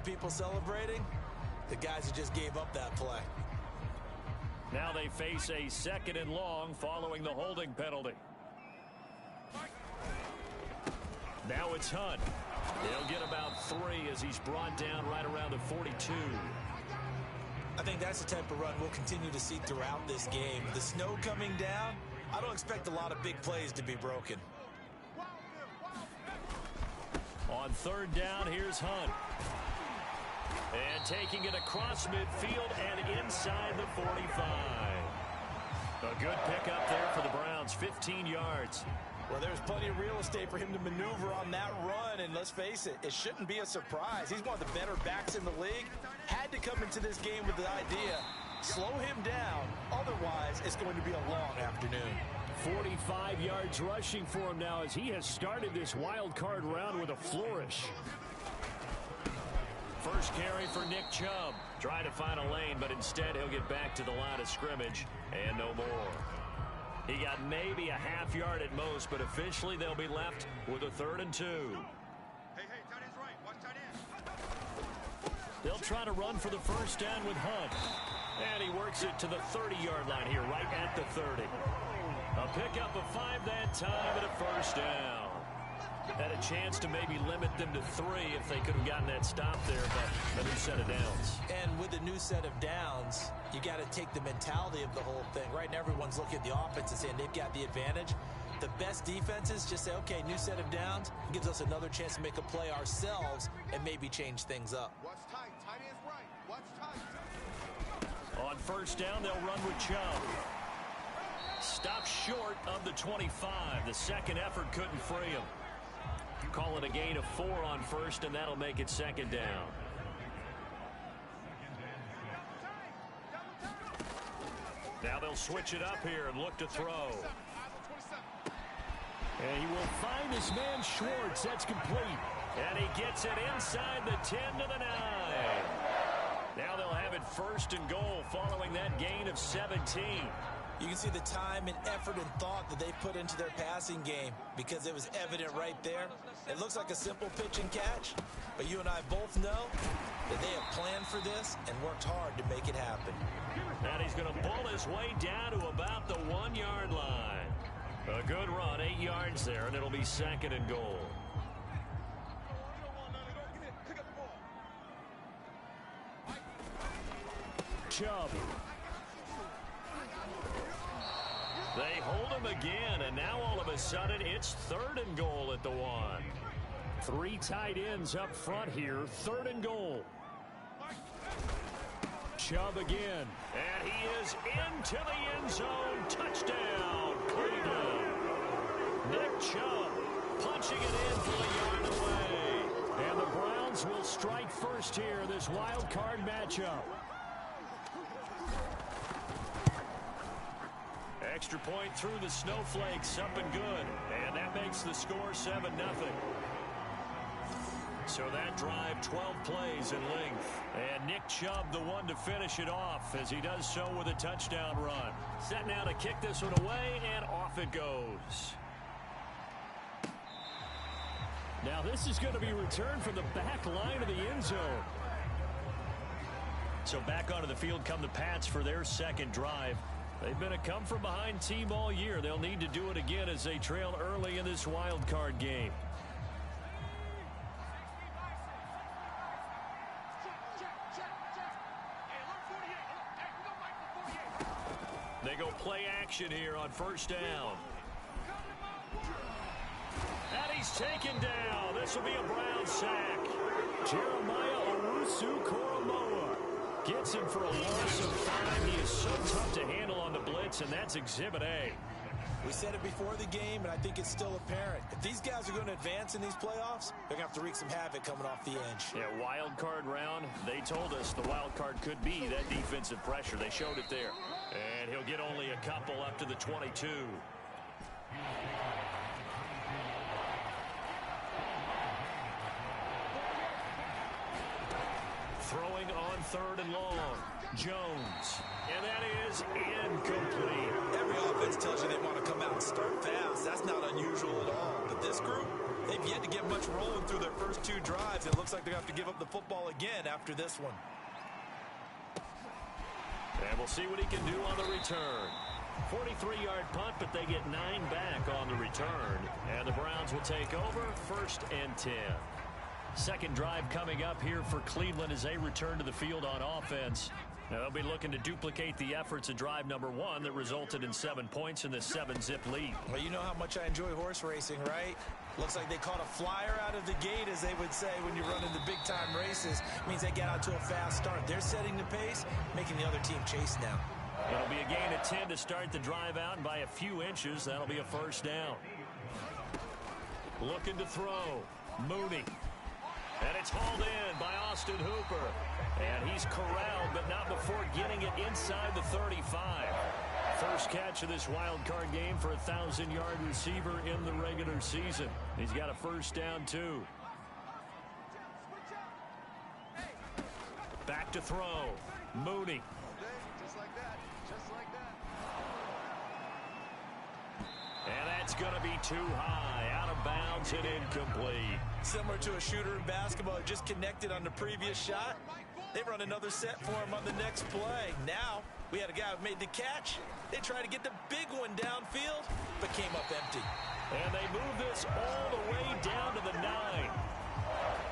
People celebrating, the guys who just gave up that play. Now they face a 2nd and long following the holding penalty. Now it's Hunt. He'll get about 3 as he's brought down right around the 42. I think that's the type of run we'll continue to see throughout this game. With the snow coming down, I don't expect a lot of big plays to be broken. On 3rd down, here's Hunt. And taking it across midfield and inside the 45. A good pickup there for the Browns, 15 yards. Well, there's plenty of real estate for him to maneuver on that run, and let's face it, it shouldn't be a surprise. He's one of the better backs in the league. Had to come into this game with the idea, slow him down, otherwise it's going to be a long afternoon. 45 yards rushing for him now as he has started this wild card round with a flourish. First carry for Nick Chubb. Trying to find a lane, but instead he'll get back to the line of scrimmage and no more. He got maybe a half yard at most, but officially they'll be left with a 3rd and 2. Hey, tight end's right. Watch tight end. They'll try to run for the first down with Hunt. And he works it to the 30-yard line here, right at the 30. A pickup of 5 that time and a first down. Had a chance to maybe limit them to 3 if they could have gotten that stop there, but a new set of downs. And with a new set of downs, you got to take the mentality of the whole thing. Right now, everyone's looking at the offense and saying they've got the advantage. The best defenses just say, okay, new set of downs. It gives us another chance to make a play ourselves and maybe change things up. Watch tight. Tight end's right. Watch tight. On first down, they'll run with Chubb. Stop short of the 25. The second effort couldn't free him. Call it a gain of 4 on first, and that'll make it 2nd down. Now they'll switch it up here and look to throw. And he will find his man Schwartz. That's complete. And he gets it inside the 10 to the 9. Now they'll have it 1st and goal following that gain of 17. You can see the time and effort and thought that they put into their passing game because it was evident right there. It looks like a simple pitch and catch, but you and I both know that they have planned for this and worked hard to make it happen. And he's going to bull his way down to about the 1-yard line. A good run, 8 yards there, and it'll be 2nd and goal. Chubb. They hold him again, and now all of a sudden it's 3rd and goal at the 1. 3 tight ends up front here, 3rd and goal. Chubb again, and he is into the end zone. Touchdown, Cleveland. Nick Chubb punching it in from a yard away. And the Browns will strike first here, this wild card matchup. Extra point through the snowflakes, up and good. And that makes the score 7-0. So that drive, 12 plays in length. And Nick Chubb, the one to finish it off, as he does so with a touchdown run. Set now to kick this one away, and off it goes. Now this is going to be returned from the back line of the end zone. So back onto the field come the Pats for their 2nd drive. They've been a come-from-behind team all year. They'll need to do it again as they trail early in this wild card game. They go play action here on first down. And he's taken down. This will be a Brown sack. Jeremiah Owusu-Koramoah gets him for a loss of 5. He is so tough to handle on the blitz, and that's Exhibit A. We said it before the game, and I think it's still apparent. If these guys are going to advance in these playoffs, they're going to have to wreak some havoc coming off the edge. Yeah, wild card round. They told us the wild card could be that defensive pressure. They showed it there. And he'll get only a couple up to the 22. Throwing on 3rd and long. Jones. And that is incomplete. Every offense tells you they want to come out and start fast. That's not unusual at all. But this group, they've yet to get much rolling through their first 2 drives. It looks like they have to give up the football again after this one. And we'll see what he can do on the return. 43-yard punt, but they get 9 back on the return. And the Browns will take over 1st and 10. Second drive coming up here for Cleveland as they return to the field on offense. Now they'll be looking to duplicate the efforts of drive number 1 that resulted in 7 points in this 7-zip lead. Well, you know how much I enjoy horse racing, right? Looks like they caught a flyer out of the gate, as they would say when you run into big-time races. It means they get out to a fast start. They're setting the pace, making the other team chase now. It'll be a gain of 10 to start the drive out, and by a few inches, that'll be a first down. Looking to throw. Mooney. And it's hauled in by Austin Hooper. And he's corralled, but not before getting it inside the 35. First catch of this wild card game for a 1,000-yard receiver in the regular season. He's got a first down, too. Back to throw. Mooney. Just like that. Just like that. And that's going to be too high. Out of bounds and incomplete. Similar to a shooter in basketball who just connected on the previous shot. They run another set for him on the next play. Now, we had a guy who made the catch. They tried to get the big one downfield, but came up empty. And they move this all the way down to the 9.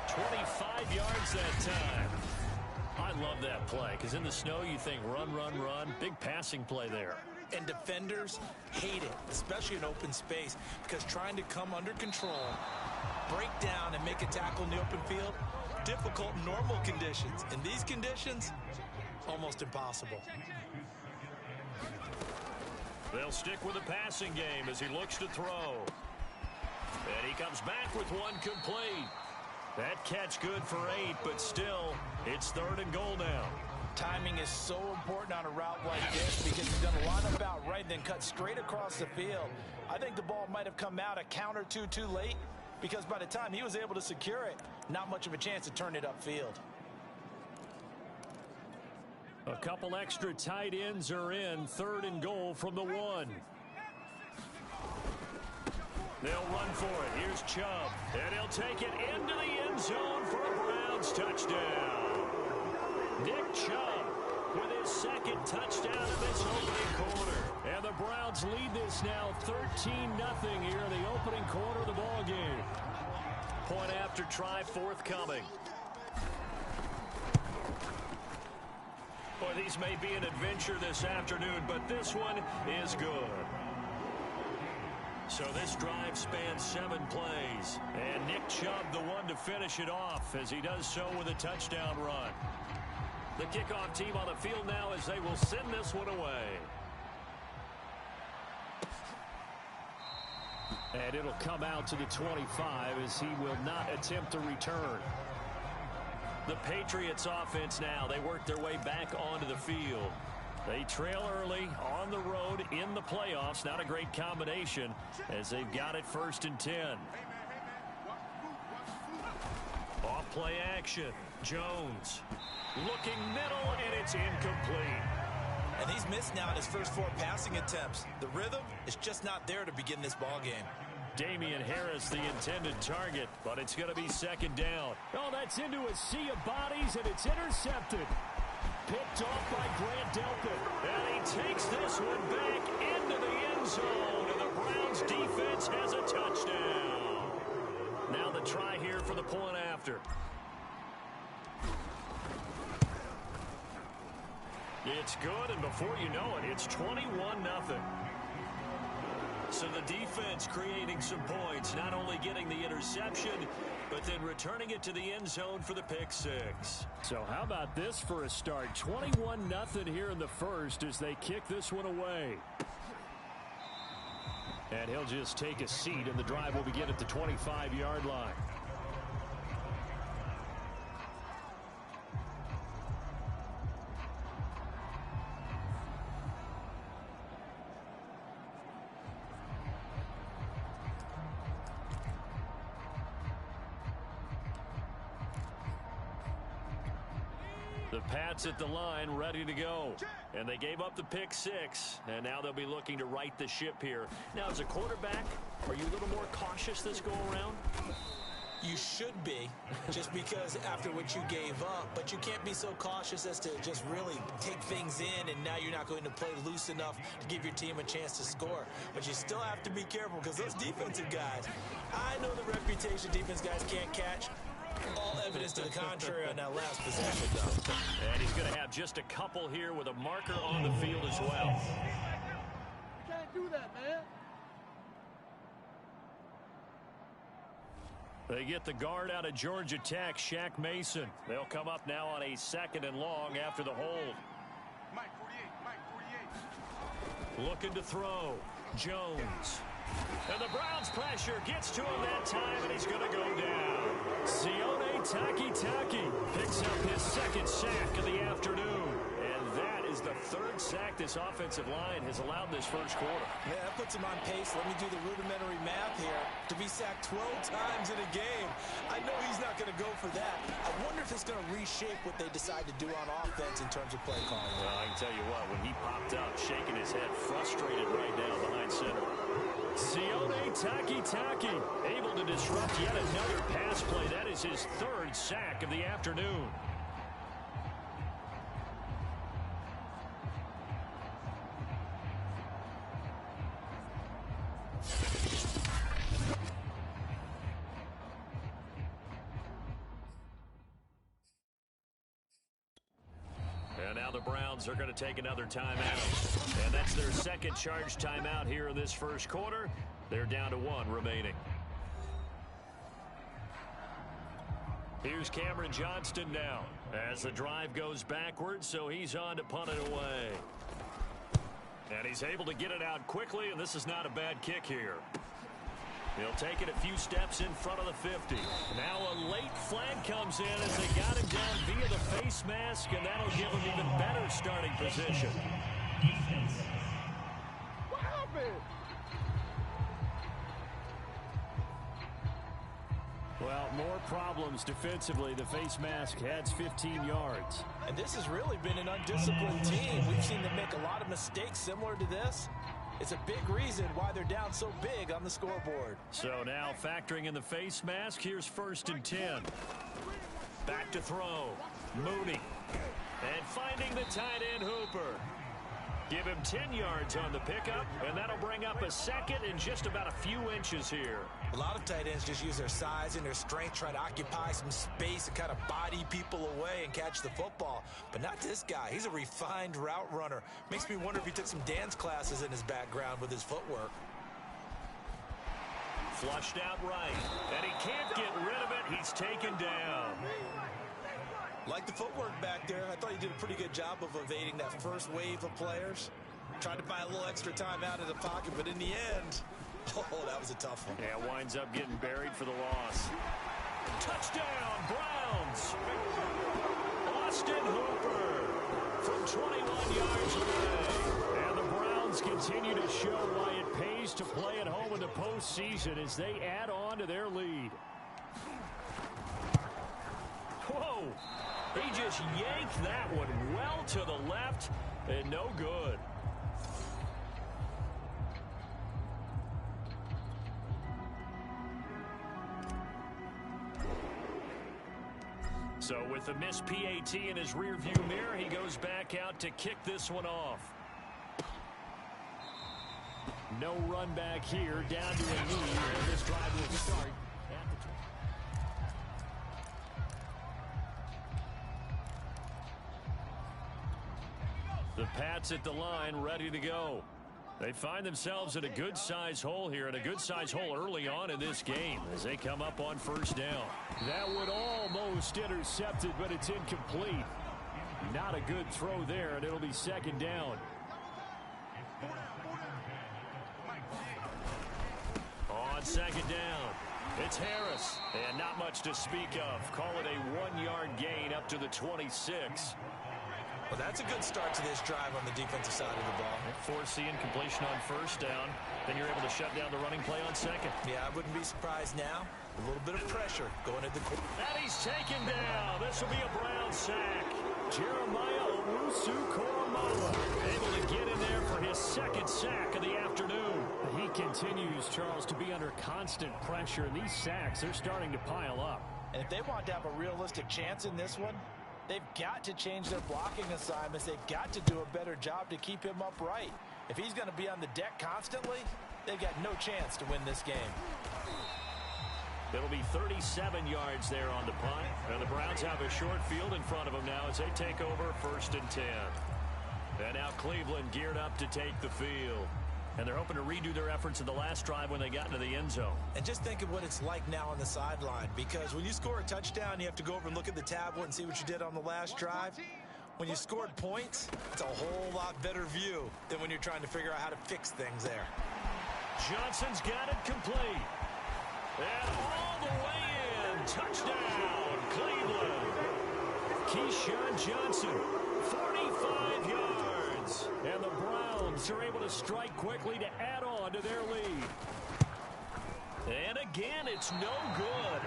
25 yards that time. I love that play, because in the snow you think run, run, run. Big passing play there. And defenders hate it, especially in open space, because trying to come under control, break down, and make a tackle in the open field, difficult in normal conditions. In these conditions, almost impossible. They'll stick with the passing game as he looks to throw. And he comes back with one complete. That catch good for 8, but still, it's 3rd and goal now. Timing is so important on a route like this because he's going to line up out right and then cut straight across the field. I think the ball might have come out a count or two too late because by the time he was able to secure it, not much of a chance to turn it upfield. A couple extra tight ends are in. 3rd and goal from the 1. They'll run for it. Here's Chubb. And he'll take it into the end zone for a Browns touchdown. Nick Chubb with his 2nd touchdown in this opening quarter. And the Browns lead this now 13-0 here in the opening quarter of the ballgame. Point after try forthcoming. Boy, these may be an adventure this afternoon, but this one is good. So this drive spans 7 plays. And Nick Chubb the one to finish it off as he does so with a touchdown run. The kickoff team on the field now as they will send this one away. And it'll come out to the 25 as he will not attempt to return. The Patriots offense now, they work their way back onto the field. They trail early on the road in the playoffs. Not a great combination as they've got it 1st and 10. Off play action. Jones looking middle, and it's incomplete. And he's missed now in his first 4 passing attempts. The rhythm is just not there to begin this ball game. Damian Harris, the intended target, but it's going to be 2nd down. Oh, that's into a sea of bodies, and it's intercepted. Picked off by Grant Delpit. And he takes this one back into the end zone, and the Browns defense has a touchdown. Now the try here for the point after. It's good, and before you know it, it's 21-0. So the defense creating some points, not only getting the interception, but then returning it to the end zone for the pick 6. So how about this for a start? 21-0 here in the first as they kick this one away. And he'll just take a seat, and the drive will begin at the 25-yard line. The Pats at the line, ready to go. And they gave up the pick 6, and now they'll be looking to right the ship here. Now, as a quarterback, are you a little more cautious this go-around? You should be, just because after what you gave up, but you can't be so cautious as to just really take things in, and now you're not going to play loose enough to give your team a chance to score. But you still have to be careful, because those defensive guys, I know the reputation defense guys can't catch. All evidence to the contrary on that last possession, though. And he's going to have just a couple here with a marker on the field as well. You can't do that, man. They get the guard out of Georgia Tech, Shaq Mason. They'll come up now on a 2nd and long after the hold. Mike 48, Mike 48. Looking to throw. Jones. And the Browns pressure gets to him that time, and he's going to go down. Sione Takitaki picks up his 2nd sack of the afternoon. And that is the 3rd sack this offensive line has allowed this first quarter. Yeah, that puts him on pace. Let me do the rudimentary math here. To be sacked 12 times in a game, I know he's not going to go for that. I wonder if it's going to reshape what they decide to do on offense in terms of play calling. Well, I can tell you what, when he popped up, shaking his head, frustrated right down behind center. Sione Takitaki able to disrupt yet another pass play. That is his 3rd sack of the afternoon. And now the Browns are going to take another timeout. And that's their 2nd charge timeout here in this first quarter. They're down to 1 remaining. Here's Cameron Johnston now as the drive goes backwards, so he's on to punt it away. And he's able to get it out quickly, and this is not a bad kick here. He'll take it a few steps in front of the 50. Now a late flag comes in as they got him down via the face mask, and that'll give him even better starting position. What happened? Well, more problems defensively. The face mask adds 15 yards. And this has really been an undisciplined team. We've seen them make a lot of mistakes similar to this. It's a big reason why they're down so big on the scoreboard. So now factoring in the face mask, here's 1st and 10. Back to throw. Mooney. And finding the tight end Hooper. Give him 10 yards on the pickup, and that'll bring up a 2nd in just about a few inches here. A lot of tight ends just use their size and their strength, try to occupy some space and kind of body people away and catch the football. But not this guy. He's a refined route runner. Makes me wonder if he took some dance classes in his background with his footwork. Flushed out right, and he can't get rid of it. He's taken down. Like the footwork back there, I thought he did a pretty good job of evading that first wave of players. Tried to buy a little extra time out of the pocket, but in the end, oh, that was a tough one. Yeah, winds up getting buried for the loss. Touchdown, Browns! Austin Hooper from 21 yards away. And the Browns continue to show why it pays to play at home in the postseason as they add on to their lead. Whoa! He just yanked that one well to the left and no good. So with the missed PAT in his rearview mirror, he goes back out to kick this one off. No run back here, down to a knee, and this drive will start at the 20. The Pats at the line, ready to go. They find themselves in a good-sized hole here, and a good-sized hole early on in this game as they come up on 1st down. That would almost intercept it, but it's incomplete. Not a good throw there, and it'll be 2nd down. On 2nd down, it's Harris, and not much to speak of. Call it a 1-yard gain up to the 26. Well, that's a good start to this drive on the defensive side of the ball. Force the incompletion on 1st down. Then you're able to shut down the running play on 2nd. Yeah, I wouldn't be surprised now. A little bit of pressure going into the quarter. And he's taken down. This will be a Brown sack. Jeremiah Owusu-Koramoah able to get in there for his second sack of the afternoon. He continues, Charles, to be under constant pressure, and these sacks, they're starting to pile up. And if they want to have a realistic chance in this one, they've got to change their blocking assignments. They've got to do a better job to keep him upright. If he's going to be on the deck constantly, they've got no chance to win this game. It'll be 37 yards there on the punt. And the Browns have a short field in front of them now as they take over 1st and 10. And now Cleveland geared up to take the field. And they're hoping to redo their efforts in the last drive when they got into the end zone. And just think of what it's like now on the sideline, because when you score a touchdown, you have to go over and look at the tablet and see what you did on the last drive. When you scored points, it's a whole lot better view than when you're trying to figure out how to fix things there. Johnson's got it complete. And all the way in. Touchdown, Cleveland. Keyshawn Johnson, 45 yards. And the Browns are able to strike quickly to add on to their lead. And again, it's no good.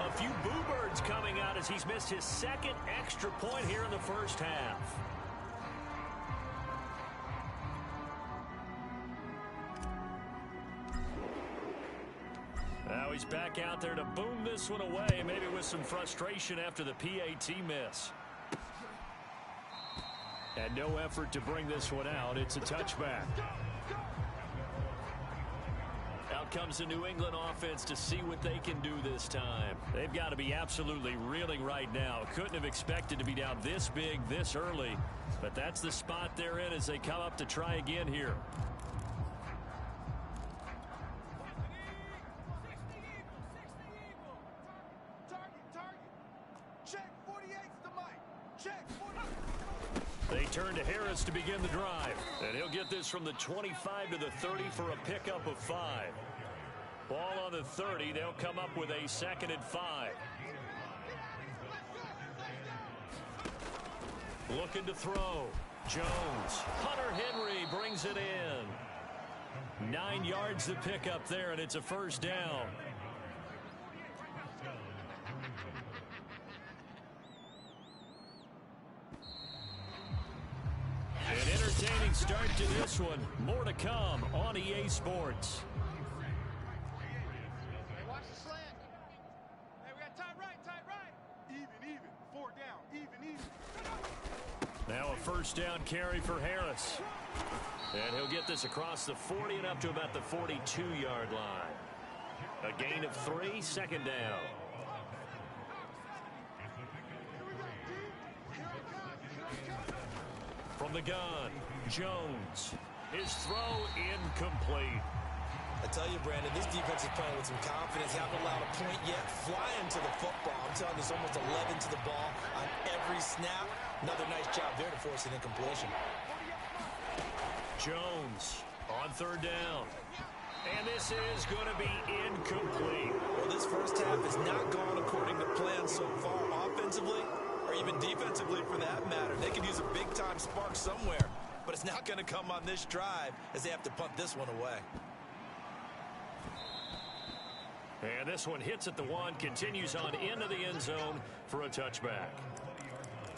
A few boo birds coming out as he's missed his second extra point here in the first half. Now he's back out there to boom this one away, maybe with some frustration after the PAT miss. And no effort to bring this one out. It's a touchback. Out comes the New England offense to see what they can do this time. They've got to be absolutely reeling right now. Couldn't have expected to be down this big, this early. But that's the spot they're in as they come up to try again here. They turn to Harris to begin the drive. And he'll get this from the 25 to the 30 for a pickup of 5. Ball on the 30. They'll come up with a 2nd and 5. Looking to throw. Jones. Hunter Henry brings it in. 9 yards to pick up there, and it's a first down. An entertaining start to this one. More to come on EA Sports. Hey, watch the slant. Hey, we got tight right. Even. 4 down. Even. Now a first down carry for Harris. And he'll get this across the 40 and up to about the 42-yard line. A gain of 3, 2nd down. From the gun, Jones. His throw incomplete. I tell you, Brandon, this defense is playing with some confidence. Haven't allowed a point yet. Flying to the football. I'm telling you, it's almost 11 to the ball on every snap. Another nice job there to force an incompletion. Jones on 3rd down. And this is going to be incomplete. Well, this first half has not gone according to plan so far offensively, or even defensively for that matter. They could use a big-time spark somewhere, but it's not going to come on this drive as they have to punt this one away. And this one hits at the 1, continues on into the end zone for a touchback.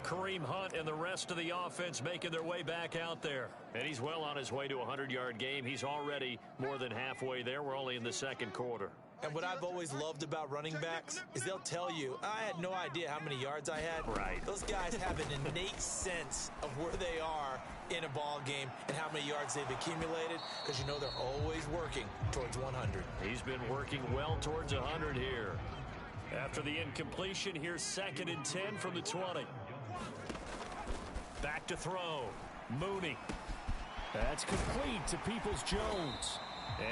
Kareem Hunt and the rest of the offense making their way back out there. And he's well on his way to a 100-yard game. He's already more than halfway there. We're only in the 2nd quarter. And what I've always loved about running backs is they'll tell you, I had no idea how many yards I had. Right. Those guys have an innate sense of where they are in a ball game and how many yards they've accumulated, because you know they're always working towards 100. He's been working well towards 100 here. After the incompletion, here's 2nd and 10 from the 20. Back to throw. Mooney. That's complete to Peoples-Jones.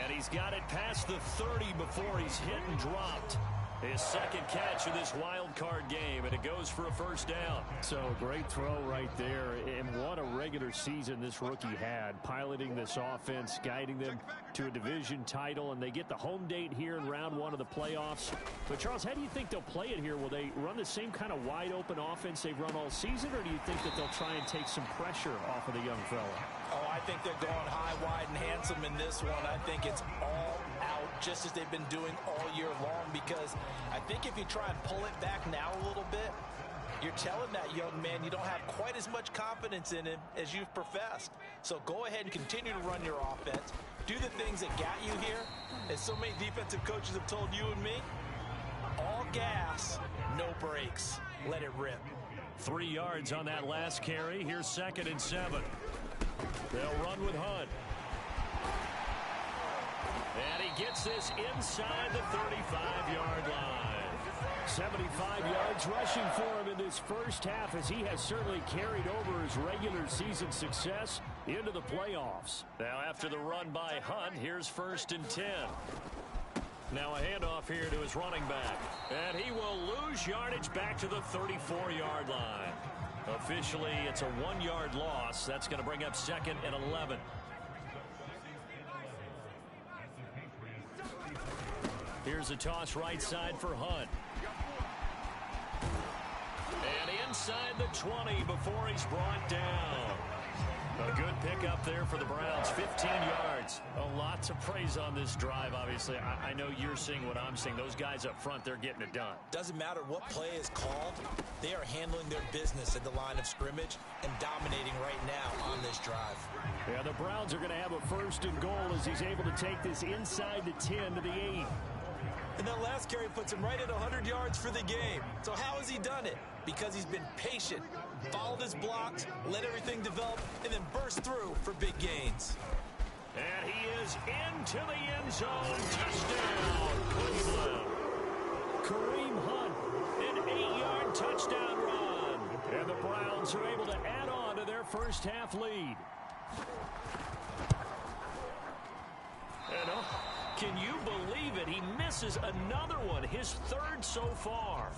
And he's got it past the 30 before he's hit and dropped. His 2nd catch of this wild card game, and it goes for a first down. So a great throw right there, and what a regular season this rookie had, piloting this offense, guiding them to a division title, and they get the home date here in round 1 of the playoffs. But Charles, how do you think they'll play it here? Will they run the same kind of wide open offense they've run all season, or do you think that they'll try and take some pressure off of the young fella? Oh, I think they're going high, wide, and handsome in this one. I think it's all out, just as they've been doing all year long, because I think if you try and pull it back now a little bit, You're telling that young man you don't have quite as much confidence in him as you've professed. So go ahead and continue to run your offense. Do the things that got you here. As so many defensive coaches have told you and me, all gas, no brakes. Let it rip. 3 yards on that last carry. Here's 2nd and 7. They'll run with Hunt. And he gets this inside the 35-yard line. 75 yards rushing for him in this first half, as he has certainly carried over his regular season success into the playoffs. Now after the run by Hunt, here's 1st and 10. Now a handoff here to his running back. And he will lose yardage back to the 34-yard line. Officially, it's a 1-yard loss. That's going to bring up 2nd and 11. Here's a toss right side for Hunt. And inside the 20 before he's brought down. A good pickup there for the Browns, 15 yards. A lot to praise on this drive, obviously. I know you're seeing what I'm seeing. Those guys up front, they're getting it done. Doesn't matter what play is called. They are handling their business at the line of scrimmage and dominating right now on this drive. Yeah, the Browns are going to have a 1st and goal as he's able to take this inside the 10 to the 8. And that last carry puts him right at 100 yards for the game. So how has he done it? Because he's been patient, followed his blocks, let everything develop, and then burst through for big gains. And he is into the end zone. Touchdown, Cleveland. Kareem Hunt, an 8-yard touchdown run. And the Browns are able to add on to their first half lead. And can you believe it? He misses another one, his 3rd so far.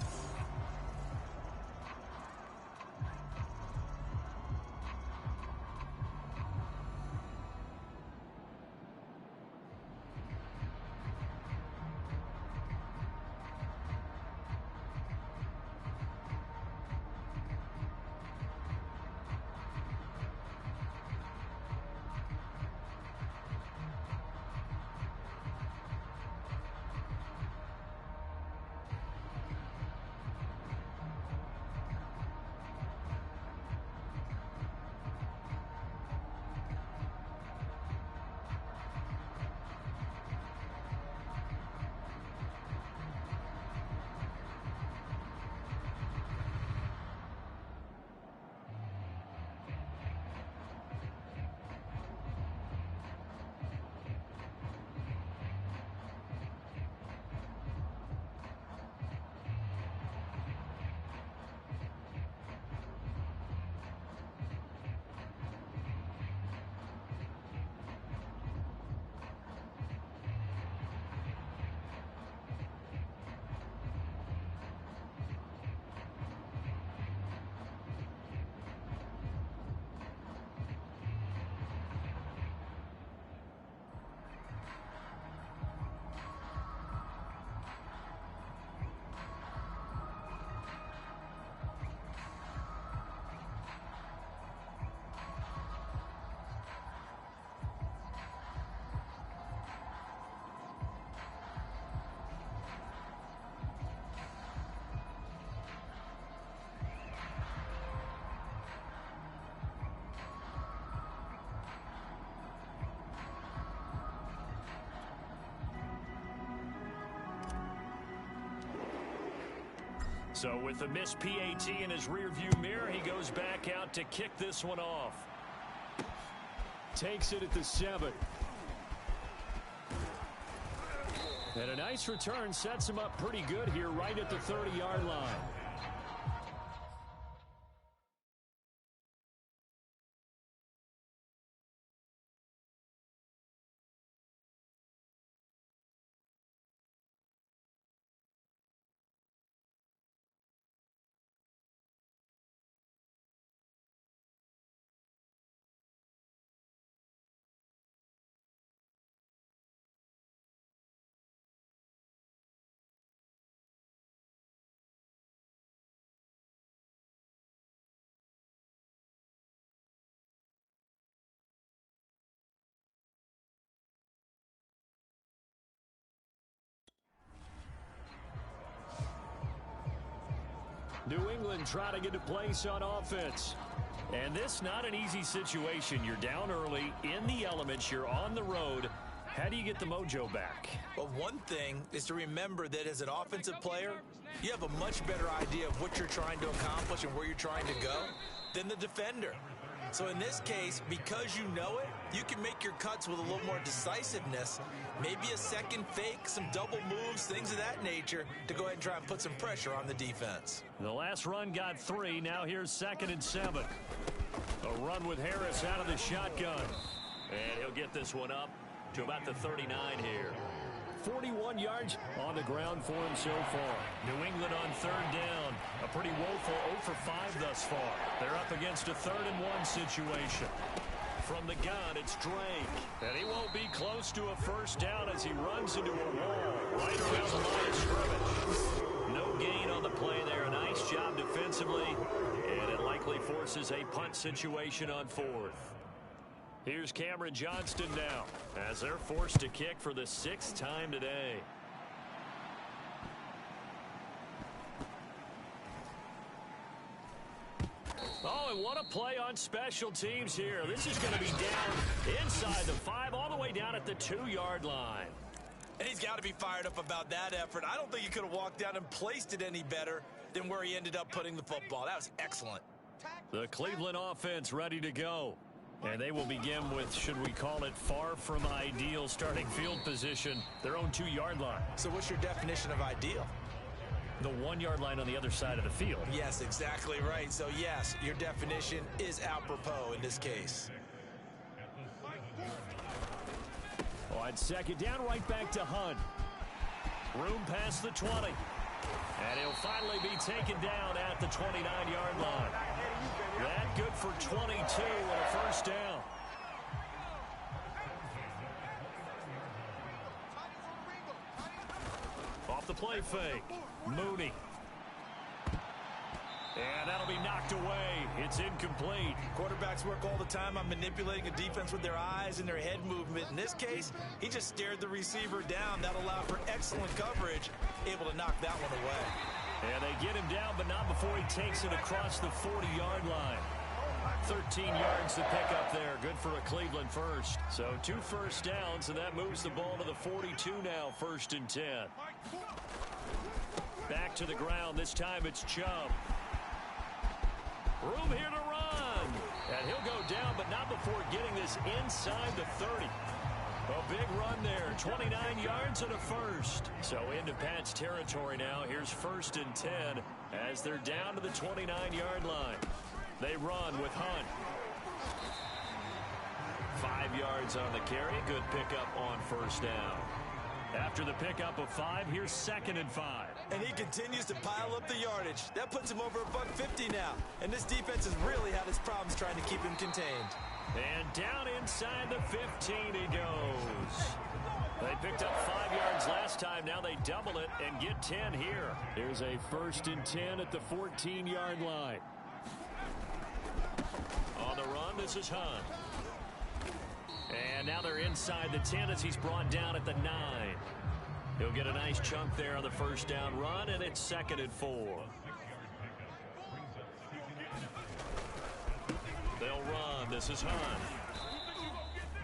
So with the missed PAT in his rearview mirror, he goes back out to kick this one off. Takes it at the 7. And a nice return sets him up pretty good here right at the 30-yard line. New England trying to get a place on offense. And this not an easy situation. You're down early, in the elements, you're on the road. How do you get the mojo back? Well, one thing is to remember that as an offensive player, you have a much better idea of what you're trying to accomplish and where you're trying to go than the defender. So in this case, because you know it, you can make your cuts with a little more decisiveness, maybe a second fake, some double moves, things of that nature, to go ahead and try and put some pressure on the defense. The last run got 3. Now here's 2nd and 7. A run with Harris out of the shotgun. And he'll get this one up to about the 39 here. 41 yards on the ground for him so far. New England on 3rd down. A pretty woeful 0 for 5 thus far. They're up against a 3rd and 1 situation. From the gun, it's Drake. And he won't be close to a first down as he runs into a wall right around the line of scrimmage. No gain on the play there. A nice job defensively. And it likely forces a punt situation on 4th. Here's Cameron Johnston now as they're forced to kick for the 6th time today. Oh, and what a play on special teams here. This is going to be down inside the 5, all the way down at the 2-yard line. And he's got to be fired up about that effort. I don't think he could have walked down and placed it any better than where he ended up putting the football. That was excellent. The Cleveland offense ready to go. And they will begin with, should we call it, far from ideal starting field position, their own 2-yard line. So what's your definition of ideal? The 1-yard line on the other side of the field. Yes, exactly right. So, yes, your definition is apropos in this case. On 2nd down, right back to Hunt. Room past the 20. And he'll finally be taken down at the 29-yard line. That good for 22 and a first down. Off the play fake. Mooney. And that'll be knocked away. It's incomplete. Quarterbacks work all the time on manipulating a defense with their eyes and their head movement. In this case, he just stared the receiver down. That allowed for excellent coverage, able to knock that one away. And they get him down, but not before he takes it across the 40-yard line. 13 yards to pick up there. Good for a Cleveland first. So 2 first downs, and that moves the ball to the 42 now, 1st and 10. Back to the ground. This time it's Chubb. Room here to run. And he'll go down, but not before getting this inside the 30. A big run there. 29 yards and a first. So into Pat's territory now. Here's 1st and 10 as they're down to the 29-yard line. They run with Hunt. 5 yards on the carry. Good pickup on first down. After the pickup of 5, here's 2nd and 5. And he continues to pile up the yardage. That puts him over $150 now. And this defense has really had its problems trying to keep him contained. And down inside the 15 he goes. They picked up 5 yards last time. Now they double it and get 10 here. Here's a 1st and 10 at the 14-yard line. On the run, this is Hunt. And now they're inside the 10 as he's brought down at the 9. He'll get a nice chunk there on the first down run, and it's 2nd and 4. They'll run. This is Hunt.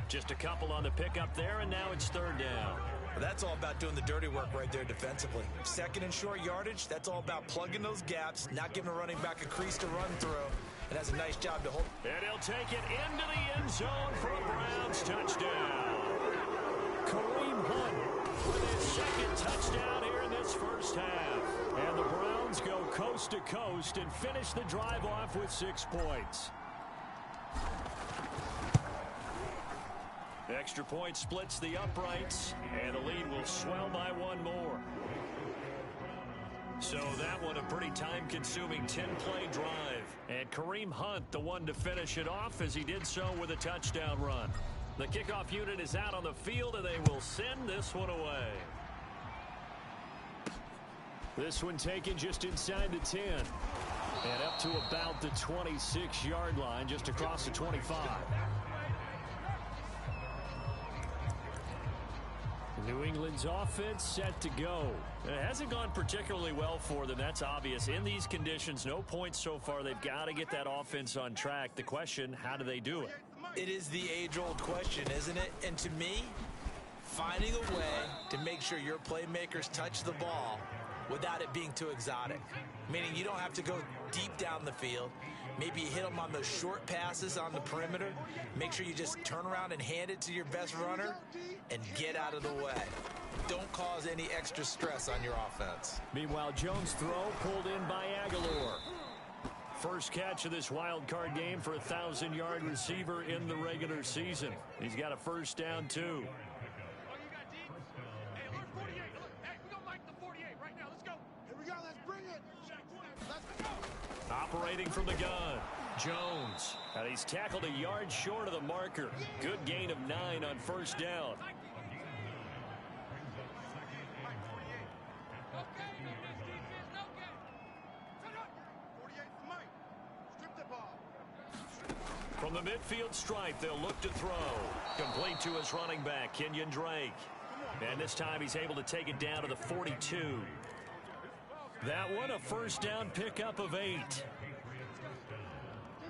Just a couple on the pickup there, and now it's 3rd down. Well, that's all about doing the dirty work right there defensively. 2nd and short yardage, that's all about plugging those gaps, not giving a running back a crease to run through. And has a nice job to hold. And he'll take it into the end zone for a Browns touchdown. Kareem Hunt with his 2nd touchdown here in this first half. And the Browns go coast to coast and finish the drive off with 6 points. Extra point splits the uprights, and the lead will swell by 1 more. So that one a pretty time-consuming 10-play drive. And Kareem Hunt, the one to finish it off as he did so with a touchdown run. The kickoff unit is out on the field, and they will send this one away. This one taken just inside the 10. And up to about the 26-yard line, just across the 25. New England's offense set to go. It hasn't gone particularly well for them. That's obvious. In these conditions, no points so far. They've got to get that offense on track. The question, how do they do it? It is the age-old question, isn't it? And to me, finding a way to make sure your playmakers touch the ball without it being too exotic. Meaning you don't have to go deep down the field. Maybe you hit them on those short passes on the perimeter. Make sure you just turn around and hand it to your best runner and get out of the way. Don't cause any extra stress on your offense. Meanwhile, Jones' throw pulled in by Aguilar. First catch of this wild card game for a 1,000-yard receiver in the regular season. He's got a first down, too. Oh, you got deep? Hey, alert 48. Look, hey, we gonna like the 48 right now. Let's go. Here we go. Let's bring it. Let's go. Operating from the gun, Jones. And he's tackled a yard short of the marker. Good gain of 9 on first down. From the midfield stripe, they'll look to throw. Complete to his running back, Kenyon Drake. And this time he's able to take it down to the 42. That one a first down pickup of 8. 50's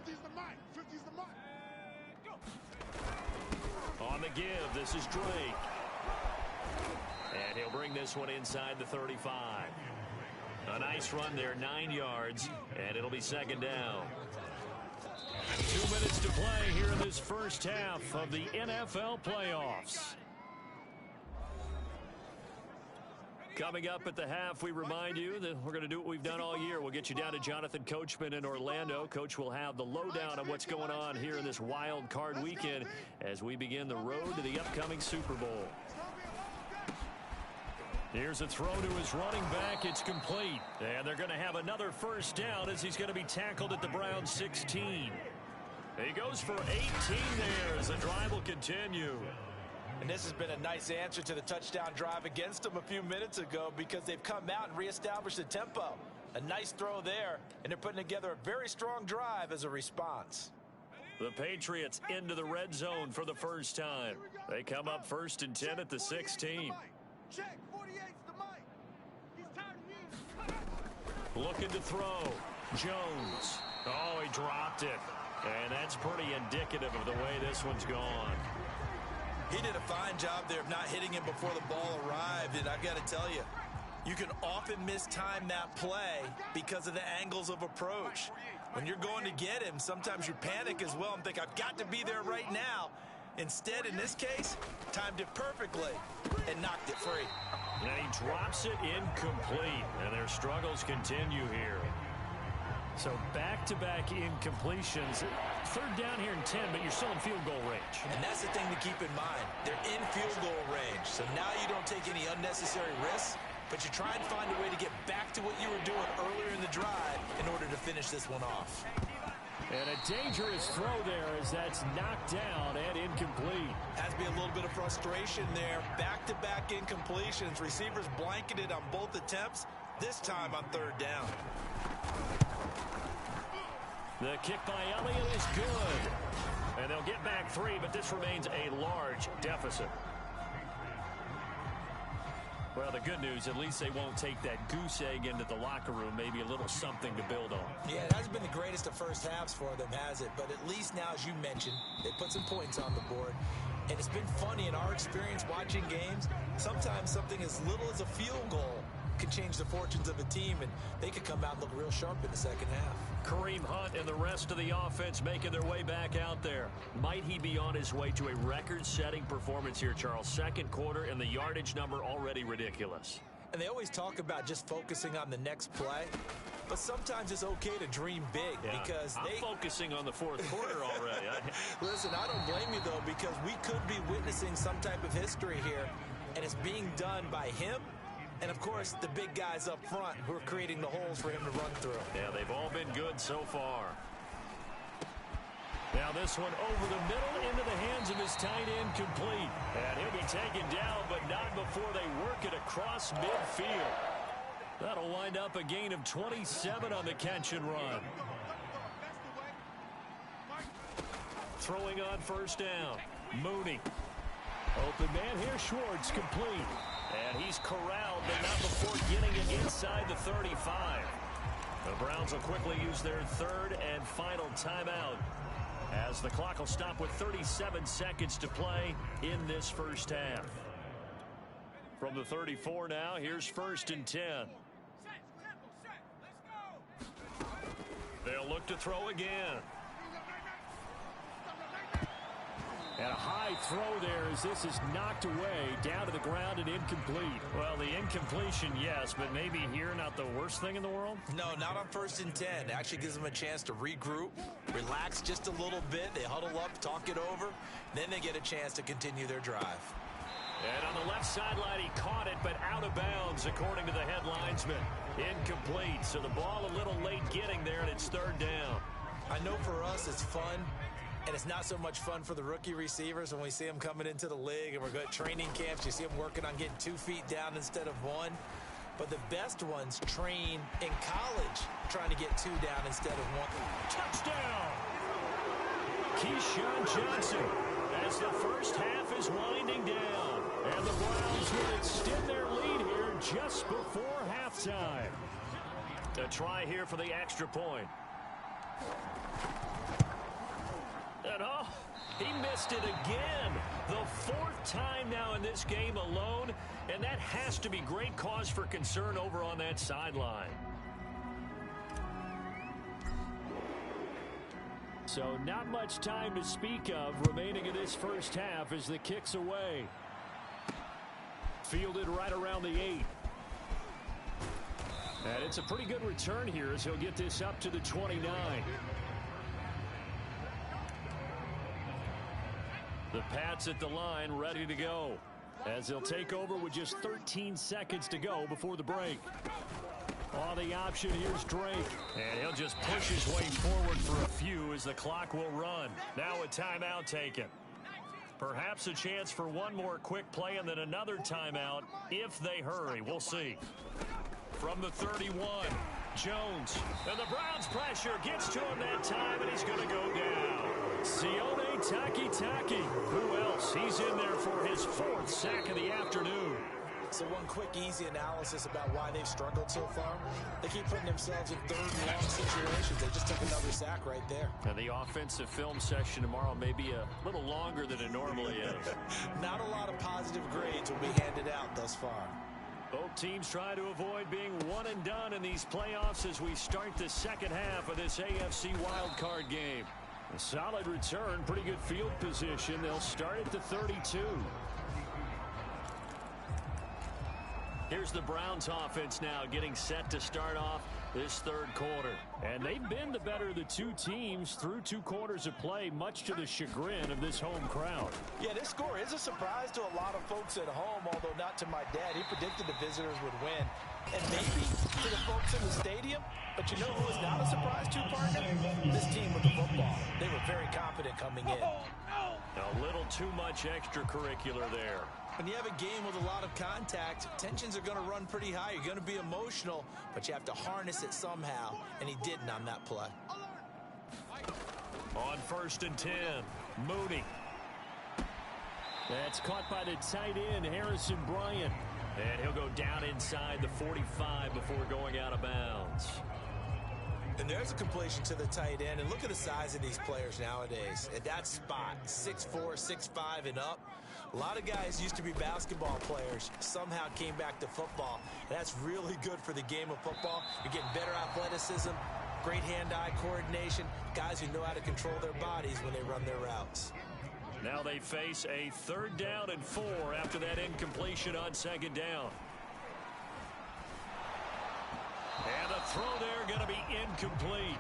the mic. 50's the mic. On the give, this is Drake. And he'll bring this one inside the 35. A nice run there, 9 yards, and it'll be second down. 2 minutes to play here in this first half of the NFL playoffs. Coming up at the half, we remind you that we're going to do what we've done all year. We'll get you down to Jonathan Coachman in Orlando. Coach will have the lowdown on what's going on here in this wild card weekend as we begin the road to the upcoming Super Bowl. Here's a throw to his running back. It's complete. And they're going to have another first down as he's going to be tackled at the Browns 16. He goes for 18 there as the drive will continue. And this has been a nice answer to the touchdown drive against them a few minutes ago because they've come out and reestablished the tempo. A nice throw there, and they're putting together a very strong drive as a response. The Patriots into the red zone for the first time. They come up 1st and 10 at the 16. Check. 48's the mic. He's tired of Looking to throw. Jones. Oh, he dropped it. And that's pretty indicative of the way this one's gone. He did a fine job there of not hitting him before the ball arrived, and I've got to tell you, you can often mistime that play because of the angles of approach. When you're going to get him, sometimes you panic as well and think, I've got to be there right now. Instead, in this case, timed it perfectly and knocked it free. And he drops it incomplete, and their struggles continue here. So back-to-back incompletions. 3rd down here in 10, but you're still in field goal range. And that's the thing to keep in mind. They're in field goal range. So now you don't take any unnecessary risks, but you try and find a way to get back to what you were doing earlier in the drive in order to finish this one off. And a dangerous throw there as that's knocked down and incomplete. Has to be a little bit of frustration there. Back-to-back incompletions. Receivers blanketed on both attempts, this time on 3rd down. The kick by Elliott is good. And they'll get back 3, but this remains a large deficit. Well, the good news, at least they won't take that goose egg into the locker room. Maybe a little something to build on. Yeah, it hasn't been the greatest of first halves for them, has it? But at least now, as you mentioned, they put some points on the board. And it's been funny in our experience watching games. Sometimes something as little as a field goal can change the fortunes of a team, and they could come out and look real sharp in the second half. Kareem Hunt and the rest of the offense making their way back out there. Might he be on his way to a record-setting performance here, Charles? 2nd quarter, and the yardage number already ridiculous. And they always talk about just focusing on the next play, but sometimes it's okay to dream big because I'm focusing on the 4th quarter already. Listen, I don't blame you, though, because we could be witnessing some type of history here, and it's being done by him and, of course, the big guys up front who are creating the holes for him to run through. Yeah, they've all been good so far. Now this one over the middle into the hands of his tight end, complete. And he'll be taken down, but not before they work it across midfield. That'll wind up a gain of 27 on the catch and run. Throwing on 1st down, Mooney. Open man here, Schwartz, complete. And he's corralled, but not before getting it inside the 35. The Browns will quickly use their third and final timeout, as the clock will stop with 37 seconds to play in this first half. From the 34 now, here's 1st and 10. They'll look to throw again. And a high throw there as this is knocked away, down to the ground and incomplete. Well, the incompletion, yes, but maybe here not the worst thing in the world? No, not on 1st and 10. Actually gives them a chance to regroup, relax just a little bit. They huddle up, talk it over. Then they get a chance to continue their drive. And on the left sideline, he caught it, but out of bounds, according to the head linesman. Incomplete, so the ball a little late getting there, and it's 3rd down. I know for us it's fun, and it's not so much fun for the rookie receivers when we see them coming into the league, and we're going to training camps. You see them working on getting 2 feet down instead of 1. But the best ones train in college trying to get 2 down instead of 1. Touchdown! Keyshawn Johnson, as the first half is winding down. And the Browns will extend their lead here just before halftime. A try here for the extra point. And oh, he missed it again. The 4th time now in this game alone, and that has to be great cause for concern over on that sideline. So not much time to speak of remaining in this first half as the kick's away. Fielded right around the 8. And it's a pretty good return here as he'll get this up to the 29. The Pats at the line ready to go as they'll take over with just 13 seconds to go before the break. On the option, here's Drake. And he'll just push his way forward for a few as the clock will run. Now a timeout taken. Perhaps a chance for one more quick play and then another timeout if they hurry. We'll see. From the 31, Jones. And the Browns pressure gets to him that time, and he's going to go down. Sione Takitaki. Who else? He's in there for his 4th sack of the afternoon. So one quick, easy analysis about why they've struggled so far. They keep putting themselves in 3rd and long situations. They just took another sack right there. And the offensive film session tomorrow may be a little longer than it normally is. Not a lot of positive grades will be handed out thus far. Both teams try to avoid being one and done in these playoffs as we start the second half of this AFC wildcard game. A solid return, pretty good field position. They'll start at the 32. Here's the Browns offense now getting set to start off this 3rd quarter. And they've been the better of the 2 teams through 2 quarters of play, much to the chagrin of this home crowd. Yeah, this score is a surprise to a lot of folks at home, although not to my dad. He predicted the visitors would win. And maybe to the folks in the stadium, but you know who was not a surprise to, partner? This team with the football. They were very confident coming in. A little too much extracurricular there. When you have a game with a lot of contact, tensions are going to run pretty high. You're going to be emotional, but you have to harness it somehow, and he didn't on that play. On 1st and 10, Mooney. That's caught by the tight end, Harrison Bryant. And he'll go down inside the 45 before going out of bounds. And there's a completion to the tight end. And look at the size of these players nowadays. At that spot, 6'4", 6'5", and up. A lot of guys used to be basketball players, somehow came back to football. And that's really good for the game of football. You're getting better athleticism, great hand-eye coordination, guys who know how to control their bodies when they run their routes. Now they face a 3rd down and 4 after that incompletion on 2nd down. And the throw there going to be incomplete.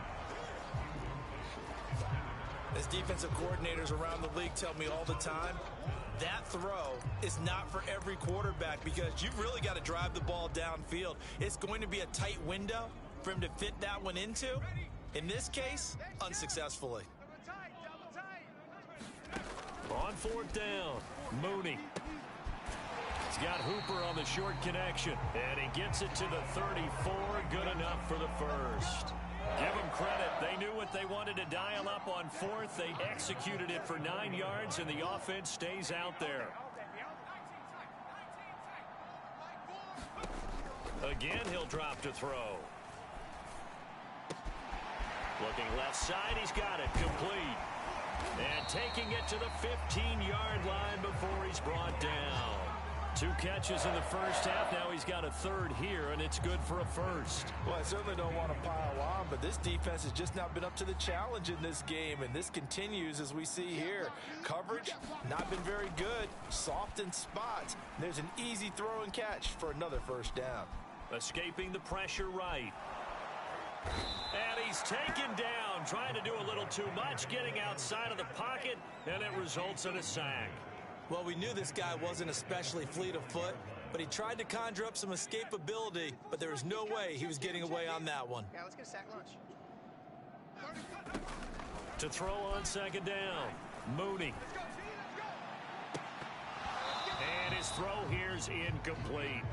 As defensive coordinators around the league tell me all the time, that throw is not for every quarterback because you've really got to drive the ball downfield. It's going to be a tight window for him to fit that one into. In this case, unsuccessfully. On 4th down, Mooney. He's got Hooper on the short connection, and he gets it to the 34. Good enough for the first. Give them credit. They knew what they wanted to dial up on 4th. They executed it for 9 yards, and the offense stays out there. Again, he'll drop to throw. Looking left side, he's got it complete. And taking it to the 15-yard line before he's brought down. 2 catches in the first half. Now he's got a third here, and it's good for a first. Well, I certainly don't want to pile on, but this defense has just not been up to the challenge in this game, and this continues as we see here. Coverage, not been very good. Soft in spots. There's an easy throw and catch for another first down. Escaping the pressure right. And he's taken down, trying to do a little too much, getting outside of the pocket, and it results in a sack. Well, we knew this guy wasn't especially fleet of foot, but he tried to conjure up some escapability, but there was no way he was getting away on that one. Yeah, let's get a sack lunch. To throw on second down, Mooney. And his throw here's incomplete.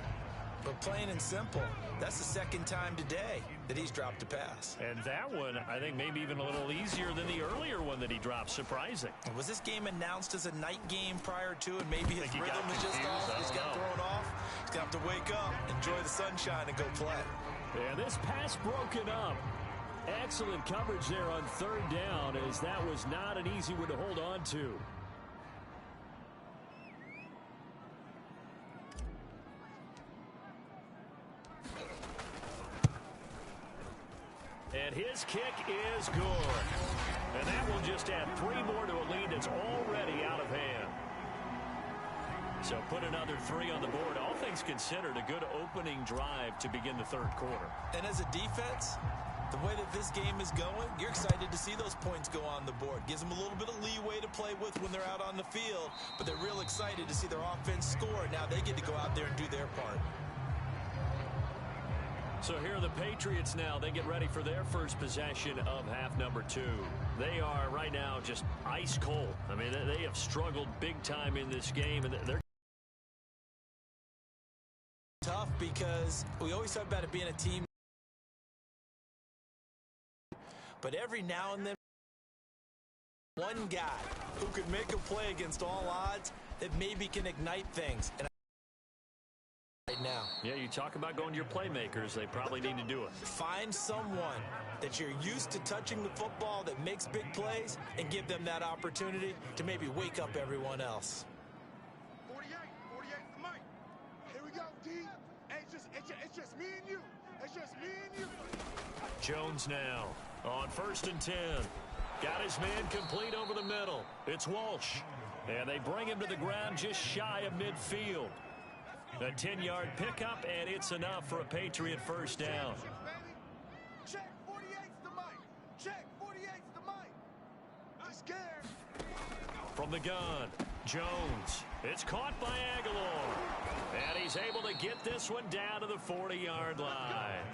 But plain and simple, that's the second time today that he's dropped a pass. And that one, I think, maybe even a little easier than the earlier one that he dropped. Surprising. Was this game announced as a night game prior to, and maybe his rhythm is just off? He's got thrown off. He's going to have to wake up, enjoy the sunshine, and go play. Yeah, this pass broken up. Excellent coverage there on third down, as that was not an easy one to hold on to. And his kick is good. And that will just add 3 more to a lead that's already out of hand. So put another 3 on the board. All things considered, a good opening drive to begin the third quarter. And as a defense, the way that this game is going, you're excited to see those points go on the board. Gives them a little bit of leeway to play with when they're out on the field, but they're real excited to see their offense score. Now they get to go out there and do their part. So here are the Patriots now. They get ready for their first possession of half number 2. They are right now just ice cold. I mean, they have struggled big time in this game, and they're tough because we always talk about it being a team. But every now and then, one guy who could make a play against all odds that maybe can ignite things. And right now. Yeah, you talk about going to your playmakers. They probably need to do it. Find someone that you're used to touching the football that makes big plays and give them that opportunity to maybe wake up everyone else. 48 for Mike. Here we go, D. It's just me and you. It's just me and you. Jones now on 1st and 10. Got his man complete over the middle. It's Walsh. And they bring him to the ground just shy of midfield. A 10-yard pickup, and it's enough for a Patriot first down. Check 48's the mic. Check 48's the mic. He's scared. From the gun, Jones. It's caught by Aguilar. And he's able to get this one down to the 40-yard line.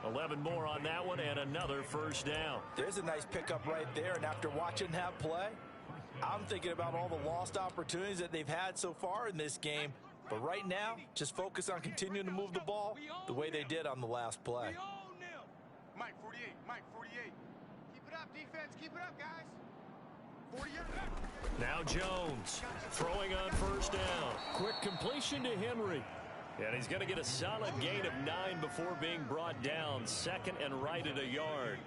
11 more on that one, and another first down. There's a nice pickup right there, and after watching that play, I'm thinking about all the lost opportunities that they've had so far in this game. But right now, just focus on continuing to move the ball the way they did on the last play. Mike 48, Mike 48. Keep it up, defense. Keep it up, guys. 48. Now Jones throwing on first down. Quick completion to Henry. And he's going to get a solid gain of 9 before being brought down. 2nd and right at a yard.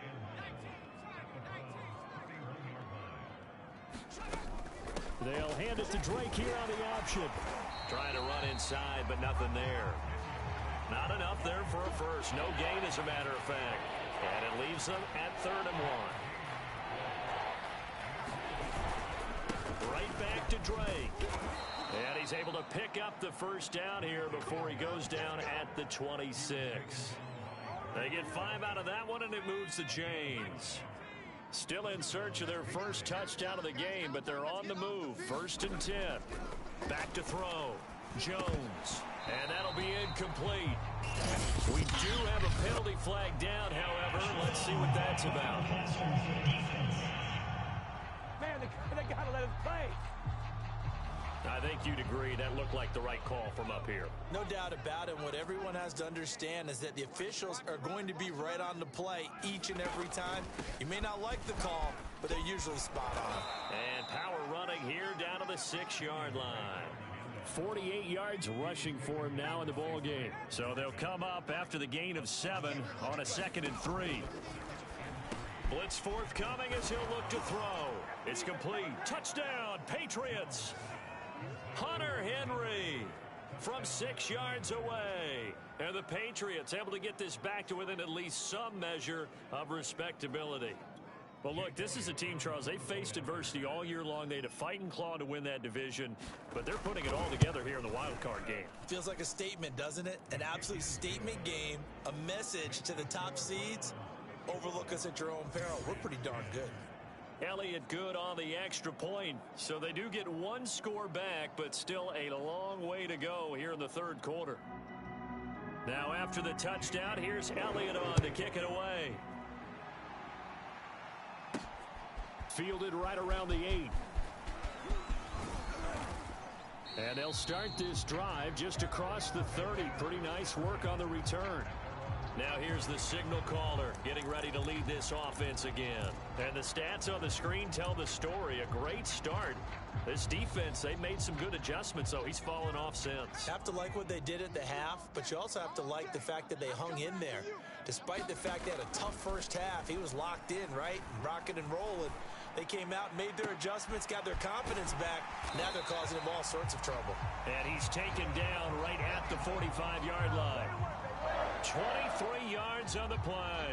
They'll hand it to Drake here on the option. Trying to run inside, but nothing there. Not enough there for a first. No gain, as a matter of fact. And it leaves them at 3rd and 1. Right back to Drake. And he's able to pick up the first down here before he goes down at the 26. They get 5 out of that one, and it moves the chains. Still in search of their first touchdown of the game, but they're on the move. 1st and 10. Back to throw. Jones. And that'll be incomplete. We do have a penalty flag down, however. Let's see what that's about. Man, they got to let him play. I think you'd agree that looked like the right call from up here. No doubt about it. What everyone has to understand is that the officials are going to be right on the play each and every time. You may not like the call, but they're usually spot on. And power running here down to the 6-yard line. 48 yards rushing for him now in the ball game. So they'll come up after the gain of 7 on a 2nd and 3. Blitz forthcoming as he'll look to throw. It's complete. Touchdown, Patriots. Hunter Henry from 6 yards away. And the Patriots able to get this back to within at least some measure of respectability. Well, look, this is a team, Charles, they faced adversity all year long. They had to fight and claw to win that division, but they're putting it all together here in the wild card game. Feels like a statement, doesn't it? An absolute statement game, a message to the top seeds. Overlook us at your own peril. We're pretty darn good. Elliott good on the extra point, so they do get 1 score back, but still a long way to go here in the 3rd quarter. Now after the touchdown, here's Elliott on to kick it away. Fielded right around the 8. And they'll start this drive just across the 30. Pretty nice work on the return. Now here's the signal caller getting ready to lead this offense again. And the stats on the screen tell the story. A great start. This defense, they've made some good adjustments, though. He's fallen off since. Have to like what they did at the half, but you also have to like the fact that they hung in there. Despite the fact they had a tough first half, he was locked in, right? Rocking and rolling. They came out and made their adjustments, got their confidence back. Now they're causing him all sorts of trouble. And he's taken down right at the 45-yard line. 23 yards on the play.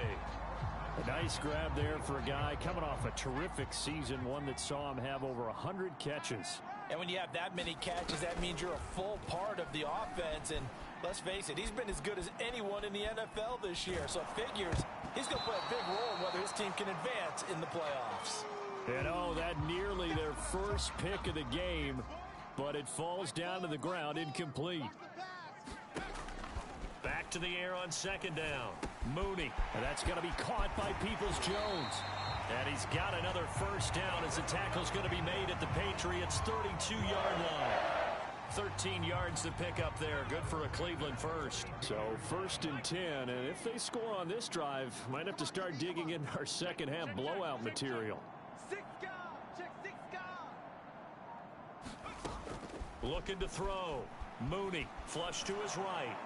A nice grab there for a guy coming off a terrific season, one that saw him have over 100 catches. And when you have that many catches, that means you're a full part of the offense. And let's face it, he's been as good as anyone in the NFL this year. So it figures he's going to play a big role in whether his team can advance in the playoffs. And oh, that nearly their first pick of the game, but it falls down to the ground incomplete. Back to the air on 2nd down. Mooney, and that's going to be caught by Peoples-Jones. And he's got another first down as the tackle's going to be made at the Patriots' 32-yard line. 13 yards to pick up there. Good for a Cleveland first. So 1st and 10, and if they score on this drive, might have to start digging in our second half blowout material. Looking to throw. Mooney, flush to his right.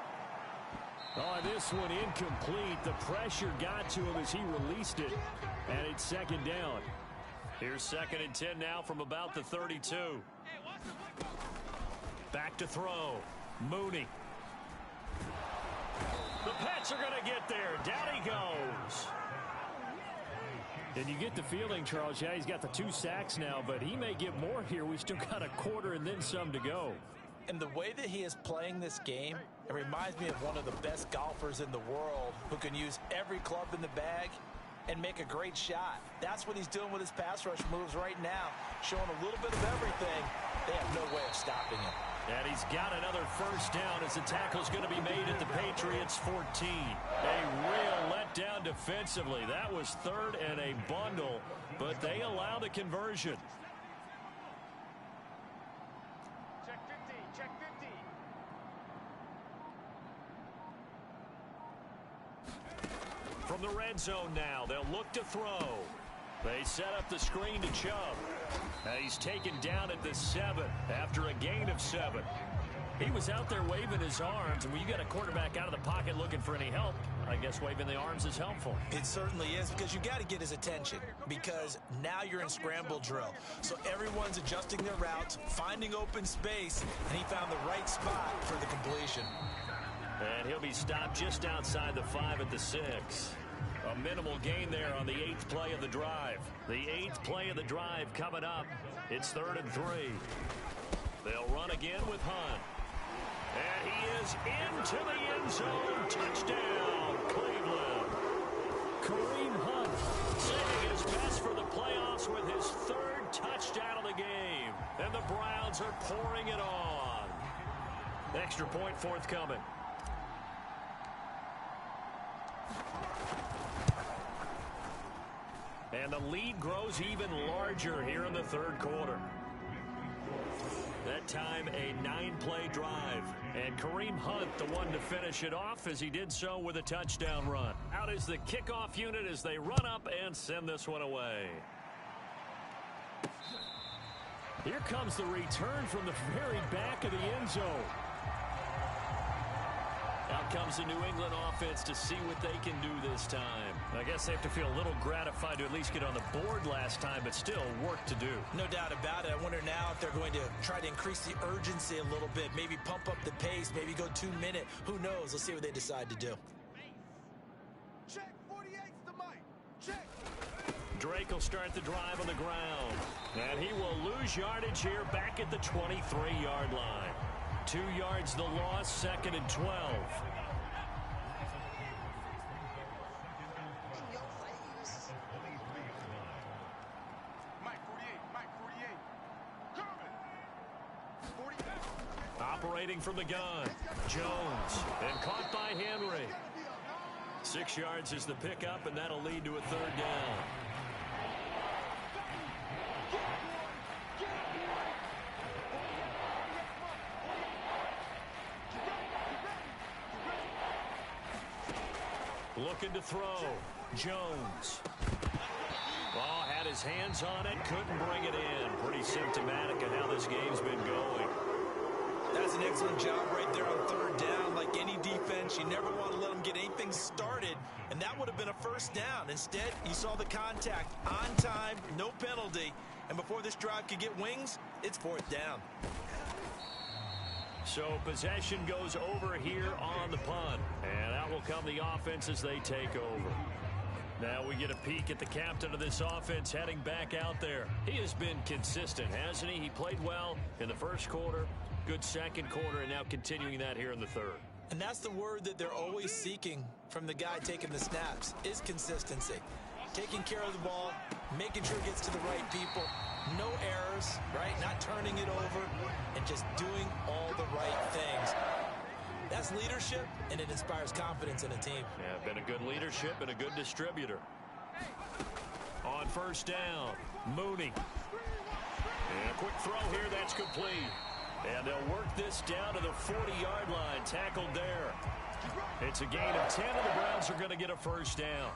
Oh, this one incomplete. The pressure got to him as he released it, and it's 2nd down. Here's 2nd and 10 now from about the 32. Back to throw. Mooney. The Pats are going to get there. Down he goes. And you get the feeling, Charles, yeah, he's got the 2 sacks now, but he may get more here. We still got a quarter and then some to go. And the way that he is playing this game, it reminds me of one of the best golfers in the world who can use every club in the bag and make a great shot. That's what he's doing with his pass rush moves right now, showing a little bit of everything. They have no way of stopping him. And he's got another first down as the tackle's going to be made at the Patriots' 14. A real letdown defensively. That was 3rd and a bundle, but they allow the conversion. Check 50, check 50. From the red zone now, they'll look to throw. They set up the screen to Chubb. And he's taken down at the 7 after a gain of 7. He was out there waving his arms, and when you got a quarterback out of the pocket looking for any help, I guess waving the arms is helpful. It certainly is, because you got to get his attention, because now you're in scramble drill. So everyone's adjusting their routes, finding open space, and he found the right spot for the completion. And he'll be stopped just outside the 5 at the 6. A minimal gain there on the 8th play of the drive. The 8th play of the drive coming up. It's 3rd and 3. They'll run again with Hunt. And he is into the end zone. Touchdown, Cleveland. Kareem Hunt saving his best for the playoffs with his 3rd touchdown of the game. And the Browns are pouring it on. Extra point forthcoming. And the lead grows even larger here in the 3rd quarter. That time, a 9-play drive. And Kareem Hunt, the one to finish it off, as he did so with a touchdown run. Out is the kickoff unit as they run up and send this one away. Here comes the return from the very back of the end zone. Out comes the New England offense to see what they can do this time. I guess they have to feel a little gratified to at least get on the board last time, but still work to do. No doubt about it. I wonder now if they're going to try to increase the urgency a little bit, maybe pump up the pace, maybe go 2 minute. Who knows? Let's see what they decide to do. Check 48's the mic. Check. Drake will start the drive on the ground. And he will lose yardage here back at the 23-yard line. 2 yards the loss, 2nd and 12. Mike 48, Mike 48. Coming. 48. Operating from the gun. Jones. And caught by Henry. 6 yards is the pickup, and that'll lead to a 3rd down. Looking to throw. Jones. Oh, had his hands on it. Couldn't bring it in. Pretty symptomatic of how this game's been going. That's an excellent job right there on 3rd down. Like any defense, you never want to let them get anything started, and that would have been a 1st down. Instead, you saw the contact on time, no penalty, and before this drive could get wings, it's 4th down. So possession goes over here on the punt, and out will come the offense as they take over. Now we get a peek at the captain of this offense heading back out there. He has been consistent, hasn't he? He played well in the 1st quarter, good 2nd quarter, and now continuing that here in the 3rd. And that's the word that they're always seeking from the guy taking the snaps, is consistency. Taking care of the ball, making sure it gets to the right people, no errors, right? Not turning it over, and just doing all the right things. That's leadership, and it inspires confidence in a team. Yeah, been a good leadership and a good distributor. On 1st down, Mooney. And a quick throw here, that's complete. And they'll work this down to the 40-yard line, tackled there. It's a gain of 10, and the Browns are going to get a 1st down.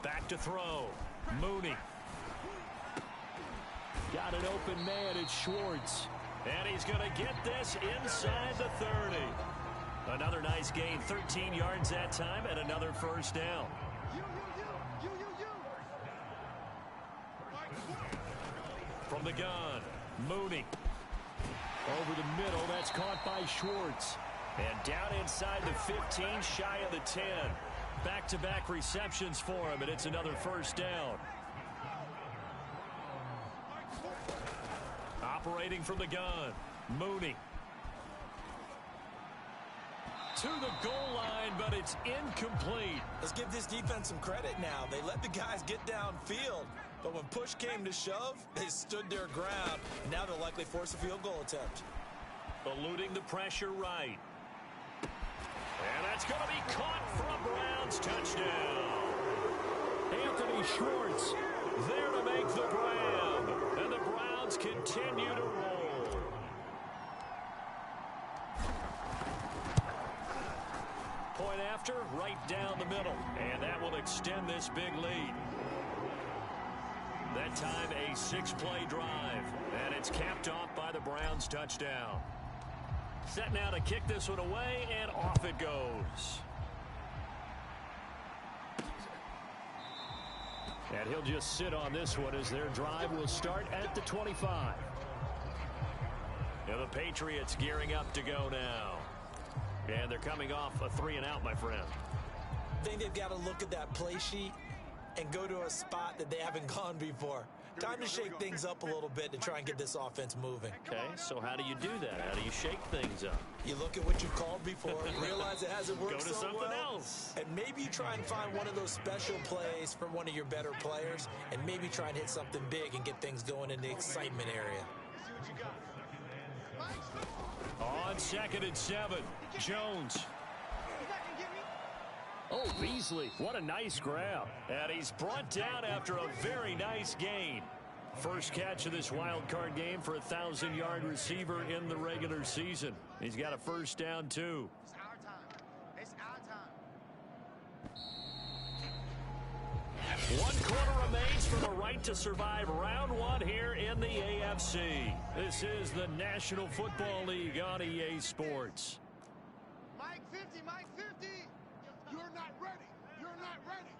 Back to throw. Mooney. Got an open man. It's Schwartz. And he's going to get this inside the 30. Another nice gain. 13 yards that time and another 1st down. From the gun, Mooney. Over the middle. That's caught by Schwartz. And down inside the 15, shy of the 10. Back-to-back receptions for him, and it's another 1st down. Operating from the gun, Mooney. To the goal line, but it's incomplete. Let's give this defense some credit now. They let the guys get downfield, but when push came to shove, they stood their ground. Now they'll likely force a field goal attempt. Eluding the pressure right. And that's going to be caught for a Browns touchdown. Anthony Schwartz there to make the grab. And the Browns continue to roll. Point after, right down the middle. And that will extend this big lead. That time a 6-play drive. And it's capped off by the Browns touchdown. Set now to kick this one away, and off it goes. And he'll just sit on this one as their drive will start at the 25. And the Patriots gearing up to go now. And they're coming off a 3-and-out, my friend. I think they've got to look at that play sheet and go to a spot that they haven't gone before. Time to shake things up a little bit to try and get this offense moving. Okay, so how do you do that? How do you shake things up? You look at what you've called before, realize it hasn't worked Go to so something well, else. and maybe you try and find one of those special plays for one of your better players, and maybe try and hit something big and get things going in the excitement area. On 2nd and 7, Jones. Oh, Beasley, what a nice grab. And he's brought down after a very nice gain. First catch of this wild card game for a 1,000-yard receiver in the regular season. He's got a 1st down, too. It's our time. It's our time. quarter remains for the right to survive round one here in the AFC. This is the National Football League on EA Sports. Mike 50, Mike 50. You're not ready. You're not ready.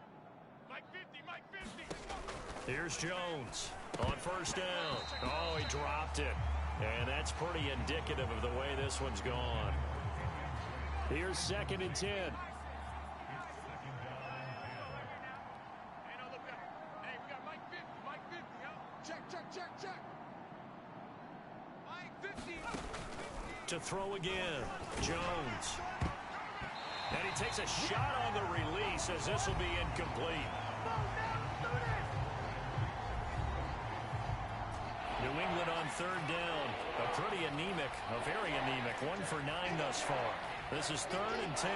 Mike 50, Mike 50. Here's Jones on first down. Oh, he dropped it. And that's pretty indicative of the way this one's gone. Here's 2nd and 10. Hey, no, look up. Hey, we got Mike 50, Mike 50, huh? Check, check, check, check. Mike 50. To throw again, Jones. And he takes a shot on the release as this will be incomplete. New England on 3rd down. A pretty anemic, a very anemic 1 for 9 thus far. This is 3rd and 10.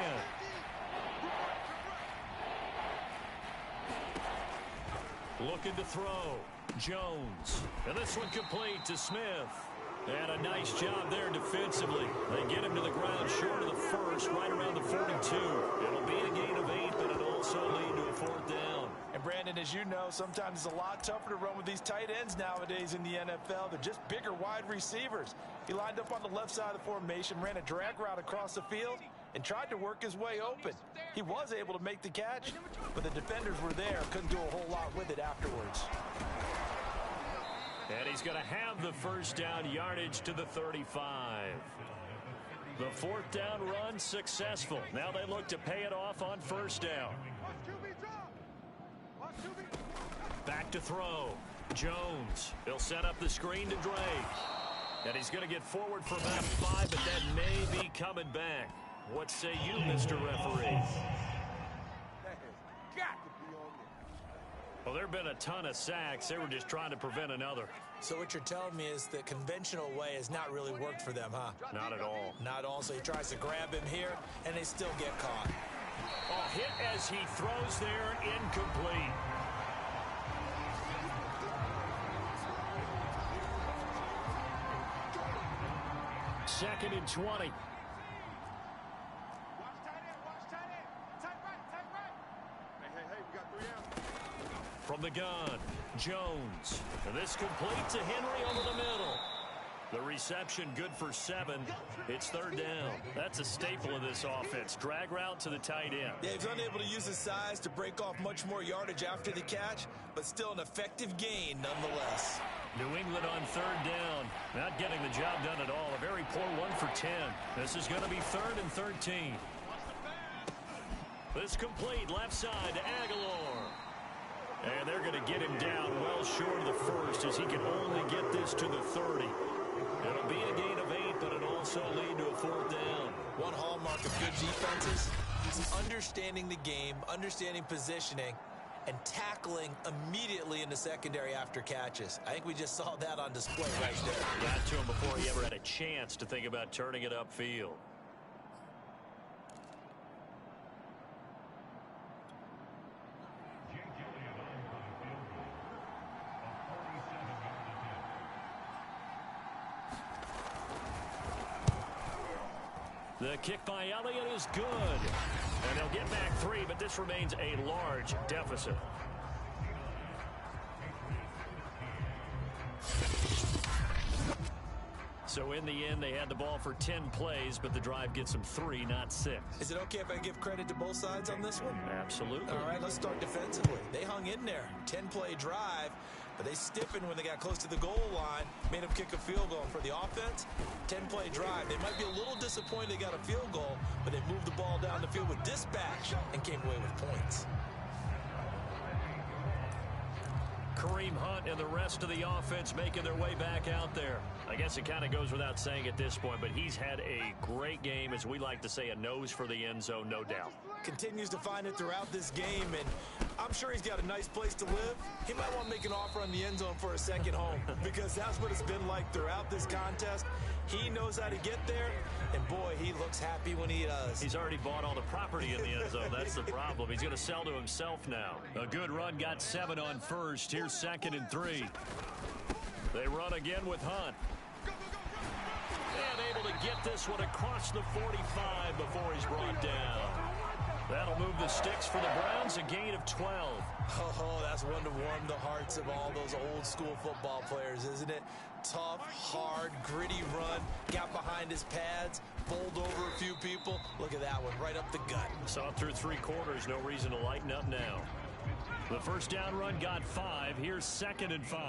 Looking to throw. Jones. And this one complete to Smith. And a nice job there defensively. They get him to the ground short of the first, right around the 42. It'll be a gain of 8, but it'll also lead to a 4th down. And Brandon, as you know, sometimes it's a lot tougher to run with these tight ends nowadays in the NFL. They're just bigger wide receivers. He lined up on the left side of the formation, ran a drag route across the field, and tried to work his way open. He was able to make the catch, but the defenders were there, couldn't do a whole lot with it afterwards. And he's going to have the first down yardage to the 35. The 4th down run successful. Now they look to pay it off on first down. Back to throw. Jones. He'll set up the screen to Drake. And he's going to get forward for about 5, but that may be coming back. What say you, Mr. Referee? Well, there have been a ton of sacks. They were just trying to prevent another. So what you're telling me is the conventional way has not really worked for them, huh? Not at all. Not at all. So he tries to grab him here, and they still get caught. Oh, hit as he throws there, incomplete. Second and 20. Watch tight end, watch tight end. Tight right, tight right. Hey, we got 3 out. From the gun, Jones. And this complete to Henry over the middle. The reception good for 7. It's 3rd down. That's a staple of this offense. Drag route to the tight end. Yeah, he's unable to use his size to break off much more yardage after the catch, but still an effective gain nonetheless. New England on 3rd down. Not getting the job done at all. A very poor 1 for 10. This is going to be 3rd and 13. This complete left side to Aguilar. And they're going to get him down well short of the first as he can only get this to the 30. It'll be a gain of 8, but it'll also lead to a 4th down. One hallmark of good defenses is understanding the game, understanding positioning, and tackling immediately in the secondary after catches. I think we just saw that on display right there. Got to him before he ever had a chance to think about turning it upfield. The kick by Elliott is good. And they'll get back 3, but this remains a large deficit. So in the end, they had the ball for 10 plays, but the drive gets them 3, not 6. Is it okay if I give credit to both sides on this one? Absolutely. All right, let's start defensively. They hung in there. 10-play drive, but they stiffened when they got close to the goal line, made them kick a field goal. And for the offense, 10-play drive. They might be a little disappointed they got a field goal, but they moved the ball down the field with dispatch and came away with points. Kareem Hunt and the rest of the offense making their way back out there. I guess it kind of goes without saying at this point, but he's had a great game, as we like to say, a nose for the end zone, no doubt. Continues to find it throughout this game, and I'm sure he's got a nice place to live. He might want to make an offer on the end zone for a second home because that's what it's been like throughout this contest. He knows how to get there, and boy, he looks happy when he does. He's already bought all the property in the end zone. That's the problem. He's going to sell to himself now. A good run, got 7 on first. Here's 2nd and 3. They run again with Hunt. And able to get this one across the 45 before he's brought down. That'll move the sticks for the Browns, a gain of 12. Oh, that's one to warm the hearts of all those old school football players, isn't it? Tough, hard, gritty run, got behind his pads, bowled over a few people. Look at that one, right up the gut. Saw it through 3 quarters, no reason to lighten up now. The first down run got 5. Here's 2nd and 5.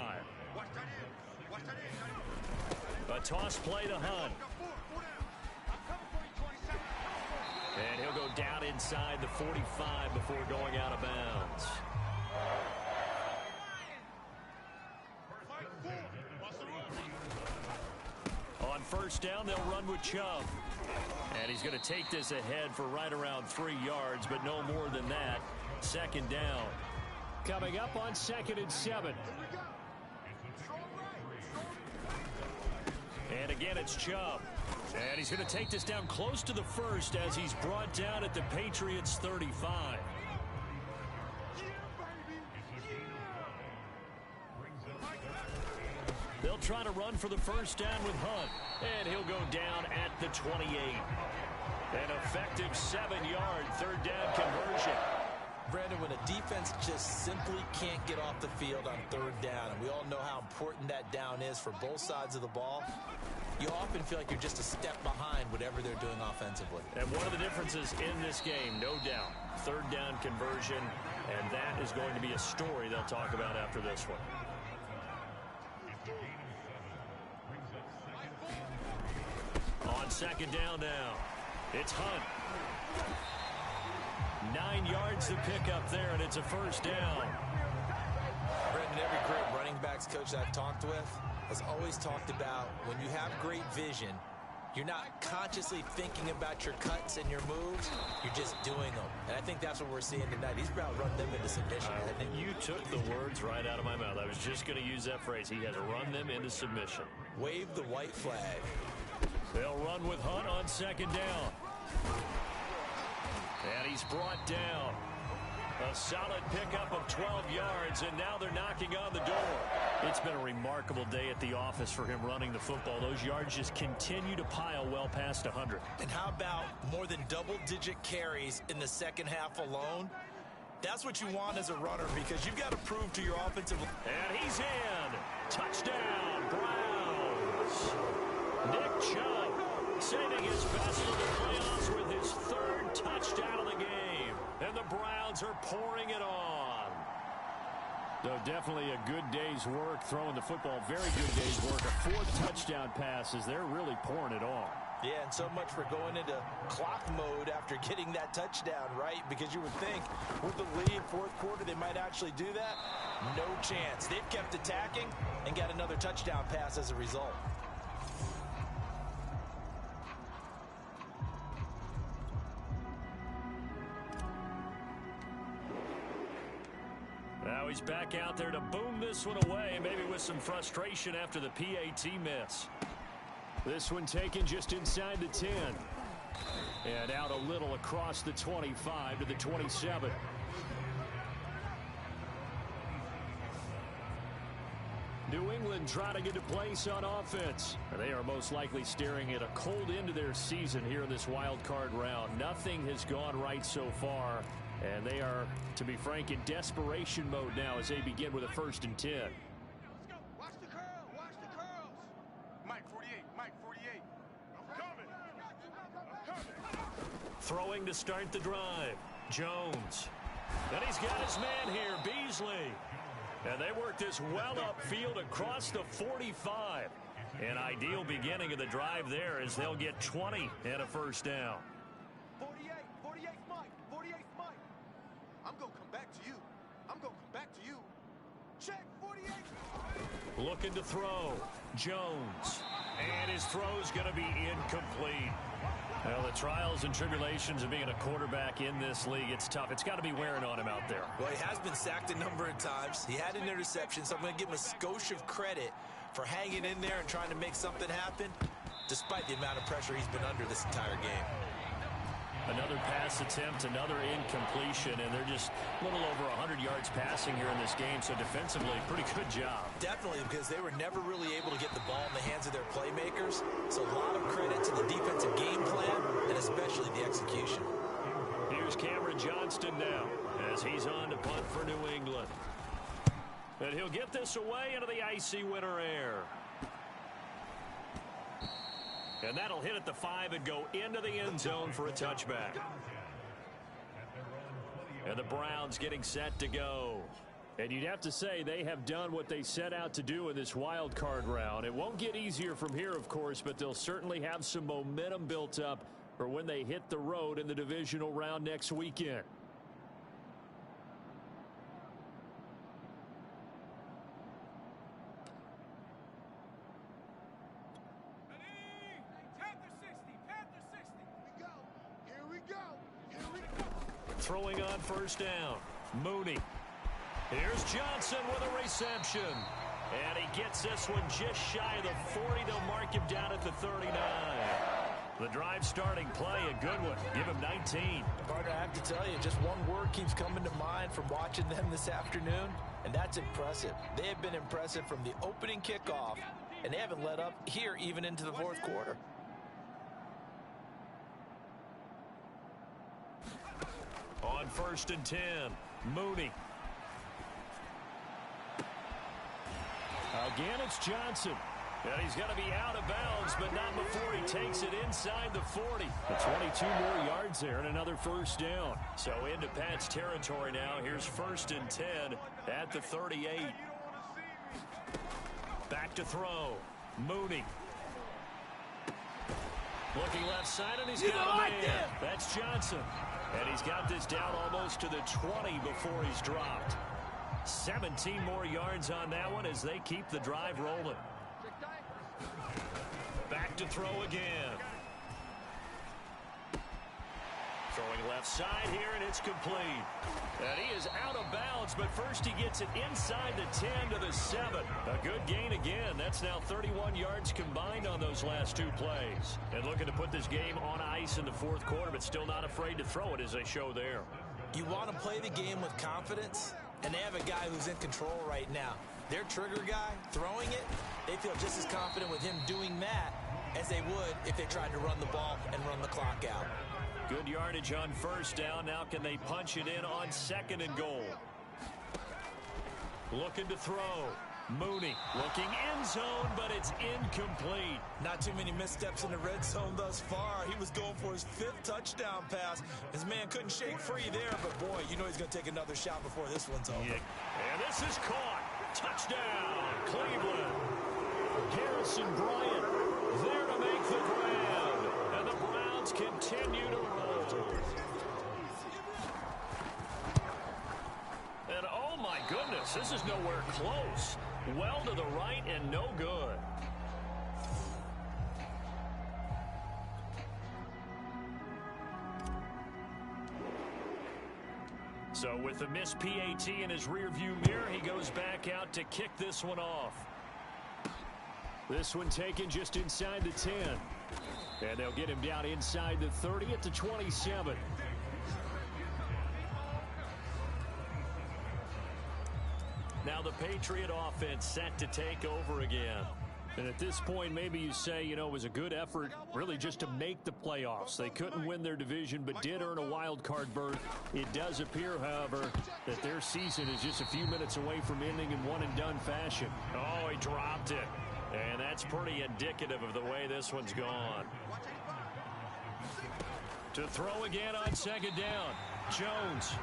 Watch that in. Watch that in. A toss play to Hunt. And he'll go down inside the 45 before going out of bounds. On first down, they'll run with Chubb. And he's going to take this ahead for right around 3 yards, but no more than that. 2nd down. Coming up on 2nd and 7. And again, it's Chubb. And he's going to take this down close to the 1st as he's brought down at the Patriots' 35. They'll try to run for the first down with Hunt. And he'll go down at the 28. An effective 7-yard 3rd down conversion. Brandon, when a defense just simply can't get off the field on 3rd down, and we all know how important that down is for both sides of the ball, you often feel like you're just a step behind whatever they're doing offensively. And one of the differences in this game, no doubt, 3rd down conversion, and that is going to be a story they'll talk about after this one. On 2nd down now, it's Hunt. 9 yards to pick up there, and it's a first down. Brendan, every great running backs coach I've talked with has always talked about when you have great vision, you're not consciously thinking about your cuts and your moves, you're just doing them. And I think that's what we're seeing tonight. He's about run them into submission, hasn't he? You took the words right out of my mouth. I was just going to use that phrase. He has run them into submission. Wave the white flag. They'll run with Hunt on 2nd down. And he's brought down. A solid pickup of 12 yards, and now they're knocking on the door. It's been a remarkable day at the office for him running the football. Those yards just continue to pile well past 100. And how about more than double-digit carries in the 2nd half alone? That's what you want as a runner, because you've got to prove to your offensive... And he's in. Touchdown, Browns. Nick Chubb saving his best for the playoffs with his 3rd touchdown of the game. And the Browns are pouring it on. So definitely a good day's work throwing the football. Very good day's work. A 4th touchdown pass as they're really pouring it on. Yeah, and so much for going into clock mode after getting that touchdown, right? Because you would think with the lead 4th quarter they might actually do that. No chance. They've kept attacking and got another touchdown pass as a result. Now he's back out there to boom this one away, maybe with some frustration after the PAT miss. This one taken just inside the 10. And out a little across the 25 to the 27. New England trying to get a place on offense. They are most likely staring at a cold end to their season here in this wild card round. Nothing has gone right so far. And they are, to be frank, in desperation mode now as they begin with a 1st and 10. Let's go. Watch the curl. Watch the curls. Mike 48. Mike 48. I'm coming. I'm coming. Throwing to start the drive. Jones. And he's got his man here, Beasley. And they work this well upfield across the 45. An ideal beginning of the drive there as they'll get 20 and a first down. 48. 48 Mike. 48 Mike. I'm going to come back to you. I'm going to come back to you. Check 48. Looking to throw. Jones. And his throw's going to be incomplete. Well, the trials and tribulations of being a quarterback in this league, it's tough. It's got to be wearing on him out there. Well, he has been sacked a number of times. He had an interception, so I'm going to give him a skosh of credit for hanging in there and trying to make something happen, despite the amount of pressure he's been under this entire game. Another pass attempt, another incompletion, and they're just a little over 100 yards passing here in this game, so defensively, pretty good job. Definitely, because they were never really able to get the ball in the hands of their playmakers, so a lot of credit to the defensive game plan, and especially the execution. Here's Cameron David Johnston now as he's on to punt for New England. And he'll get this away into the icy winter air. And that'll hit at the 5 and go into the end zone for a touchback. And the Browns getting set to go. And you'd have to say they have done what they set out to do in this wild card round. It won't get easier from here, of course, but they'll certainly have some momentum built up for when they hit the road in the divisional round next weekend. Throwing on first down. Mooney. Here's Johnson with a reception. And he gets this one just shy of the 40. They'll mark him down at the 39. The drive starting play, a good one. Give him 19. Partner, I have to tell you, just one word keeps coming to mind from watching them this afternoon, and that's impressive. They have been impressive from the opening kickoff, and they haven't let up here even into the fourth quarter. On first and 10, Mooney. Again, it's Johnson. And he's got to be out of bounds, but not before he takes it inside the 40. 22 more yards there and another first down. So into Pat's territory now. Here's first and 10 at the 38. Back to throw. Mooney. Looking left side, and he's got a man. That's Johnson. And he's got this down almost to the 20 before he's dropped. 17 more yards on that one as they keep the drive rolling. Back to throw again. Throwing left side here, and it's complete. And he is out of bounds, but first he gets it inside the 10 to the 7. A good gain again. That's now 31 yards combined on those last two plays. And looking to put this game on ice in the fourth quarter, but still not afraid to throw it as they show there. You want to play the game with confidence, and they have a guy who's in control right now. Their trigger guy, throwing it, they feel just as confident with him doing that as they would if they tried to run the ball and run the clock out. Good yardage on first down. Now can they punch it in on second and goal? Looking to throw. Mooney looking end zone, but it's incomplete. Not too many missteps in the red zone thus far. He was going for his 5th touchdown pass. His man couldn't shake free there, but boy, you know he's going to take another shot before this one's over. Yeah. And this is caught. Touchdown, Cleveland. Harrison Bryant there to make the grab. And the Browns continue to roll. And oh my goodness, this is nowhere close. Well to the right and no good. So with the missed PAT in his rearview mirror, he goes back out to kick this one off. This one taken just inside the 10. And they'll get him down inside the 30 at the 27. Now the Patriot offense set to take over again. And at this point, maybe you say, you know, it was a good effort really just to make the playoffs. They couldn't win their division, but did earn a wild card berth. It does appear, however, that their season is just a few minutes away from ending in one-and-done fashion. Oh, he dropped it. And that's pretty indicative of the way this one's gone. To throw again on second down. Jones.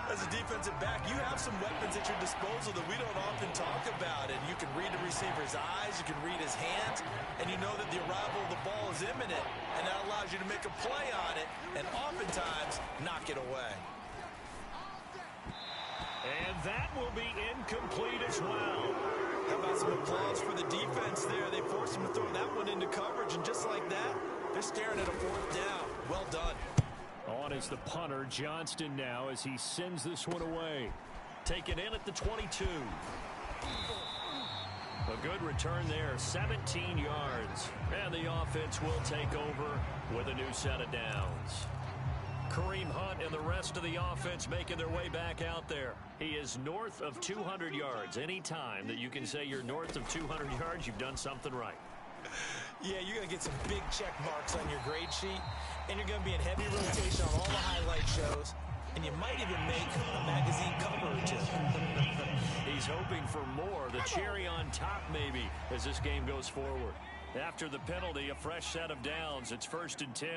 As a defensive back, you have some weapons at your disposal that we don't often talk about. And you can read the receiver's eyes, you can read his hands, and you know that the arrival of the ball is imminent. And that allows you to make a play on it and oftentimes knock it away. And that will be incomplete as well. How about some applause for the defense there? They forced him to throw that one into coverage, and just like that, they're staring at a 4th down. Well done. On is the punter, Johnston now, as he sends this one away. Taken in at the 22. A good return there, 17 yards. And the offense will take over with a new set of downs. Kareem Hunt and the rest of the offense making their way back out there. He is north of 200 yards. Any time that you can say you're north of 200 yards, you've done something right. Yeah, you're going to get some big check marks on your grade sheet, and you're going to be in heavy rotation on all the highlight shows. and you might even make a magazine cover or two. He's hoping for more, the cherry on top maybe, as this game goes forward. After the penalty, a fresh set of downs. It's 1st and 10.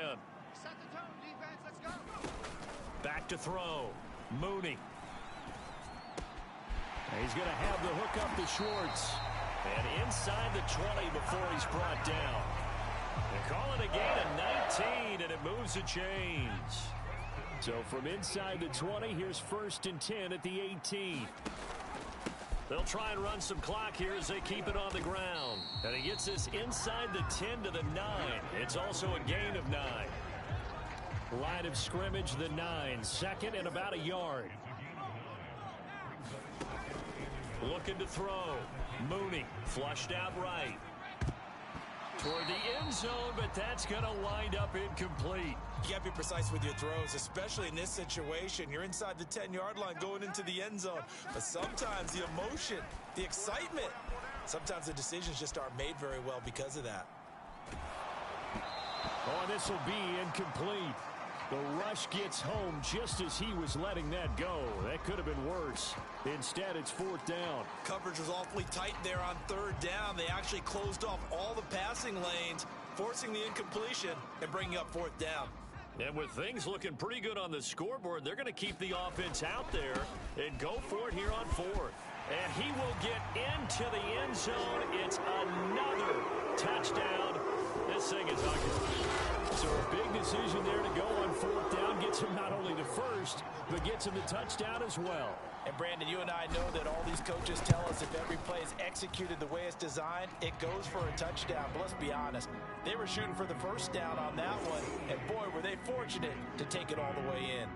Set the tone, defense. Let's go. Back to throw. Mooney. He's going to have the hook up to Schwartz. And inside the 20 before he's brought down. They call it a gain of 19, and it moves the chains. So from inside the 20, here's 1st and 10 at the 18. They'll try and run some clock here as they keep it on the ground. And he gets this inside the 10 to the 9. It's also a gain of 9. Line of scrimmage, the 9. 2nd and about a yard. Looking to throw. Mooney flushed out right. Toward the end zone, but that's going to wind up incomplete. You got to be precise with your throws, especially in this situation. You're inside the 10-yard line going into the end zone. But sometimes the emotion, the excitement, sometimes the decisions just aren't made very well because of that. Oh, this will be incomplete. The rush gets home just as he was letting that go. That could have been worse. Instead, it's 4th down. Coverage was awfully tight there on 3rd down. They actually closed off all the passing lanes, forcing the incompletion and bringing up 4th down. And with things looking pretty good on the scoreboard, they're going to keep the offense out there and go for it here on 4th. And he will get into the end zone. It's another touchdown. This thing is ugly. So a big decision there to go on 4th down. Gets him not only to 1st, but gets him the touchdown as well. And Brandon, you and I know that all these coaches tell us if every play is executed the way it's designed, it goes for a touchdown. But let's be honest, they were shooting for the 1st down on that one, and boy, were they fortunate to take it all the way in.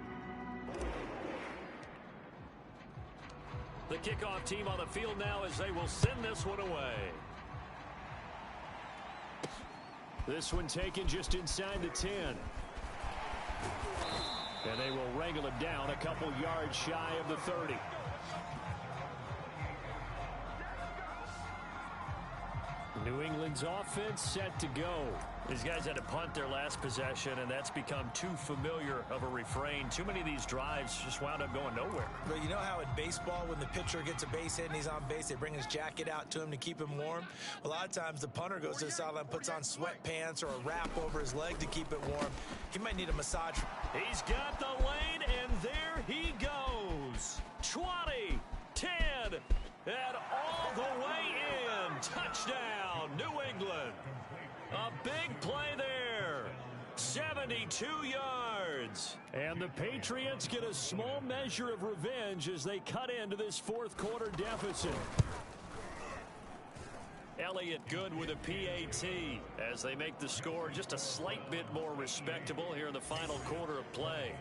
The kickoff team on the field now as they will send this one away. This one taken just inside the 10. And they will wrangle him down a couple yards shy of the 30. New England's offense set to go. These guys had to punt their last possession, and that's become too familiar of a refrain. Too many of these drives just wound up going nowhere. But you know how in baseball, when the pitcher gets a base hit and he's on base, they bring his jacket out to him to keep him warm? A lot of times the punter goes to the sideline, puts on sweatpants or a wrap over his leg to keep it warm. He might need a massage. He's got the lane, and there he goes. 20, 10, and all the way in. Touchdown, New England. A big play there. 72 yards. And the Patriots get a small measure of revenge as they cut into this 4th quarter deficit. Elliott good with a PAT as they make the score just a slight bit more respectable here in the final quarter of play.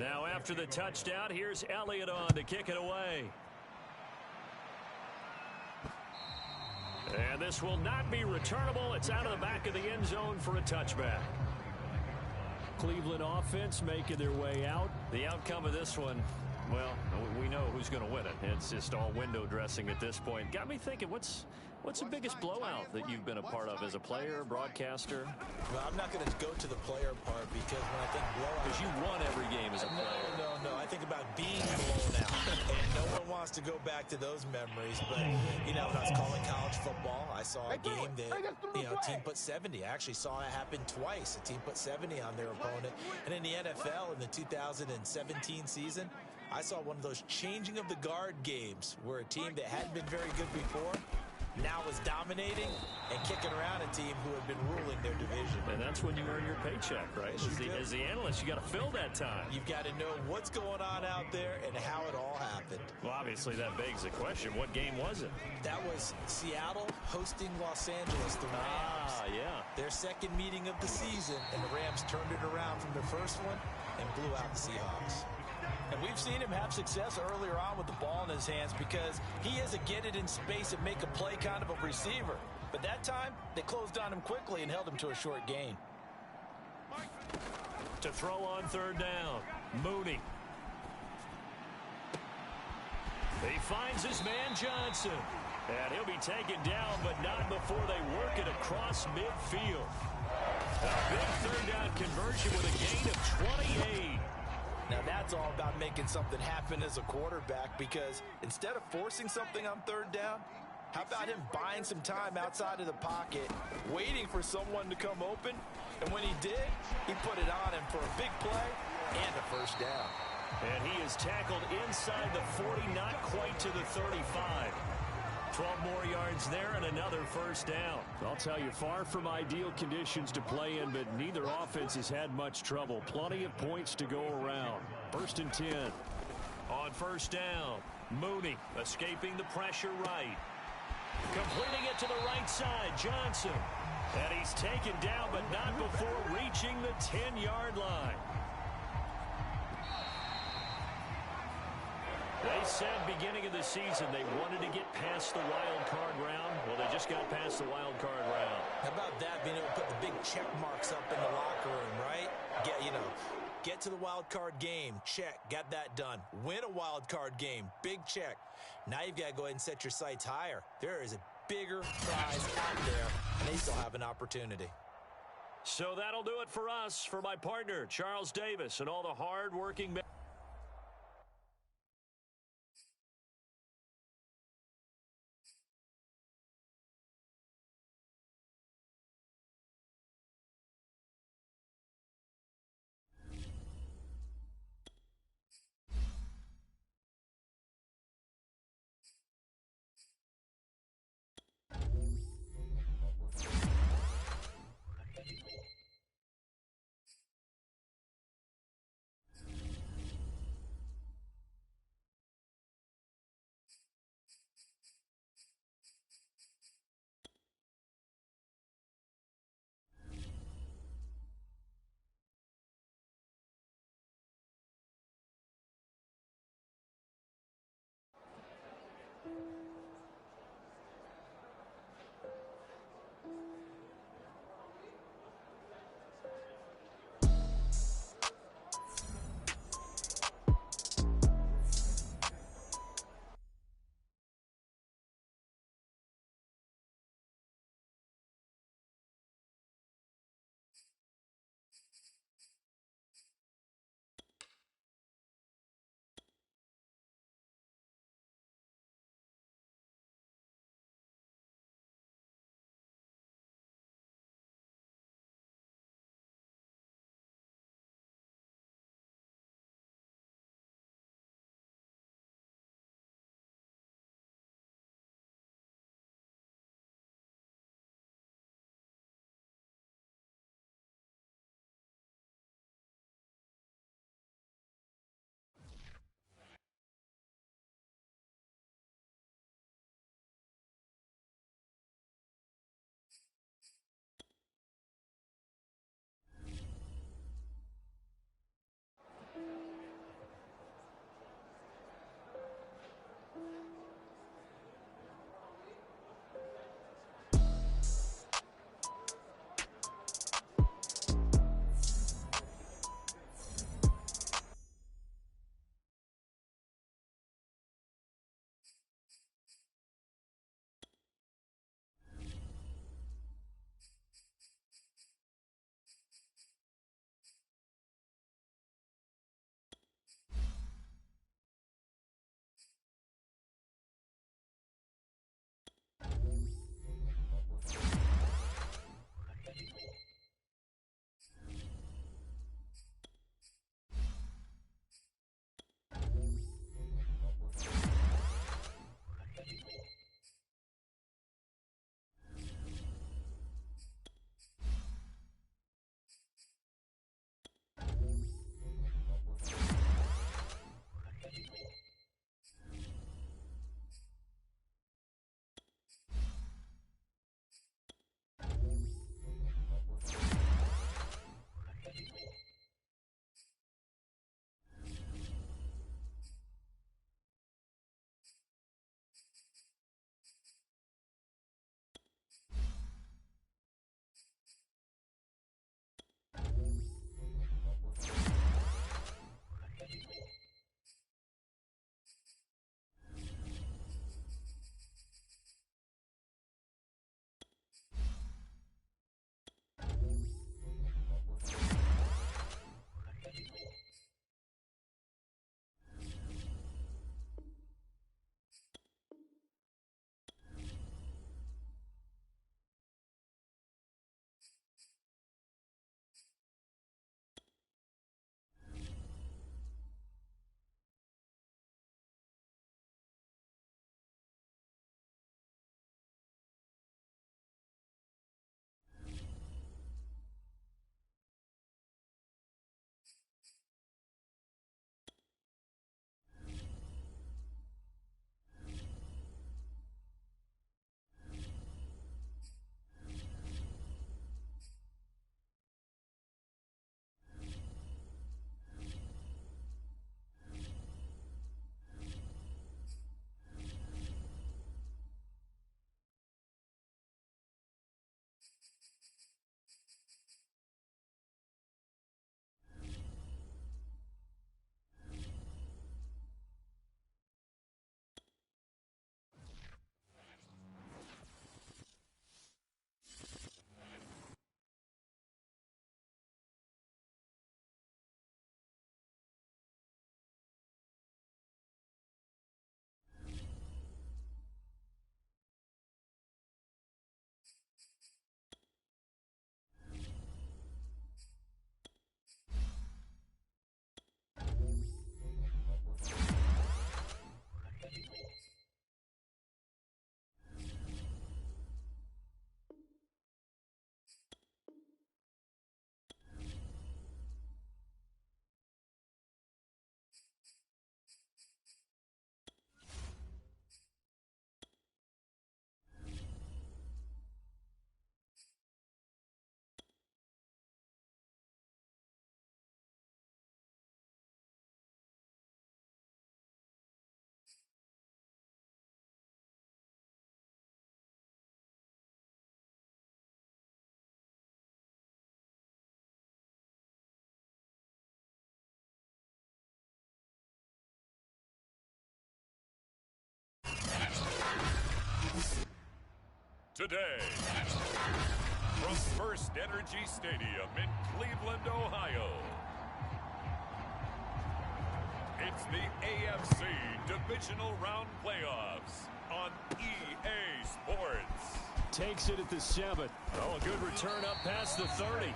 Now after the touchdown, here's Elliott on to kick it away. And this will not be returnable. It's out of the back of the end zone for a touchback. Cleveland offense making their way out. The outcome of this one, well, we know who's going to win it. It's just all window dressing at this point. Got me thinking, what's the biggest blowout that you've been a part of as a player, broadcaster? Well, I'm not going to go to the player part because when I think blowout... Because you won every game as a player. No. I think about being blown out. And no one wants to go back to those memories. But, you know, when I was calling college football, I saw a game that, you know, a team put 70. I actually saw it happen twice. A team put 70 on their opponent. And in the NFL, in the 2017 season, I saw one of those changing of the guard games where a team that hadn't been very good before now was dominating and kicking around a team who had been ruling their division. And that's when you earn your paycheck, right? As the analyst, you got to fill that time. You've got to know what's going on out there and how it all happened. Well, obviously that begs the question, what game was it? That was Seattle hosting Los Angeles, the Rams. Yeah. Their second meeting of the season, and the Rams turned it around from their first one and blew out the Seahawks. And we've seen him have success earlier on with the ball in his hands because he is a get it in space and make a play kind of a receiver. But that time, they closed on him quickly and held him to a short gain. To throw on 3rd down, Mooney. He finds his man Johnson. And he'll be taken down, but not before they work it across midfield. A big third down conversion with a gain of 28. Now that's all about making something happen as a quarterback, because instead of forcing something on third down, how about him buying some time outside of the pocket, waiting for someone to come open, and when he did, he put it on him for a big play and a first down. And he is tackled inside the 40, not quite to the 35. 12 more yards there and another first down. I'll tell you, far from ideal conditions to play in, but neither offense has had much trouble. Plenty of points to go around. 1st and 10. On first down, Mooney escaping the pressure right. Completing it to the right side, Johnson. And he's taken down, but not before reaching the 10-yard line. They said beginning of the season they wanted to get past the wild card round. Well, they just got past the wild card round. How about that, being able to put the big check marks up in the locker room, right? Get to the wild card game, check, got that done. Win a wild card game, big check. Now you've got to go ahead and set your sights higher. There is a bigger prize out there, and they still have an opportunity. So that'll do it for us. For my partner, Charles Davis, and all the hard-working men. today. From First Energy Stadium in Cleveland, Ohio, it's the AFC Divisional Round Playoffs on EA Sports. Takes it at the 7. Oh, a good return up past the 30.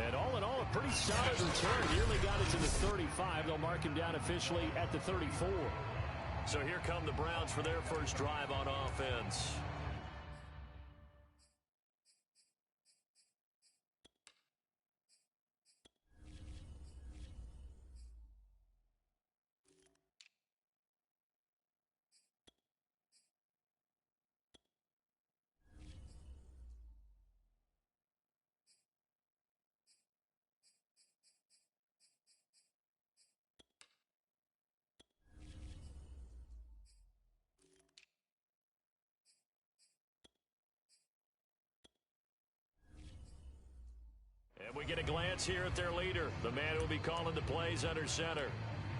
And all in all, a pretty solid return. Nearly got it to the 35. They'll mark him down officially at the 34. So here come the Browns for their first drive on offense. And we get a glance here at their leader, the man who will be calling the plays under center.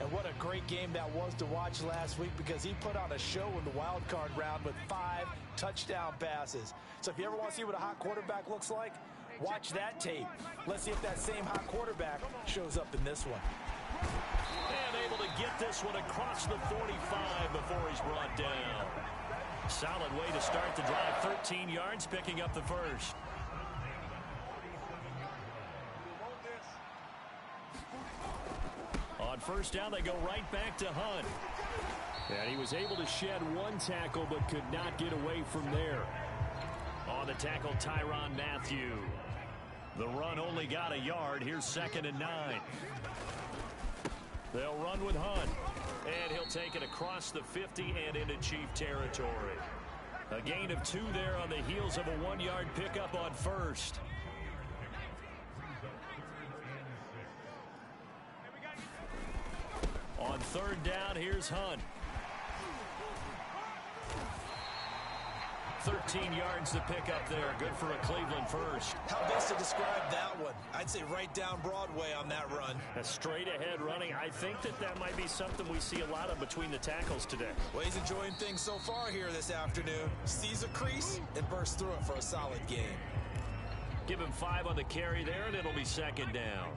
And what a great game that was to watch last week, because he put on a show in the wild card round with 5 touchdown passes. So if you ever want to see what a hot quarterback looks like, watch that tape. Let's see if that same hot quarterback shows up in this one. And able to get this one across the 45 before he's brought down. Solid way to start the drive. 13 yards, picking up the first. On first down, they go right back to Hunt. And he was able to shed 1 tackle, but could not get away from there. On the tackle, Tyrann Mathieu. The run only got a yard. Here's 2nd and 9. They'll run with Hunt. And he'll take it across the 50 and into Chief territory. A gain of 2 there on the heels of a 1-yard pickup on first. On third down, here's Hunt. 13 yards to pick up there. Good for a Cleveland first. How best to describe that one? I'd say right down Broadway on that run. A straight ahead running. I think that might be something we see a lot of between the tackles today. Well, he's enjoying things so far here this afternoon. Sees a crease and bursts through it for a solid game. Give him 5 on the carry there, and it'll be 2nd down.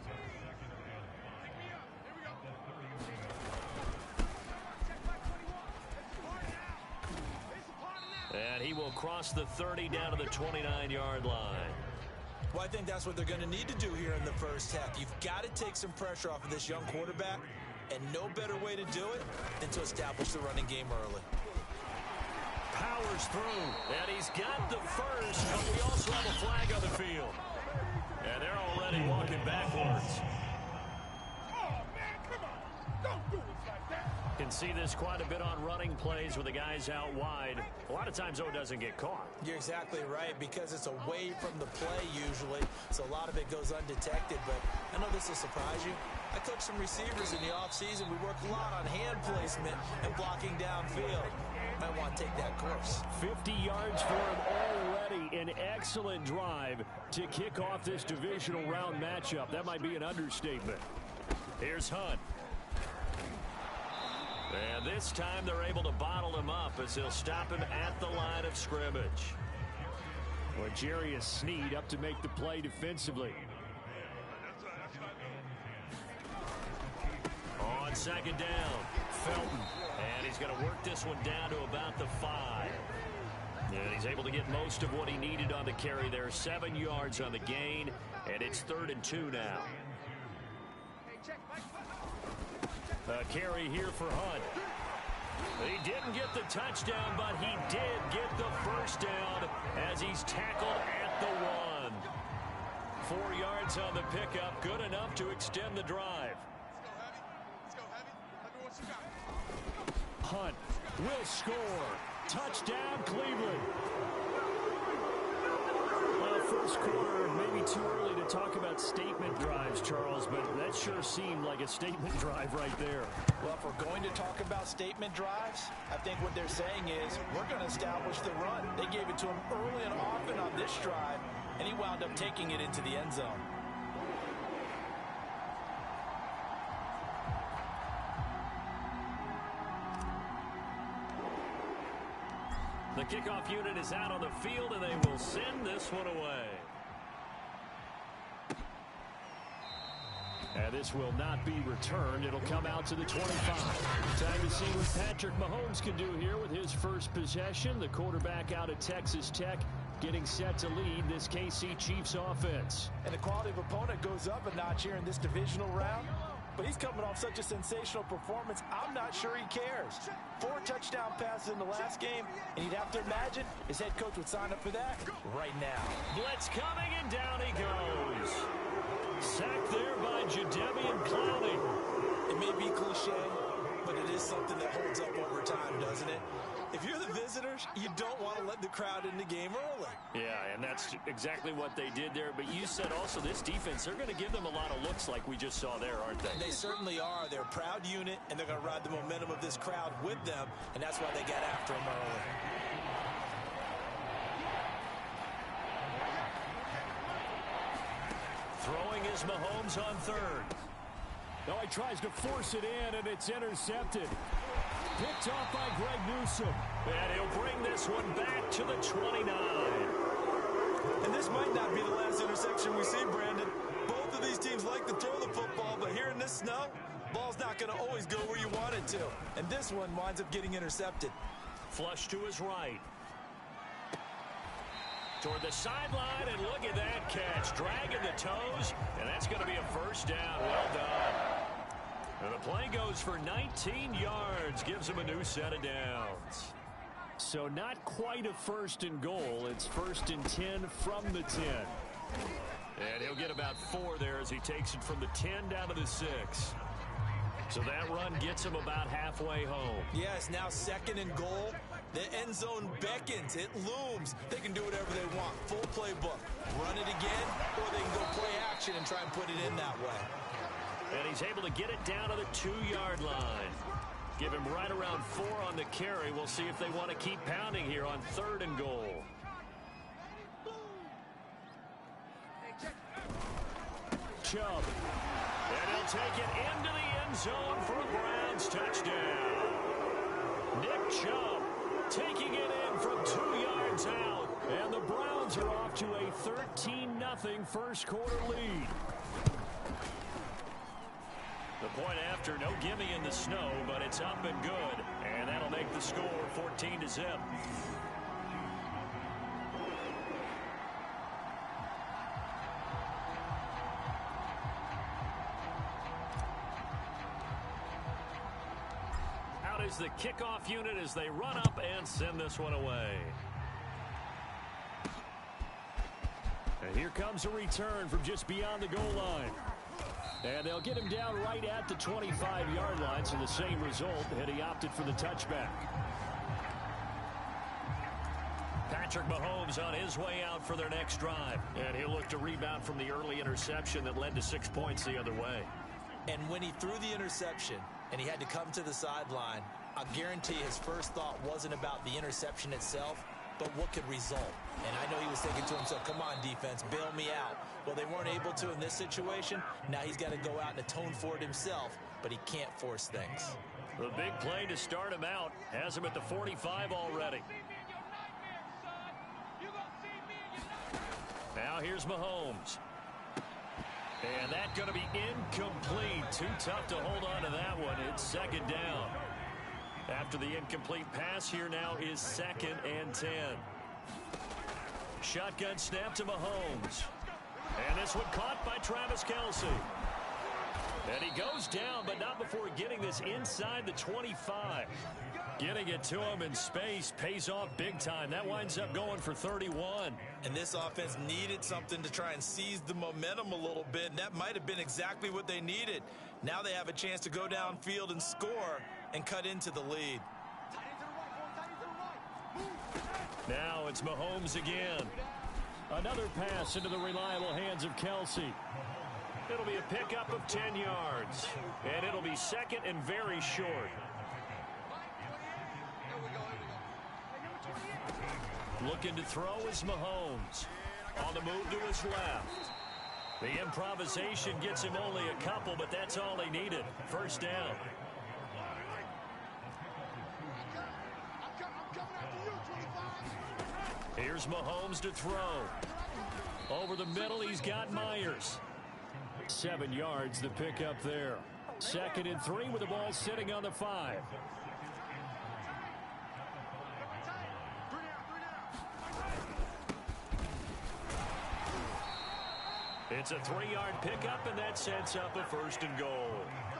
And he will cross the 30 down to the 29-yard line. Well, I think that's what they're going to need to do here in the first half. You've got to take some pressure off of this young quarterback, and no better way to do it than to establish the running game early. Powers through, and he's got the first, but we also have a flag on the field. And they're already walking backwards. Can see this quite a bit on running plays with the guys out wide. A lot of times, though, it doesn't get caught. You're exactly right, because it's away from the play usually, so a lot of it goes undetected. But I know this will surprise you. I coach some receivers in the offseason. We work a lot on hand placement and blocking downfield. Might want to take that course. 50 yards for him already. An excellent drive to kick off this divisional round matchup. That might be an understatement. Here's Hunt. And this time they're able to bottle him up as they'll stop him at the line of scrimmage. L'Jarius Sneed up to make the play defensively. On 2nd down, Felton. And he's going to work this one down to about the 5. And he's able to get most of what he needed on the carry there. 7 yards on the gain, and it's 3rd and 2 now. A carry here for Hunt. He didn't get the touchdown, but he did get the first down as he's tackled at the 1. 4 yards on the pickup, good enough to extend the drive. Let's go, Heavy. Let me what you got. Hunt will score. Touchdown, Cleveland. Well, first quarter, maybe too early to talk about statement drives, Charles, but that sure seemed like a statement drive right there. Well, if we're going to talk about statement drives, I think what they're saying is we're going to establish the run. They gave it to him early and often on this drive, and he wound up taking it into the end zone. The The kickoff unit is out on the field, and they will send this one away. And this will not be returned. It'll come out to the 25. Time to see what Patrick Mahomes can do here with his first possession. The quarterback out of Texas Tech getting set to lead this KC Chiefs offense. And the quality of opponent goes up a notch here in this divisional round. But he's coming off such a sensational performance, I'm not sure he cares. 4 touchdown passes in the last game, and you'd have to imagine his head coach would sign up for that right now. Blitz coming, and down he goes. Sacked there by Jadeveon Clowney. It may be cliche, but it is something that holds up over time, doesn't it? If you're the visitors, you don't want to let the crowd in the game early. Yeah, and that's exactly what they did there. But you said also this defense, they're going to give them a lot of looks like we just saw there, aren't they? They certainly are. They're a proud unit, and they're going to ride the momentum of this crowd with them, and that's why they got after them early. Throwing is Mahomes on third. Now he tries to force it in, and it's intercepted. Picked off by Greg Newsome. And he'll bring this one back to the 29. And this might not be the last interception we see, Brandon. Both of these teams like to throw the football, but here in this snow, ball's not going to always go where you want it to. And this one winds up getting intercepted. Flush to his right. Toward the sideline, and look at that catch. Dragging the toes, and that's going to be a first down. Well done. And the play goes for 19 yards. Gives him a new set of downs. So not quite a first and goal. It's first and 10 from the 10. And he'll get about 4 there as he takes it from the 10 down to the 6. So that run gets him about halfway home. Yes, now second and goal. The end zone beckons. It looms. They can do whatever they want. Full playbook. Run it again, or they can go play action and try and put it in that way. And he's able to get it down to the 2-yard line. Give him right around 4 on the carry. We'll see if they want to keep pounding here on third and goal. Chubb. And he'll take it into the end zone for a Browns touchdown. Nick Chubb taking it in from 2 yards out. And the Browns are off to a 13-0 first quarter lead. The point after, no gimme in the snow, but it's up and good. And that'll make the score 14-0. Out is the kickoff unit as they run up and send this one away. And here comes a return from just beyond the goal line. And they'll get him down right at the 25-yard line, so the same result, and he opted for the touchback. Patrick Mahomes on his way out for their next drive. And he'll look to rebound from the early interception that led to 6 points the other way. And when he threw the interception and he had to come to the sideline, I guarantee his first thought wasn't about the interception itself, but what could result. And I know he was thinking to himself, come on, defense, bail me out. Well, they weren't able to in this situation. Now he's got to go out and atone for it himself, but he can't force things. The big play to start him out has him at the 45 already. Now here's Mahomes. And that's going to be incomplete. Too tough to hold on to that one. It's second down. After the incomplete pass, here now is 2nd and 10. Shotgun snap to Mahomes. And this one caught by Travis Kelce. And he goes down, but not before getting this inside the 25. Getting it to him in space pays off big time. That winds up going for 31. And this offense needed something to try and seize the momentum a little bit, and that might have been exactly what they needed. Now they have a chance to go downfield and score and cut into the lead. Now it's Mahomes again. Another pass into the reliable hands of Kelce. It'll be a pickup of 10 yards. And it'll be second and very short. Looking to throw is Mahomes. On the move to his left. The improvisation gets him only a couple, but that's all he needed. First down. Here's Mahomes to throw. Over the middle, he's got Myers. 7 yards, the pickup there. 2nd and 3 with the ball sitting on the 5. It's a 3-yard pickup, and that sets up a 1st and goal.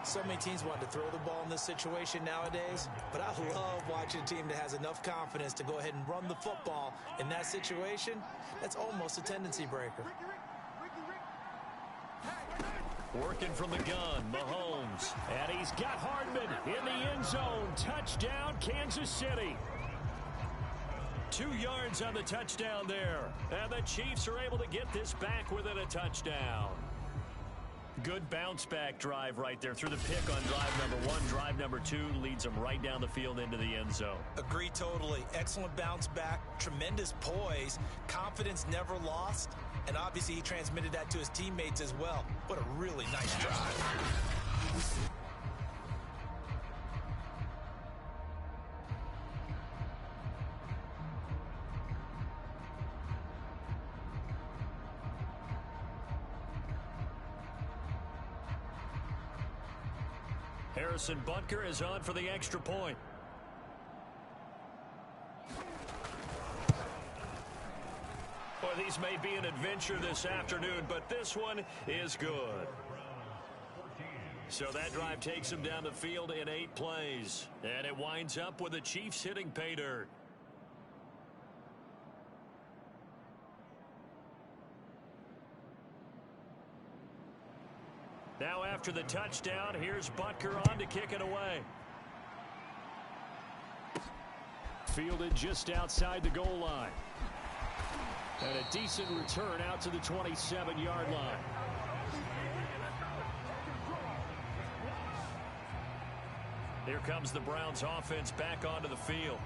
So many teams want to throw the ball in this situation nowadays, but I love watching a team that has enough confidence to go ahead and run the football. In that situation, that's almost a tendency breaker. Working from the gun, Mahomes. And he's got Hardman in the end zone. Touchdown, Kansas City. 2 yards on the touchdown there. And the Chiefs are able to get this back within a touchdown. Good bounce-back drive right there through the pick on drive number 1. Drive number 2 leads them right down the field into the end zone. Agree totally. Excellent bounce back, tremendous poise, confidence never lost, and obviously he transmitted that to his teammates as well. What a really nice drive. Harrison Butker is on for the extra point. Boy, these may be an adventure this afternoon, but this one is good. So that drive takes him down the field in 8 plays. And it winds up with the Chiefs hitting pay dirt. Now after the touchdown, here's Butker on to kick it away. Fielded just outside the goal line. And a decent return out to the 27-yard line. Here comes the Browns offense back onto the field.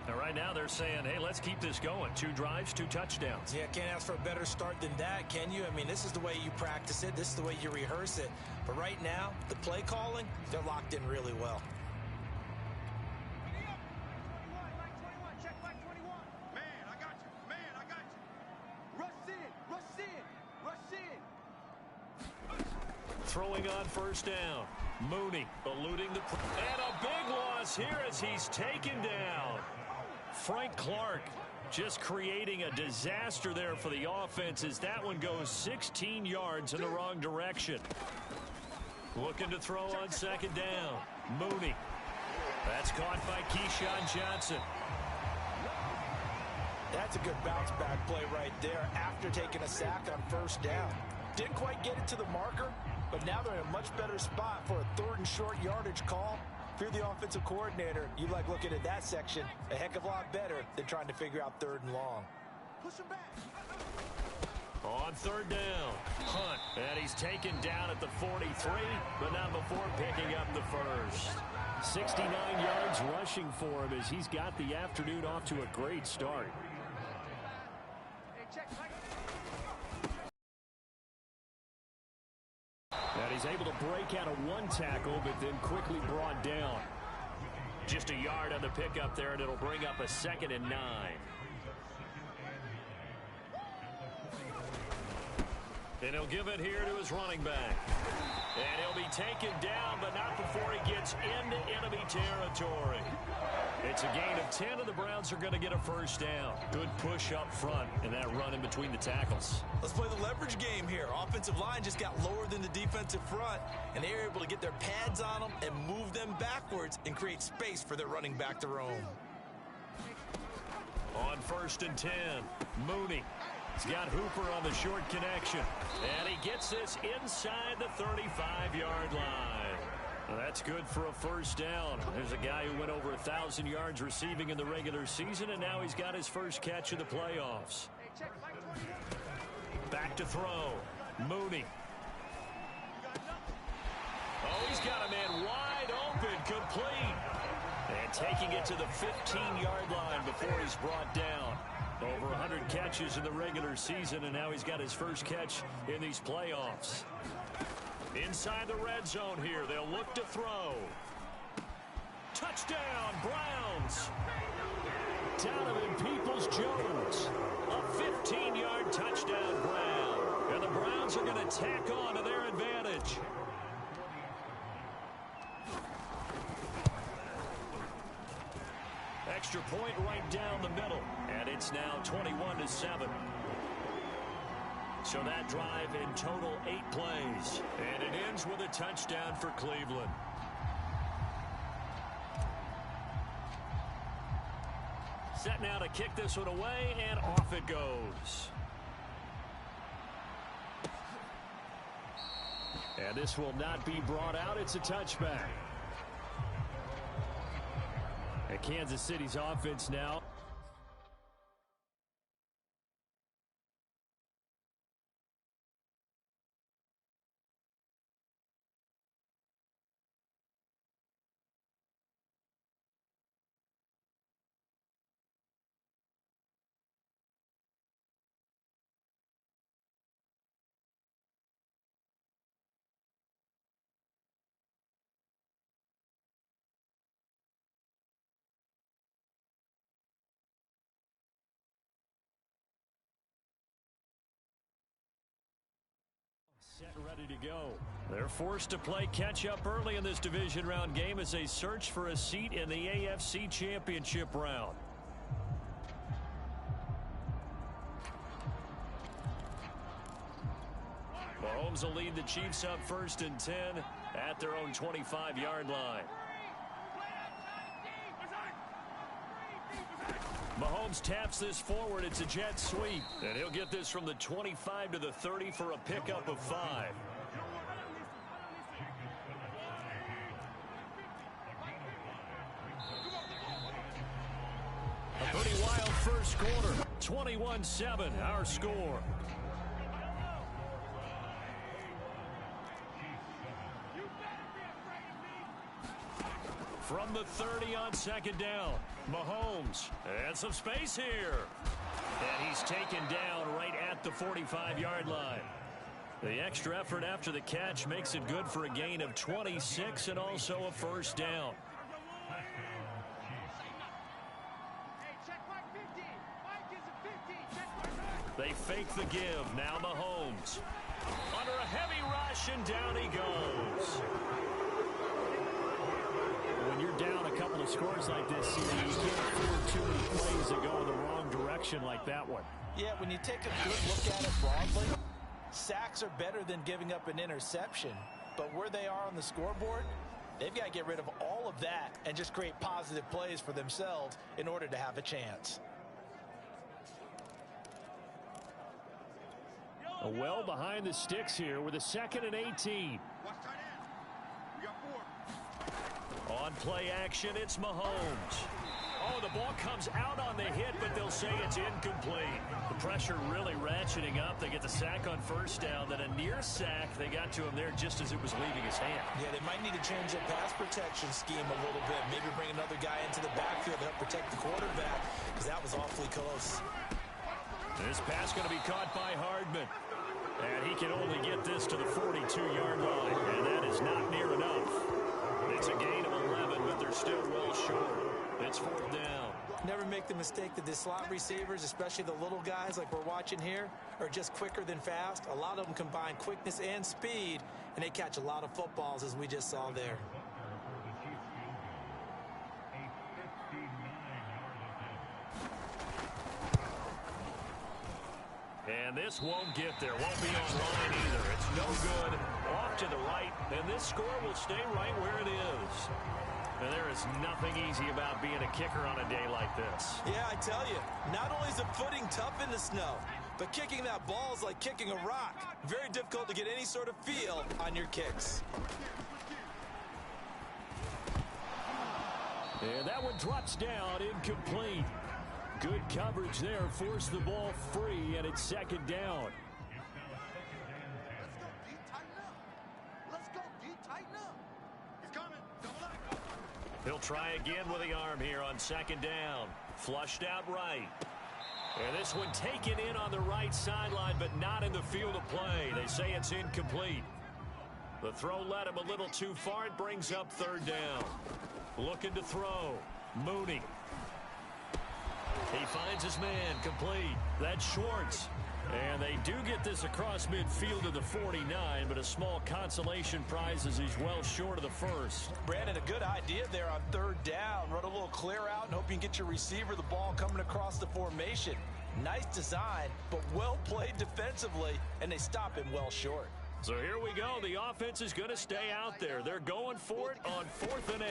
And right now they're saying, hey, let's keep this going. 2 drives, 2 touchdowns. Yeah, can't ask for a better start than that, can you? I mean, this is the way you practice it. This is the way you rehearse it. But right now, the play calling, they're locked in really well. Check back 21. Man, I got you. Man, I got you. Rush in. Rush in. Rush in. Throwing on 1st down. Mooney eluding the... And a big loss here as he's taken down. Frank Clark just creating a disaster there for the offense as that one goes 16 yards in the wrong direction. Looking to throw on 2nd down. Mooney. That's caught by Keyshawn Johnson. That's a good bounce-back play right there after taking a sack on 1st down. Didn't quite get it to the marker, but now they're in a much better spot for a 3rd and short yardage call. If you're the offensive coordinator, you like looking at that section a heck of a lot better than trying to figure out 3rd and long. Push him back. On 3rd down, Hunt. And he's taken down at the 43, but not before picking up the 1st. 69 yards rushing for him as he's got the afternoon off to a great start. And he's able to break out of 1 tackle, but then quickly brought down. Just a yard on the pickup there, and it'll bring up a 2nd and 9. And he'll give it here to his running back. And he'll be taken down, but not before he gets into enemy territory. It's a gain of 10, and the Browns are going to get a 1st down. Good push up front, and that run in between the tackles. Let's play the leverage game here. Offensive line just got lower than the defensive front, and they were able to get their pads on them and move them backwards and create space for their running back to roam. On 1st and 10, Mooney. He's got Hooper on the short connection. And he gets this inside the 35-yard line. Well, that's good for a 1st down. There's a guy who went over 1,000 yards receiving in the regular season, and now he's got his first catch of the playoffs. Back to throw. Mooney. Oh, he's got a man wide open, complete. And taking it to the 15-yard line before he's brought down. Over 100 catches in the regular season, and now he's got his first catch in these playoffs. Inside the red zone here, they'll look to throw. Touchdown, Browns. Donovan Peoples-Jones. A 15-yard touchdown grab. And the Browns are going to tack on to their advantage. Extra point right down the middle. And it's now 21-7. So that drive in total 8 plays. And it ends with a touchdown for Cleveland. Set now to kick this one away, and off it goes. And this will not be brought out. It's a touchback. And Kansas City's offense now. Set ready to go. They're forced to play catch-up early in this division round game as they search for a seat in the AFC Championship round. Mahomes will lead the Chiefs up 1st and 10 at their own 25-yard line. Mahomes taps this forward. It's a jet sweep. And he'll get this from the 25 to the 30 for a pickup of 5. A pretty wild first quarter. 21-7, our score. From the 30 on 2nd down. Mahomes. And some space here. And he's taken down right at the 45-yard line. The extra effort after the catch makes it good for a gain of 26 and also a 1st down. They fake the give. Now Mahomes. Under a heavy rush, and down he goes. When you're down a couple of scores like this, you can't afford too many plays that go in the wrong direction like that one. Yeah, when you take a good look at it broadly, sacks are better than giving up an interception. But where they are on the scoreboard, they've got to get rid of all of that and just create positive plays for themselves in order to have a chance. Well behind the sticks here with a 2nd and 18. Watch tight end. We got 4. On play action, it's Mahomes. Oh, the ball comes out on the hit, but they'll say it's incomplete. The pressure really ratcheting up. They get the sack on 1st down. Then a near sack. They got to him there just as it was leaving his hand. Yeah, they might need to change their pass protection scheme a little bit. Maybe bring another guy into the backfield to help protect the quarterback, because that was awfully close. This pass going to be caught by Hardman. And he can only get this to the 42-yard line. And that is not near enough. It's a gain of 11, but they're still well short. It's 4th down. Never make the mistake that the slot receivers, especially the little guys like we're watching here, are just quicker than fast. A lot of them combine quickness and speed, and they catch a lot of footballs, as we just saw there. And this won't get there. Won't be online either. It's no good. Off to the right. And this score will stay right where it is. And there is nothing easy about being a kicker on a day like this. Yeah, I tell you, not only is the footing tough in the snow, but kicking that ball is like kicking a rock. Very difficult to get any sort of feel on your kicks. And that one drops down, incomplete. Good coverage there, forced the ball free, and it's 2nd down. Let's go, D. Tighten up. He's coming. Double up. He'll try again with the arm here on 2nd down. Flushed out right. And this one taken in on the right sideline, but not in the field of play. They say it's incomplete. The throw led him a little too far. It brings up 3rd down. Looking to throw. Mooney. He finds his man, complete. That's Schwartz. And they do get this across midfield to the 49, but a small consolation prize as he's well short of the first. Brandon, a good idea there on third down. Run a little clear out and hope you can get your receiver the ball coming across the formation. Nice design, but well played defensively, and they stop him well short. So here we go. The offense is going to stay out there. They're going for it on 4th and 8.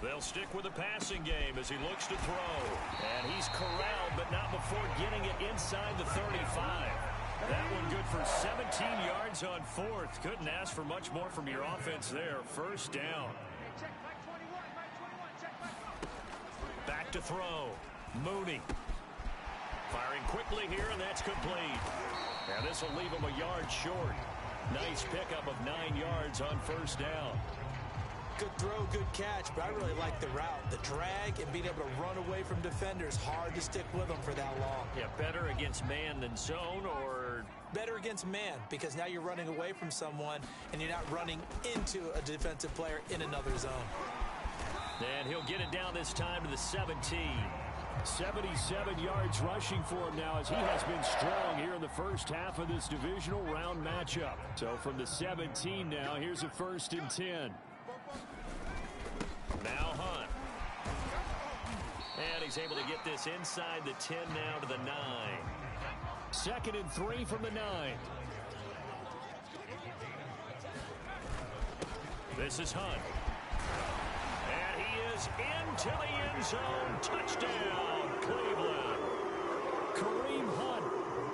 They'll stick with the passing game as he looks to throw. And he's corralled, but not before getting it inside the 35. That one good for 17 yards on 4th. Couldn't ask for much more from your offense there. First down. Back to throw. Mooney. Firing quickly here, and that's complete. And this will leave him a yard short. Nice pickup of 9 yards on first down. Good throw, good catch, but I really like the route. The drag and being able to run away from defenders. Hard to stick with them for that long. Yeah, better against man than zone, or better against man, because now you're running away from someone and you're not running into a defensive player in another zone. And he'll get it down this time to the 17. 77 yards rushing for him now as he has been strong here in the first half of this divisional round matchup. So from the 17 now, here's a 1st and 10. Now Hunt. And he's able to get this inside the 10 now to the 9. 2nd and 3 from the 9. This is Hunt. And he is into the end zone. Touchdown, Cleveland. Kareem Hunt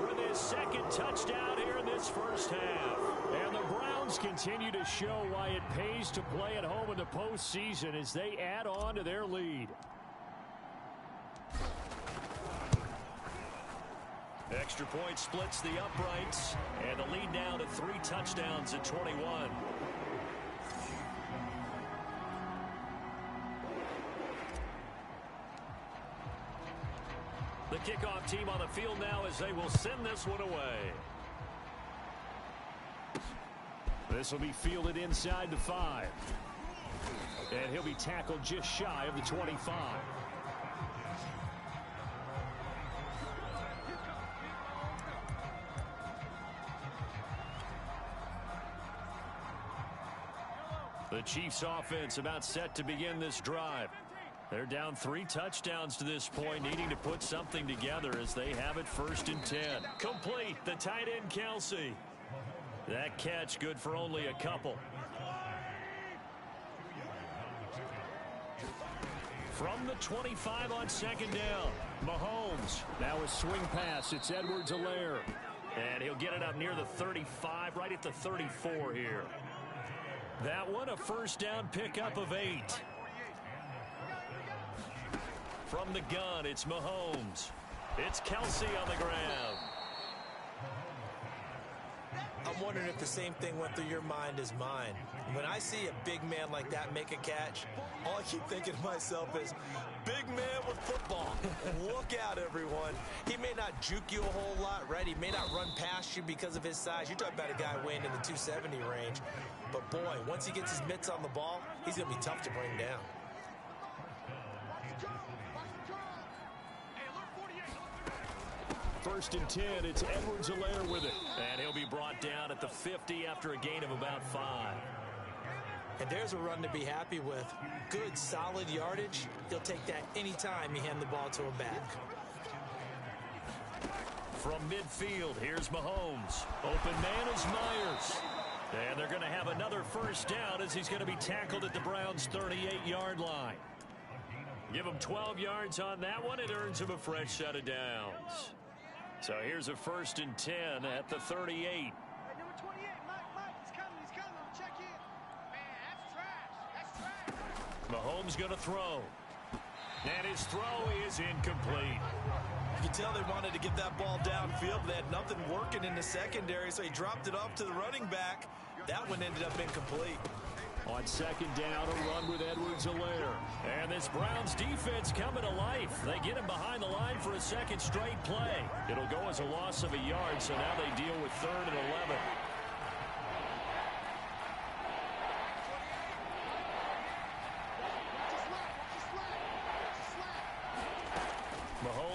with his 2nd touchdown here in this first half. And the Browns continue to show why it pays to play at home in the postseason as they add on to their lead. Extra point splits the uprights, and the lead now to 3 touchdowns at 21. The kickoff team on the field now as they will send this one away. This will be fielded inside the 5. And he'll be tackled just shy of the 25. The Chiefs offense about set to begin this drive. They're down 3 touchdowns to this point, needing to put something together as they have it 1st and 10. Complete, the tight end Kelsey. That catch good for only a couple. From the 25 on 2nd down, Mahomes. Now a swing pass, it's Edwards-Helaire. And he'll get it up near the 35, right at the 34 here. That one a 1st down pickup of 8. From the gun, it's Mahomes. It's Kelsey on the ground. I'm wondering if the same thing went through your mind as mine. When I see a big man like that make a catch, all I keep thinking to myself is, big man with football. Look out, everyone. He may not juke you a whole lot, right? He may not run past you because of his size. You're talking about a guy weighing in the 270 range. But, boy, once he gets his mitts on the ball, he's going to be tough to bring down. 1st and 10, it's Edwards-Helaire with it. And he'll be brought down at the 50 after a gain of about 5. And there's a run to be happy with. Good, solid yardage. He'll take that any time you hand the ball to him back. From midfield, here's Mahomes. Open man is Myers. And they're going to have another 1st down as he's going to be tackled at the Browns' 38-yard line. Give him 12 yards on that one. It earns him a fresh set of downs. So here's a 1st and 10 at the 38. Hey, number 28, Mike, he's coming. Check in. Man, that's trash. Mahomes going to throw. And his throw is incomplete. You can tell they wanted to get that ball downfield. They had nothing working in the secondary, so he dropped it off to the running back. That one ended up incomplete. On 2nd down, a run with Edwards-Helaire. And this Browns defense coming to life. They get him behind the line for a 2nd straight play. It'll go as a loss of a yard, so now they deal with 3rd and 11.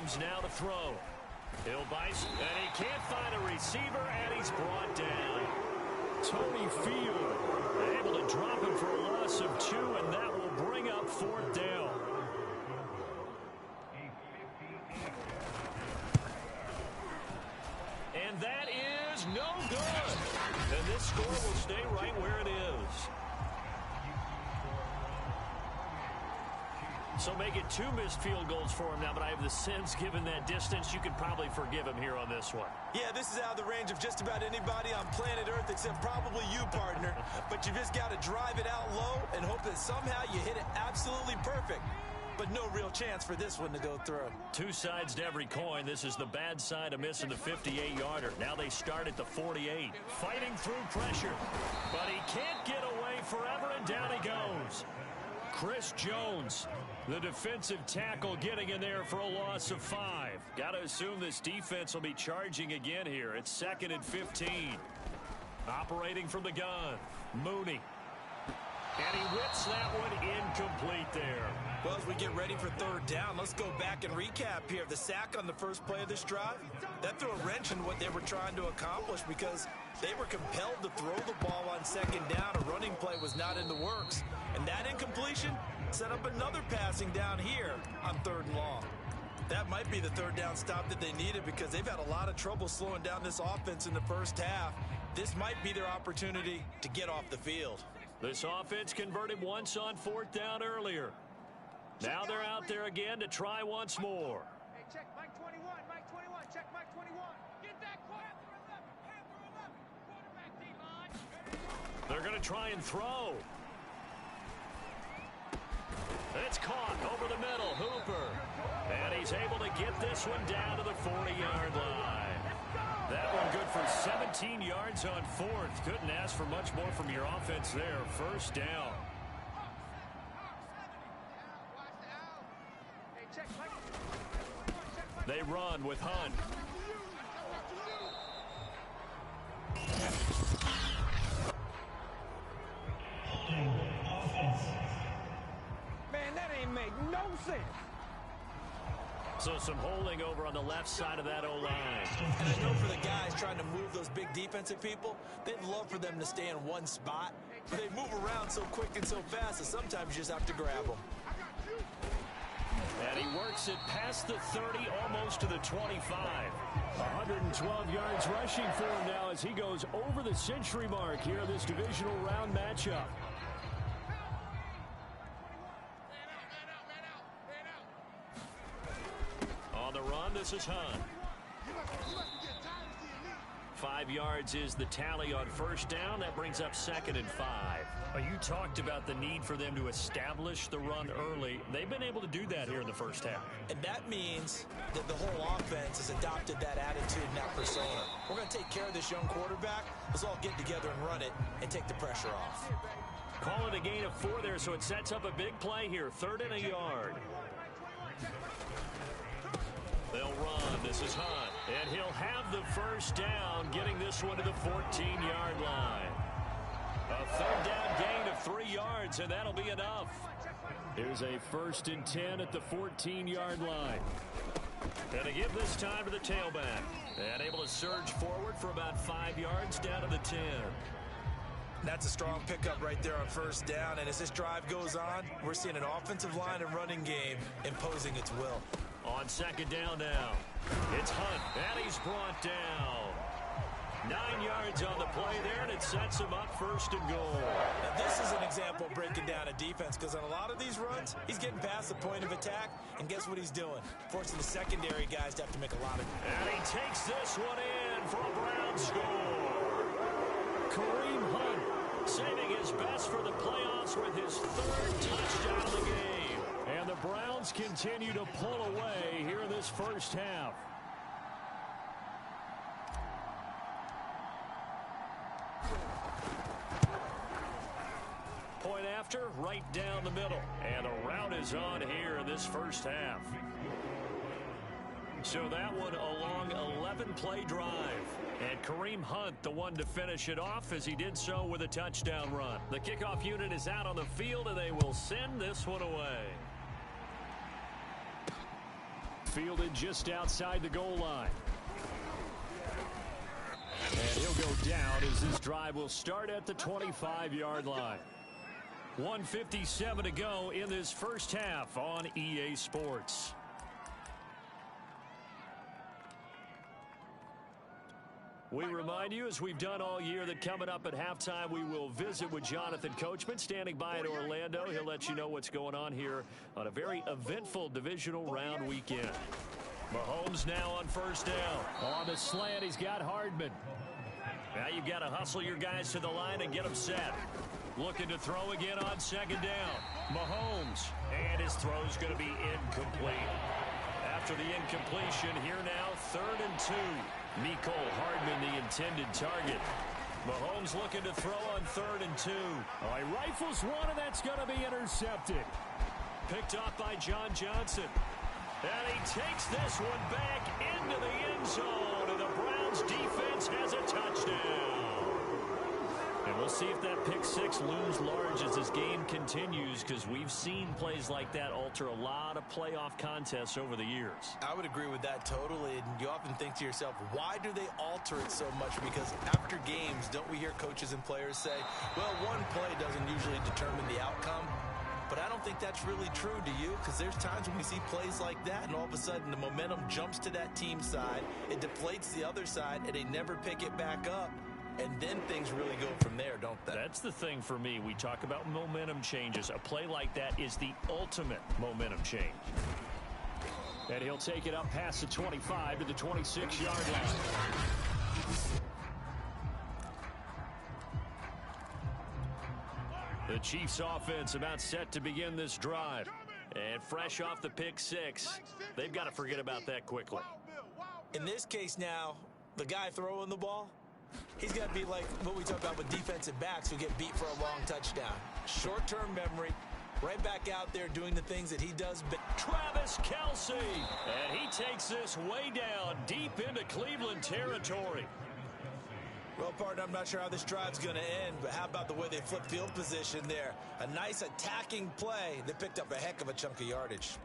Mahomes now to throw. He'll bite, and he can't find a receiver, and he's brought down. Tony Field able to drop him for a loss of 2, and that will bring up 4th down. And that is no good. And this score will stay right where it is. So make it 2 missed field goals for him now, but I have the sense, given that distance, you could probably forgive him here on this one. Yeah, this is out of the range of just about anybody on planet Earth except probably you, partner. But you just got to drive it out low and hope that somehow you hit it absolutely perfect. But no real chance for this one to go through. 2 sides to every coin. This is the bad side of missing the 58-yarder. Now they start at the 48. Fighting through pressure. But he can't get away forever, and down he goes. Chris Jones, the defensive tackle, getting in there for a loss of 5. Got to assume this defense will be charging again here. It's 2nd and 15. Operating from the gun, Mooney. And he whips that one incomplete there. Well, as we get ready for 3rd down, let's go back and recap here. The sack on the first play of this drive, that threw a wrench in what they were trying to accomplish because they were compelled to throw the ball on 2nd down. A running play was not in the works. And that incompletion set up another passing down here on 3rd and long. That might be the 3rd down stop that they needed because they've had a lot of trouble slowing down this offense in the first half. This might be their opportunity to get off the field. This offense converted once on 4th down earlier. Now they're out there again to try once more. Hey, check Mike 21, Mike 21, check Mike 21. Get that quiet. Quarterback D-line. They're going to try and throw. It's caught over the middle, Hooper. And he's able to get this one down to the 40-yard line. That one good for 17 yards on 4th. Couldn't ask for much more from your offense there. 1st down. They run with Hunt. Man, that ain't make no sense. So some holding over on the left side of that O-line. And I know for the guys trying to move those big defensive people, they'd love for them to stay in one spot. But they move around so quick and so fast that sometimes you just have to grab them. And he works it past the 30, almost to the 25. 112 yards rushing for him now as he goes over the century mark here in this divisional round matchup. On the run, this is Hunt. 5 yards is the tally on 1st down. That brings up 2nd and 5. You talked about the need for them to establish the run early. They've been able to do that here in the first half. And that means that the whole offense has adopted that attitude and that persona. We're going to take care of this young quarterback. Let's all get together and run it and take the pressure off. Call it a gain of 4 there, so it sets up a big play here. 3rd and a yard. They'll run. This is Hunt. And he'll have the 1st down, getting this one to the 14-yard line. A 3rd down gain of 3 yards, and that'll be enough. Here's a 1st and 10 at the 14-yard line. And to give this time to the tailback. And able to surge forward for about 5 yards down to the 10. That's a strong pickup right there on 1st down. And as this drive goes on, we're seeing an offensive line and running game imposing its will. On 2nd down now, it's Hunt, and he's brought down. 9 yards on the play there, and it sets him up 1st and goal. Now this is an example of breaking down a defense, because on a lot of these runs, he's getting past the point of attack, and guess what he's doing? Forcing the secondary guys to have to make a lot of... And he takes this one in for a Brown score. Kareem Hunt saving his best for the playoffs with his 3rd touchdown of the game. And the Browns continue to pull away here in this first half. Point after, right down the middle. And the route is on here in this first half. So that one a long 11-play drive. And Kareem Hunt, the one to finish it off, as he did so with a touchdown run. The kickoff unit is out on the field, and they will send this one away. fielded just outside the goal line. And he'll go down as this drive will start at the 25-yard line. 1:57 to go in this first half on EA Sports. We remind you, as we've done all year, that coming up at halftime, we will visit with Jonathan Coachman, standing by in Orlando. He'll let you know what's going on here on a very eventful divisional round weekend. Mahomes now on first down. On the slant, he's got Hardman. Now you've got to hustle your guys to the line and get them set. Looking to throw again on second down. Mahomes. And his throw's going to be incomplete. After the incompletion, here now, 3rd and 2. Mecole Hardman, the intended target. Mahomes looking to throw on 3rd and 2. Oh, he rifles one, and that's going to be intercepted. Picked off by John Johnson. And he takes this one back into the end zone, and the Browns defense has a touchdown. And we'll see if that pick six looms large as this game continues, because we've seen plays like that alter a lot of playoff contests over the years. I would agree with that totally, and you often think to yourself, why do they alter it so much? Because after games, don't we hear coaches and players say, well, one play doesn't usually determine the outcome? But I don't think that's really true, do you? Because there's times when we see plays like that, and all of a sudden the momentum jumps to that team side, it deflates the other side, and they never pick it back up. And then things really go from there, don't they? That's the thing for me. We talk about momentum changes. A play like that is the ultimate momentum change. And he'll take it up past the 25 to the 26-yard line. The Chiefs offense about set to begin this drive. And fresh off the pick six, they've got to forget about that quickly. In this case now, the guy throwing the ball, he's got to be like what we talk about with defensive backs who get beat for a long touchdown. Short-term memory, right back out there doing the things that he does. Travis Kelce. And he takes this way down, deep into Cleveland territory. Well, partner, I'm not sure how this drive's going to end, but how about the way they flip field position there? A nice attacking play that picked up a heck of a chunk of yardage.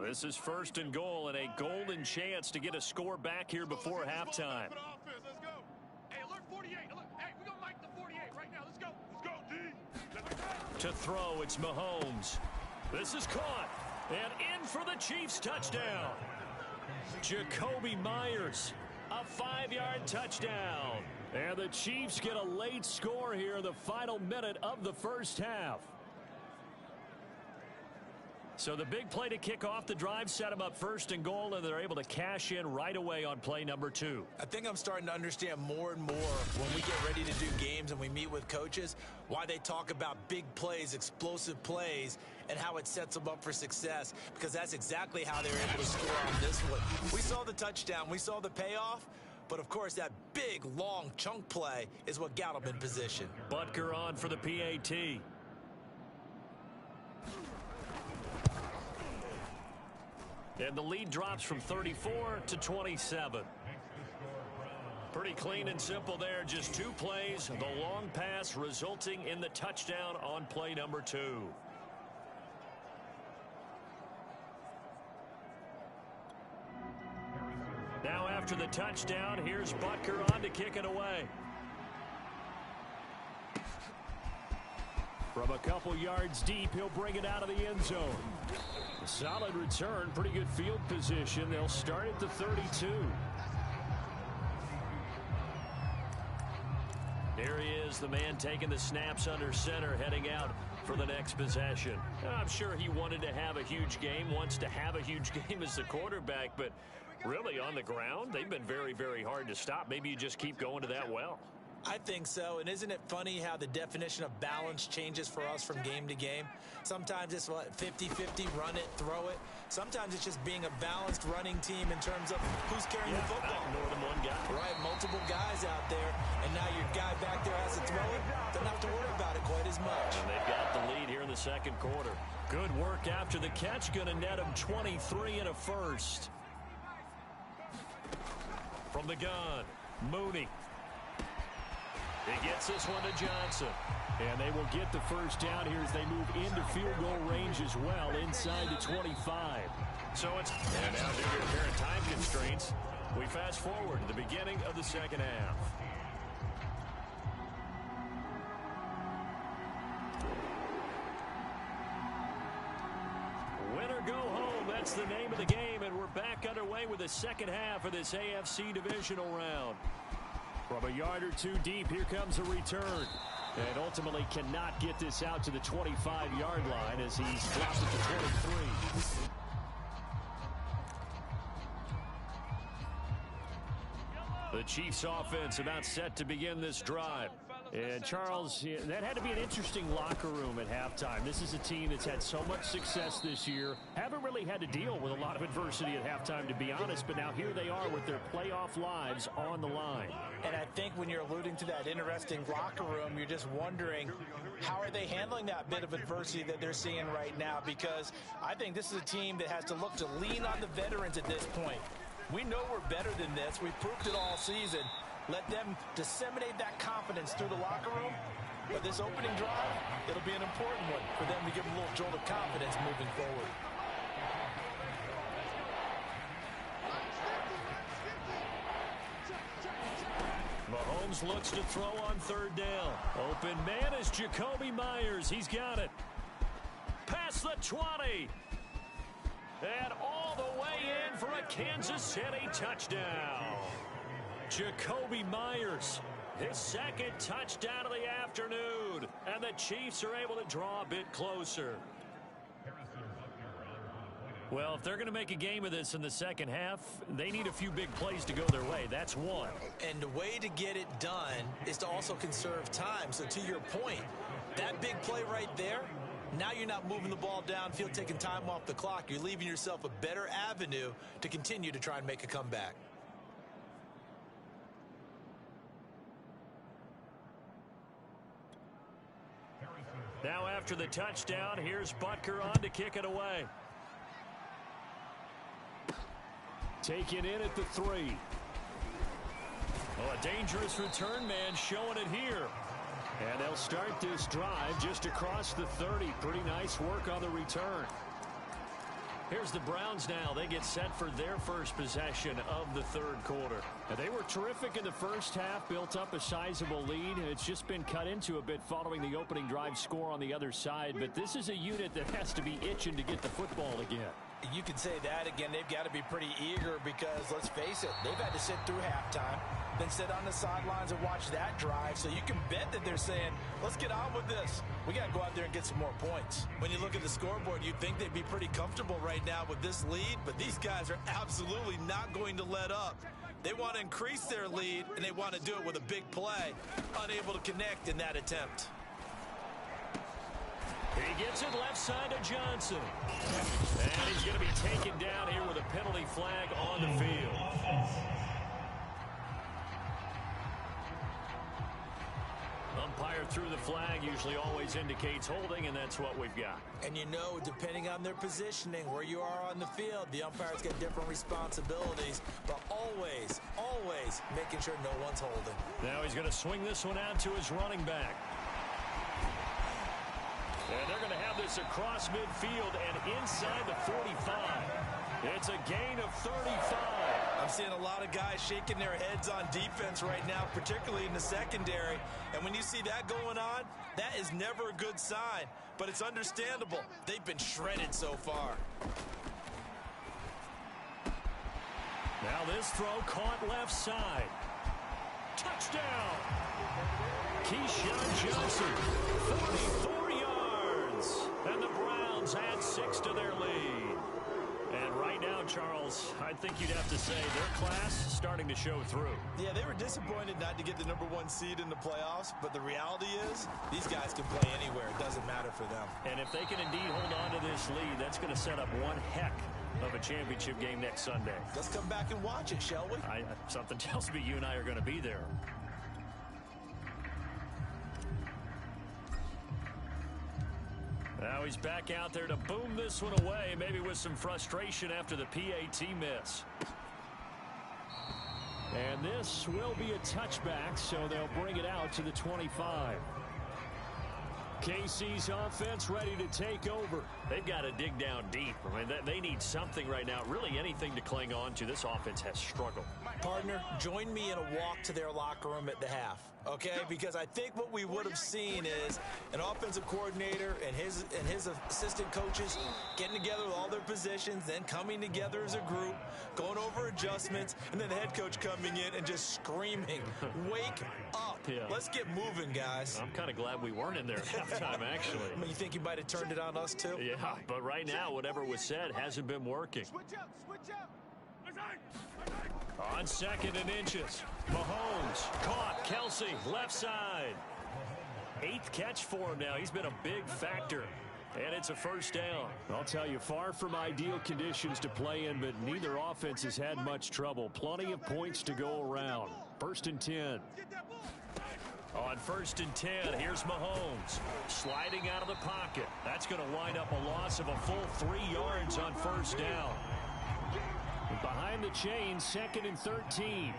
This is 1st and goal, and a golden chance to get a score back here before halftime. Let's go. Hey, alert 48. Alert. Hey, we gonna mic the 48 right now. Let's go. Let's go, D. To throw, it's Mahomes. This is caught. And in for the Chiefs touchdown. Jacoby Myers, a 5-yard touchdown. And the Chiefs get a late score here in the final minute of the first half. So the big play to kick off the drive set them up 1st and goal, and they're able to cash in right away on play number 2. I think I'm starting to understand more and more when we get ready to do games and we meet with coaches, why they talk about big plays, explosive plays, and how it sets them up for success, because that's exactly how they were able to score on this one. We saw the touchdown. We saw the payoff. But, of course, that big, long chunk play is what got them in position. Butker on for the PAT. And the lead drops from 34 to 27. Pretty clean and simple there. Just 2 plays. The long pass resulting in the touchdown on play number 2. Now after the touchdown, here's Butker on to kick it away. From a couple yards deep, he'll bring it out of the end zone. Solid return, pretty good field position. They'll start at the 32. Here he is, the man taking the snaps under center, heading out for the next possession. I'm sure he wanted to have a huge game, wants to have a huge game as the quarterback, but really on the ground, they've been very, very hard to stop. Maybe you just keep going to that well. I think so, and isn't it funny how the definition of balance changes for us from game to game? Sometimes it's 50-50, run it, throw it. Sometimes it's just being a balanced running team in terms of who's carrying the football. More than one guy. Right, multiple guys out there, and now your guy back there has to throw it. Don't have to worry about it quite as much. And they've got the lead here in the second quarter. Good work after the catch, going to net him 23 and a first. From the gun, Mooney. He gets this one to Johnson. And they will get the first down here as they move into field goal range as well, inside the 25. So it's, and now due to apparent time constraints, we fast forward to the beginning of the second half. Win or go home, that's the name of the game, and we're back underway with the second half of this AFC divisional round. From a yard or two deep, here comes a return. And ultimately cannot get this out to the 25-yard line as he's dropped it to 23. The Chiefs offense about set to begin this drive. And Charles, that had to be an interesting locker room at halftime. This is a team that's had so much success this year. Haven't really had to deal with a lot of adversity at halftime, to be honest. But now here they are with their playoff lives on the line. And I think when you're alluding to that interesting locker room, you're just wondering, how are they handling that bit of adversity that they're seeing right now? Because I think this is a team that has to look to lean on the veterans at this point. We know we're better than this. We've proved it all season. Let them disseminate that confidence through the locker room. But this opening drive, it'll be an important one for them to give them a little jolt of confidence moving forward. Mahomes looks to throw on third down. Open man is Jacoby Myers. He's got it. Past the 20. And all the way in for a Kansas City touchdown. Jacoby Myers, his second touchdown of the afternoon. And the Chiefs are able to draw a bit closer. Well, if they're going to make a game of this in the second half, they need a few big plays to go their way. That's one. And the way to get it done is to also conserve time. So to your point, that big play right there, now you're not moving the ball downfield, taking time off the clock. You're leaving yourself a better avenue to continue to try and make a comeback. Now after the touchdown, here's Butker on to kick it away. Taken in at the 3. Oh, a dangerous return man showing it here. And they'll start this drive just across the 30. Pretty nice work on the return. Here's the Browns now. They get set for their first possession of the third quarter. Now, they were terrific in the first half, built up a sizable lead, and it's just been cut into a bit following the opening drive score on the other side. But this is a unit that has to be itching to get the football again. You could say that again. They've got to be pretty eager because, let's face it, they've had to sit through halftime, then sit on the sidelines and watch that drive. So you can bet that they're saying, let's get on with this. We got to go out there and get some more points. When you look at the scoreboard, you'd think they'd be pretty comfortable right now with this lead, but these guys are absolutely not going to let up. They want to increase their lead, and they want to do it with a big play, unable to connect in that attempt. He gets it left side to Johnson. And he's going to be taken down here with a penalty flag on the field. Umpire threw the flag, usually always indicates holding, and that's what we've got. And you know, depending on their positioning, where you are on the field, the umpires get different responsibilities, but always, always making sure no one's holding. Now he's going to swing this one out to his running back. And they're going to have this across midfield and inside the 45. It's a gain of 35. I'm seeing a lot of guys shaking their heads on defense right now, particularly in the secondary. And when you see that going on, that is never a good sign. But it's understandable. They've been shredded so far. Now this throw caught left side. Touchdown! Keyshawn Johnson, 44 yards. And the Browns add 6 to their lead. And right now, Charles, I think you'd have to say their class starting to show through. Yeah, they were disappointed not to get the #1 seed in the playoffs, but the reality is these guys can play anywhere. It doesn't matter for them. And if they can indeed hold on to this lead, that's going to set up one heck of a championship game next Sunday. Let's come back and watch it, shall we? Something tells me you and I are going to be there. Now he's back out there to boom this one away, maybe with some frustration after the PAT miss. And this will be a touchback, so they'll bring it out to the 25. KC's offense ready to take over. They've got to dig down deep. I mean, they need something right now, really anything to cling on to. This offense has struggled. Partner, join me in a walk to their locker room at the half, okay? Because I think what we would have seen is an offensive coordinator and his assistant coaches getting together with all their positions, then coming together as a group, going over adjustments, and then the head coach coming in and just screaming, wake up. Yeah. Let's get moving, guys. I'm kind of glad we weren't in there at halftime, actually. I mean, you think he might have turned it on us, too? Yeah, but right now, whatever was said hasn't been working. Switch up, switch up. On 2nd and inches, Mahomes caught. Kelsey, left side. 8th catch for him now. He's been a big factor. And it's a first down. I'll tell you, far from ideal conditions to play in, but neither offense has had much trouble. Plenty of points to go around. 1st and 10. On 1st and 10, here's Mahomes sliding out of the pocket. That's going to wind up a loss of a full 3 yards on 1st down. Behind the chain, 2nd and 13.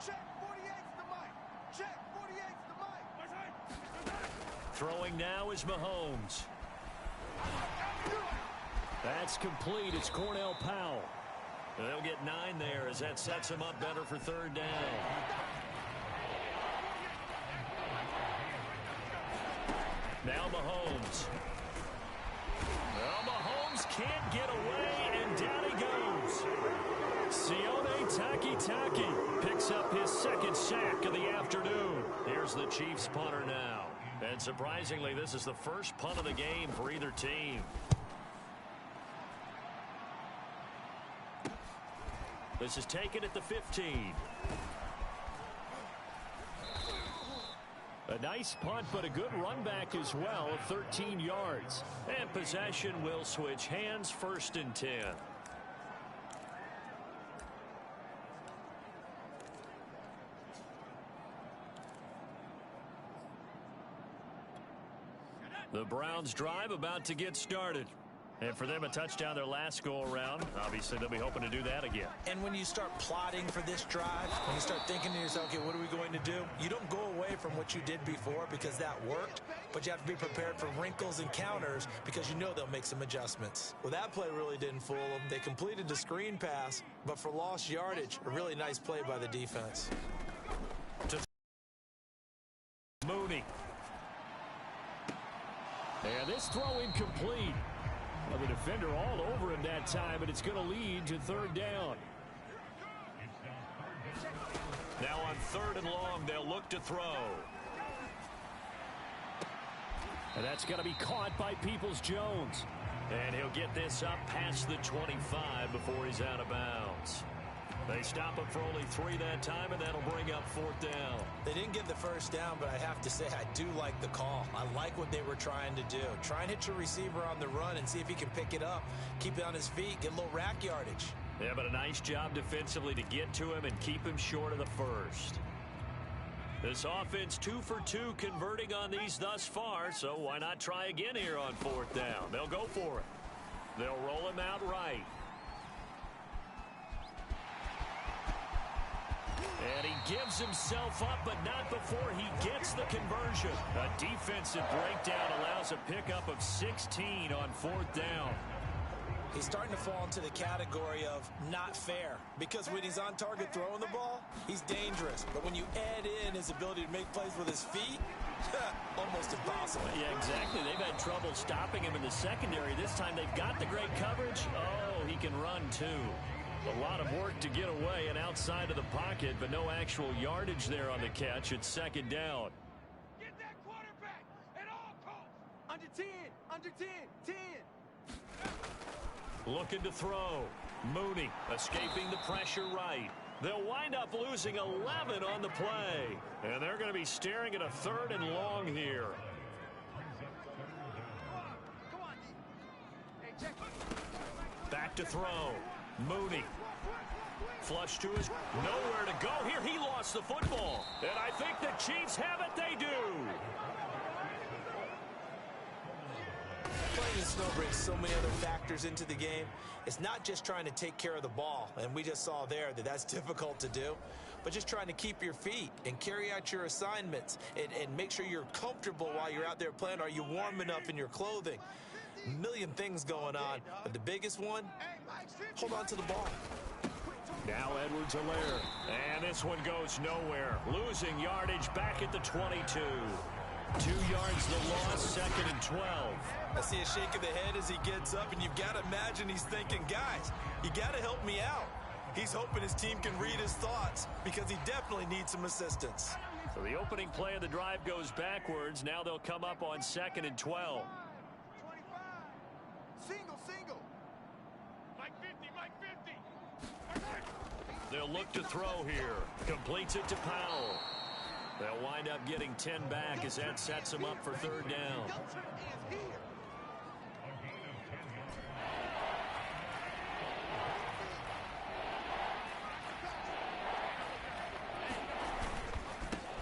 Check, 48's the mic. Check, 48's the mic. Throwing now is Mahomes. That's complete. It's Cornell Powell. They'll get 9 there as that sets him up better for 3rd down. Now Mahomes. Well, Mahomes can't get away, and down he goes. Sione Takitaki Picks up his 2nd sack of the afternoon. Here's the Chiefs punter now. And surprisingly, this is the first punt of the game for either team. This is taken at the 15. A nice punt, but a good run back as well, 13 yards. And possession will switch hands, 1st and 10. The Browns drive about to get started. And for them, a touchdown their last go-around. Obviously, they'll be hoping to do that again. And when you start plotting for this drive, when you start thinking to yourself, okay, what are we going to do? You don't go away from what you did before because that worked, but you have to be prepared for wrinkles and counters because you know they'll make some adjustments. Well, that play really didn't fool them. They completed the screen pass, but for lost yardage, a really nice play by the defense. Mooney. And this throw incomplete. Well, the defender all over him that time, but it's going to lead to 3rd down. Now on 3rd and long, they'll look to throw. And that's going to be caught by Peoples-Jones. And he'll get this up past the 25 before he's out of bounds. They stop him for only 3 that time, and that'll bring up 4th down. They didn't get the first down, but I have to say I do like the call. I like what they were trying to do. Try and hit your receiver on the run and see if he can pick it up, keep it on his feet, get a little rack yardage. Yeah, but a nice job defensively to get to him and keep him short of the first. This offense 2 for 2 converting on these thus far, so why not try again here on 4th down? They'll go for it. They'll roll him out right. And he gives himself up, but not before he gets the conversion. A defensive breakdown allows a pickup of 16 on 4th down. He's starting to fall into the category of not fair because when he's on target throwing the ball, he's dangerous. But when you add in his ability to make plays with his feet, almost impossible. Yeah, exactly. They've had trouble stopping him in the secondary. This time they've got the great coverage. Oh, he can run too. A lot of work to get away and outside of the pocket, but no actual yardage there on the catch. It's 2nd down. Get that quarterback at all costs. Under 10, under 10, 10. Looking to throw. Mooney escaping the pressure right. They'll wind up losing 11 on the play. And they're going to be staring at a 3rd and long here. Come on, hey, check. Back to throw. Mooney. Flush to his... Nowhere to go here. He lost the football. And I think the Chiefs have it. They do. Playing Snow brings so many other factors into the game. It's not just trying to take care of the ball, and we just saw there that that's difficult to do, but just trying to keep your feet and carry out your assignments and make sure you're comfortable while you're out there playing. Are you warm enough in your clothing? A million things going on, but the biggest one, hold on to the ball. Now Edwards-Helaire, and this one goes nowhere. Losing yardage back at the 22. 2 yards the loss, 2nd and 12. I see a shake of the head as he gets up, and you've got to imagine he's thinking, guys, you got to help me out. He's hoping his team can read his thoughts because he definitely needs some assistance. So the opening play of the drive goes backwards. Now they'll come up on 2nd and 12. 25. Single. Mike 50, Mike 50. They'll look to throw here. Completes it to Powell. They'll wind up getting 10 back as that sets them up for 3rd down.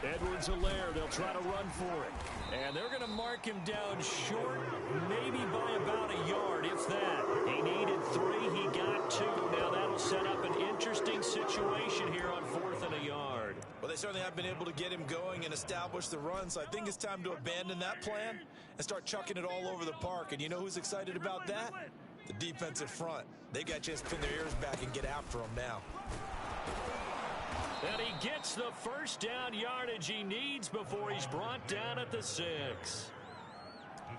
Edwards-Helaire, they'll try to run for it. And they're going to mark him down short, maybe by about a yard, if that. He needed 3, he got 2. Now that'll set up an interesting situation here on 4th and a yard. Well, they certainly have been able to get him going and establish the run, so I think it's time to abandon that plan and start chucking it all over the park. And you know who's excited about that? The defensive front. They got a chance to pin their ears back and get after him now. And he gets the 1st down yardage he needs before he's brought down at the 6.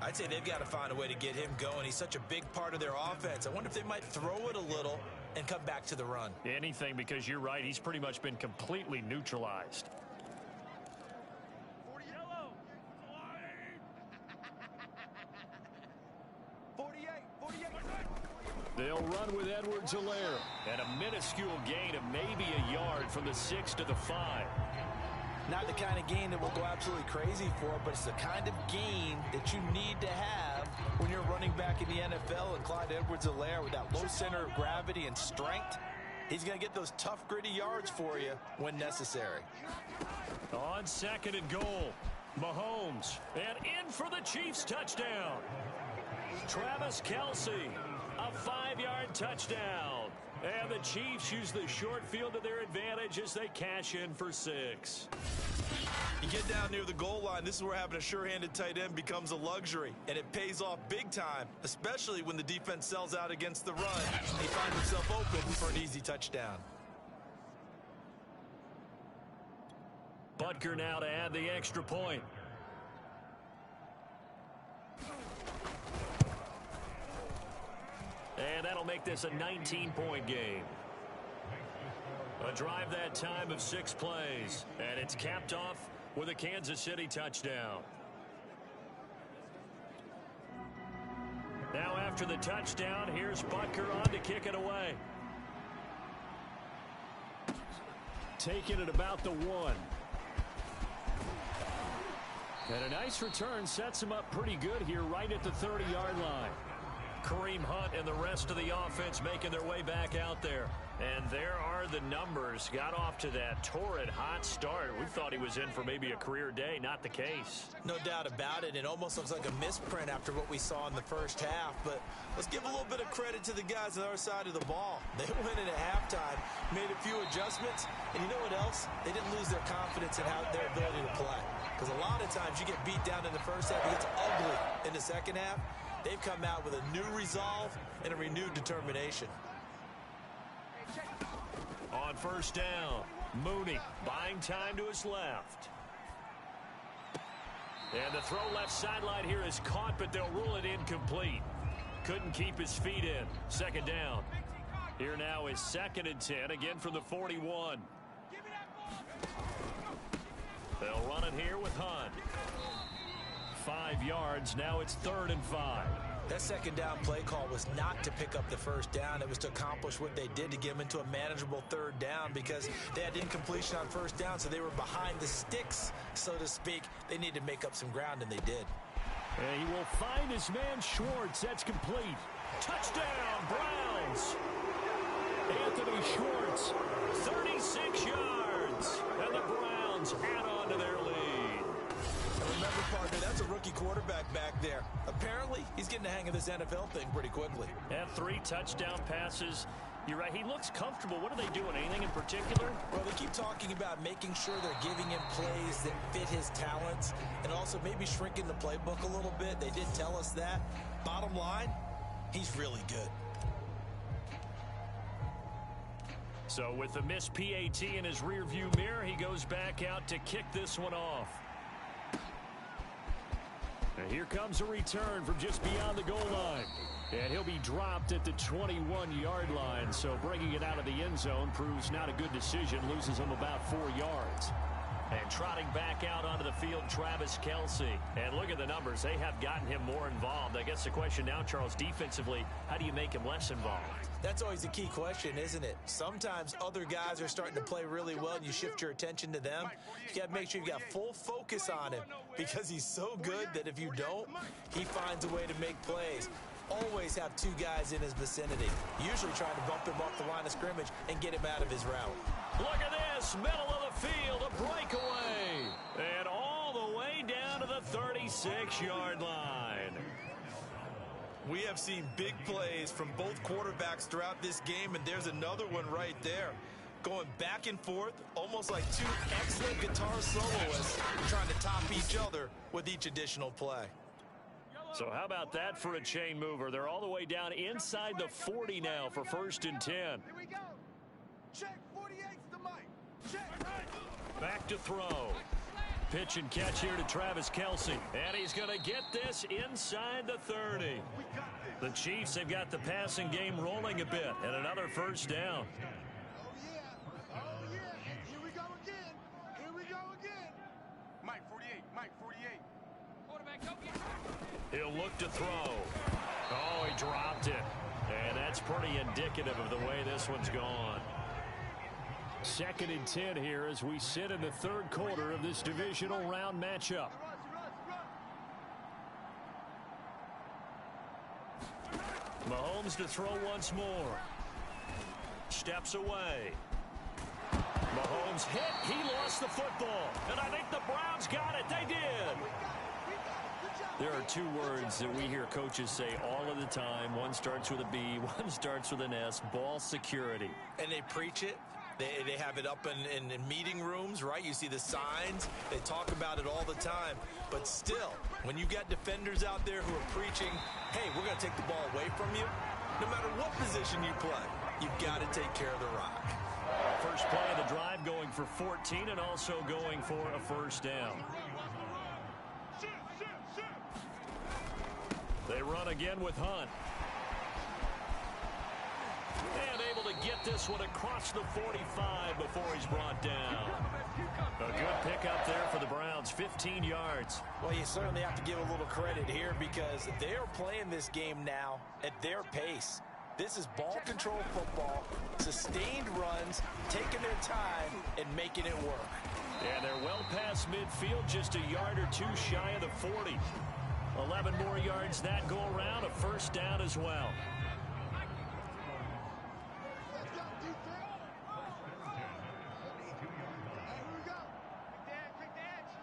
I'd say they've got to find a way to get him going. He's such a big part of their offense. I wonder if they might throw it a little and come back to the run. Anything, because you're right. He's pretty much been completely neutralized. 40 yellow. 48. They'll run with Edwards-Helaire. And a minuscule gain of maybe a yard from the 6 to the 5. Not the kind of gain that will go absolutely crazy for, but it's the kind of gain that you need to have when you're running back in the NFL. And Clyde Edwards-Helaire, with that low center of gravity and strength, he's going to get those tough, gritty yards for you when necessary. On 2nd and goal, Mahomes, and in for the Chiefs touchdown. Travis Kelce, a 5-yard touchdown. And the Chiefs use the short field to their advantage as they cash in for 6. You get down near the goal line, this is where having a sure-handed tight end becomes a luxury, and it pays off big time, especially when the defense sells out against the run. He finds himself open for an easy touchdown. Butker now to add the extra point. And that'll make this a 19-point game. A drive that time of 6 plays. And it's capped off with a Kansas City touchdown. Now after the touchdown, here's Butker on to kick it away. Taking it about the 1. And a nice return sets him up pretty good here right at the 30-yard line. Kareem Hunt and the rest of the offense making their way back out there. And there are the numbers. Got off to that torrid hot start. We thought he was in for maybe a career day. Not the case. No doubt about it. It almost looks like a misprint after what we saw in the first half. But let's give a little bit of credit to the guys on the other side of the ball. They went in at halftime, made a few adjustments, and you know what else? They didn't lose their confidence in their ability to play. Because a lot of times you get beat down in the first half, it gets ugly in the second half. They've come out with a new resolve and a renewed determination. On 1st down, Mooney buying time to his left. And the throw left sideline here is caught, but they'll rule it incomplete. Couldn't keep his feet in. 2nd down. Here now is 2nd and 10, again from the 41. They'll run it here with Hunt. 5 yards. Now it's 3rd and 5. That 2nd down play call was not to pick up the 1st down. It was to accomplish what they did to get them into a manageable 3rd down because they had incompletion on 1st down, so they were behind the sticks, so to speak. They needed to make up some ground, and they did. And he will find his man Schwartz. That's complete. Touchdown, Browns. Anthony Schwartz, 36 yards. And the Browns add on to their lead. And remember, partner, that's a rookie quarterback back there. Apparently, he's getting the hang of this NFL thing pretty quickly. And 3 touchdown passes. You're right, he looks comfortable. What are they doing? Anything in particular? Well, they keep talking about making sure they're giving him plays that fit his talents and also maybe shrinking the playbook a little bit. They did tell us that. Bottom line, he's really good. So with the missed PAT in his rearview mirror, he goes back out to kick this one off. And here comes a return from just beyond the goal line. And he'll be dropped at the 21-yard line. So bringing it out of the end zone proves not a good decision. Loses him about 4 yards. And trotting back out onto the field, Travis Kelce. And look at the numbers. They have gotten him more involved. I guess the question now, Charles, defensively, how do you make him less involved? That's always a key question, isn't it? Sometimes other guys are starting to play really well and you shift your attention to them. You got to make sure you got full focus on him because he's so good that if you don't, he finds a way to make plays. Always have 2 guys in his vicinity, usually trying to bump him off the line of scrimmage and get him out of his route. Look at this, middle of the field, a breakaway. And all the way down to the 36-yard line. We have seen big plays from both quarterbacks throughout this game, and there's another one right there. Going back and forth, almost like 2 excellent guitar soloists trying to top each other with each additional play. So how about that for a chain mover? They're all the way down inside the 40 now for 1st and 10. Here we go. Check 48's the mic. Check. Back to throw. Pitch and catch here to Travis Kelce. And he's going to get this inside the 30. The Chiefs have got the passing game rolling a bit. And another 1st down. Oh, yeah. Oh, yeah. Here we go again. Here we go again. Mike 48. Mike 48. Quarterback, go get it. He'll look to throw. Oh, he dropped it. And that's pretty indicative of the way this one's gone. 2nd and 10 here as we sit in the 3rd quarter of this divisional round matchup. Mahomes to throw once more. Steps away. Mahomes hit. He lost the football. And I think the Browns got it. They did. There are 2 words that we hear coaches say all of the time. One starts with a B, one starts with an S. Ball security. And they preach it. They have it up in meeting rooms, right? You see the signs. They talk about it all the time. But still, when you got defenders out there who are preaching, hey, we're going to take the ball away from you, no matter what position you play, you've got to take care of the rock. First play of the drive going for 14 and also going for a 1st down. They run again with Hunt. And able to get this one across the 45 before he's brought down. A good pickup there for the Browns, 15 yards. Well, you certainly have to give a little credit here because they are playing this game now at their pace. This is ball control football, sustained runs, taking their time, and making it work. And they're well past midfield, just a yard or 2 shy of the 40. 11 more yards that go around, a 1st down as well. Let's go, defense. Here we go. Take the edge.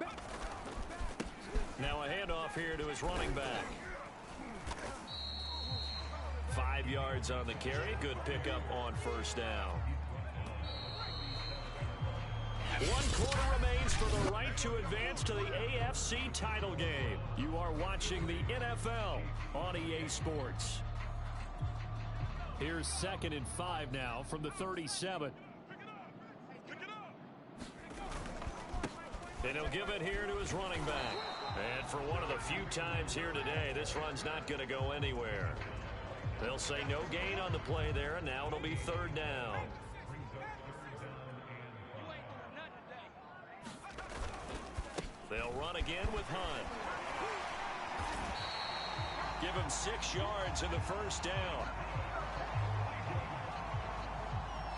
Go. Now a handoff here to his running back. 5 yards on the carry. Good pickup on 1st down. 1 quarter remains for the right to advance to the AFC title game. You are watching the NFL on EA Sports. Here's 2nd and 5 now from the 37. And he'll give it here to his running back. And for one of the few times here today, this run's not going to go anywhere. They'll say no gain on the play there, and now it'll be 3rd down. They'll run again with Hunt. Give him 6 yards in the 1st down.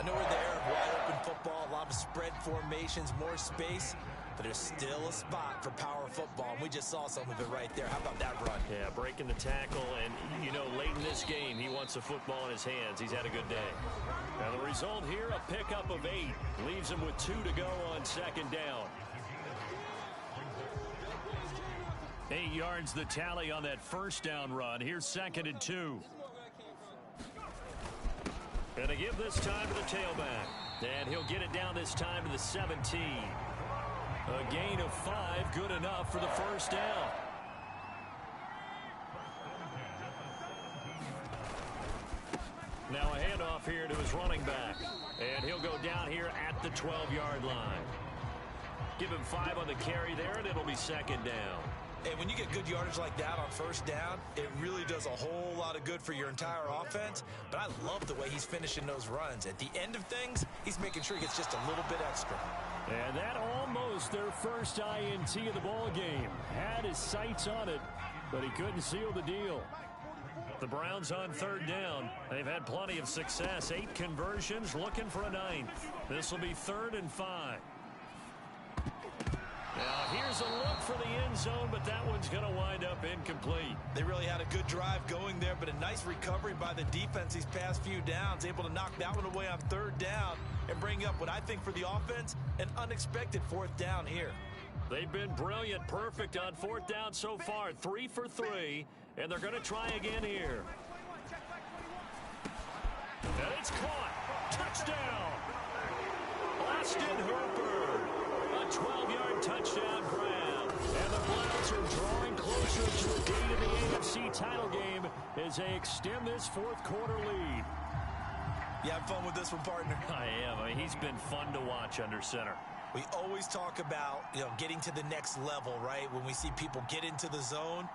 I know we're there, wide open football, a lot of spread formations, more space, but there's still a spot for power football, and we just saw some of it right there. How about that run? Yeah, breaking the tackle, and, you know, late in this game, he wants the football in his hands. He's had a good day. Now, the result here, a pickup of 8. Leaves him with 2 to go on 2nd down. 8 yards the tally on that first down run. Here's 2nd and 2. And to give this time to the tailback. And he'll get it down this time to the 17. A gain of 5, good enough for the first down. Now a handoff here to his running back. And he'll go down here at the 12-yard line. Give him 5 on the carry there, and it'll be 2nd down. And when you get good yardage like that on first down, it really does a whole lot of good for your entire offense. But I love the way he's finishing those runs. At the end of things, he's making sure he gets just a little bit extra. And that almost their first INT of the ball game. Had his sights on it, but he couldn't seal the deal. The Browns on 3rd down. They've had plenty of success. 8 conversions, looking for a 9th. This will be 3rd and 5. Now here's a look for the end zone, but that one's going to wind up incomplete. They really had a good drive going there, but a nice recovery by the defense these past few downs, able to knock that one away on 3rd down and bring up what I think for the offense, an unexpected 4th down here. They've been brilliant, perfect on 4th down so far, 3 for 3, and they're going to try again here. And it's caught. Touchdown. Austin Hooper. A 12-yard touchdown grab. And the Browns are drawing closer to a date in the AFC title game as they extend this 4th quarter lead. You have fun with this one, partner? I am. I mean, he's been fun to watch under center. We always talk about, getting to the next level, right? When we see people get into the zone,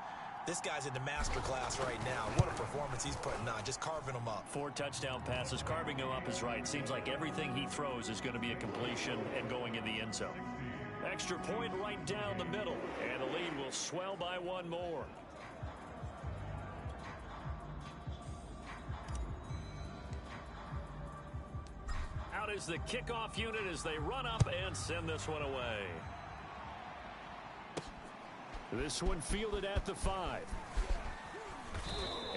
this guy's in the master class right now. What a performance he's putting on, just carving them up. 4 touchdown passes. Carving him up is right. Seems like everything he throws is going to be a completion and going in the end zone. Extra point right down the middle, and the lead will swell by 1 more. Out is the kickoff unit as they run up and send this one away. This one fielded at the 5.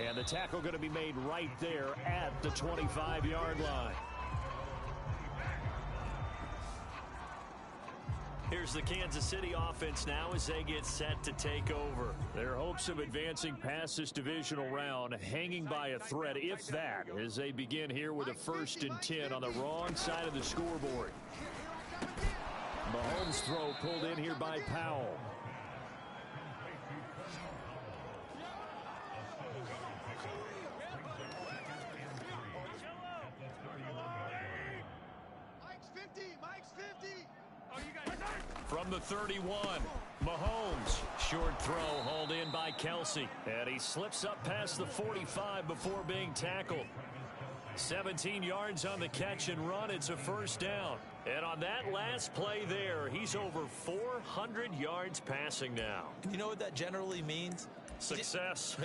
And the tackle going to be made right there at the 25-yard line. Here's the Kansas City offense now as they get set to take over. Their hopes of advancing past this divisional round hanging by a thread, if that, as they begin here with a 1st and 10 on the wrong side of the scoreboard. Mahomes' throw pulled in here by Powell. From the 31, Mahomes. Short throw hauled in by Kelsey. And he slips up past the 45 before being tackled. 17 yards on the catch and run. It's a 1st down. And on that last play there, he's over 400 yards passing now. You know what that generally means? Success.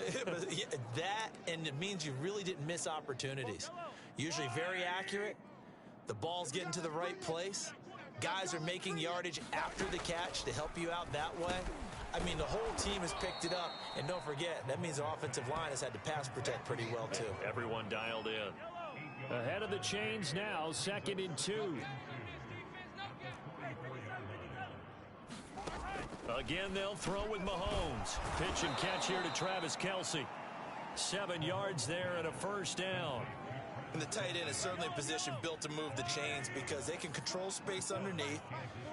That, and it means you really didn't miss opportunities. Usually very accurate. The ball's getting to the right place. Guys are making yardage after the catch to help you out that way. I mean, the whole team has picked it up. And don't forget, that means the offensive line has had to pass protect pretty well, too. Everyone dialed in. Ahead of the chains now, 2nd and 2. Again, they'll throw with Mahomes. Pitch and catch here to Travis Kelsey. 7 yards there and a 1st down. And the tight end is certainly a position built to move the chains because they can control space underneath.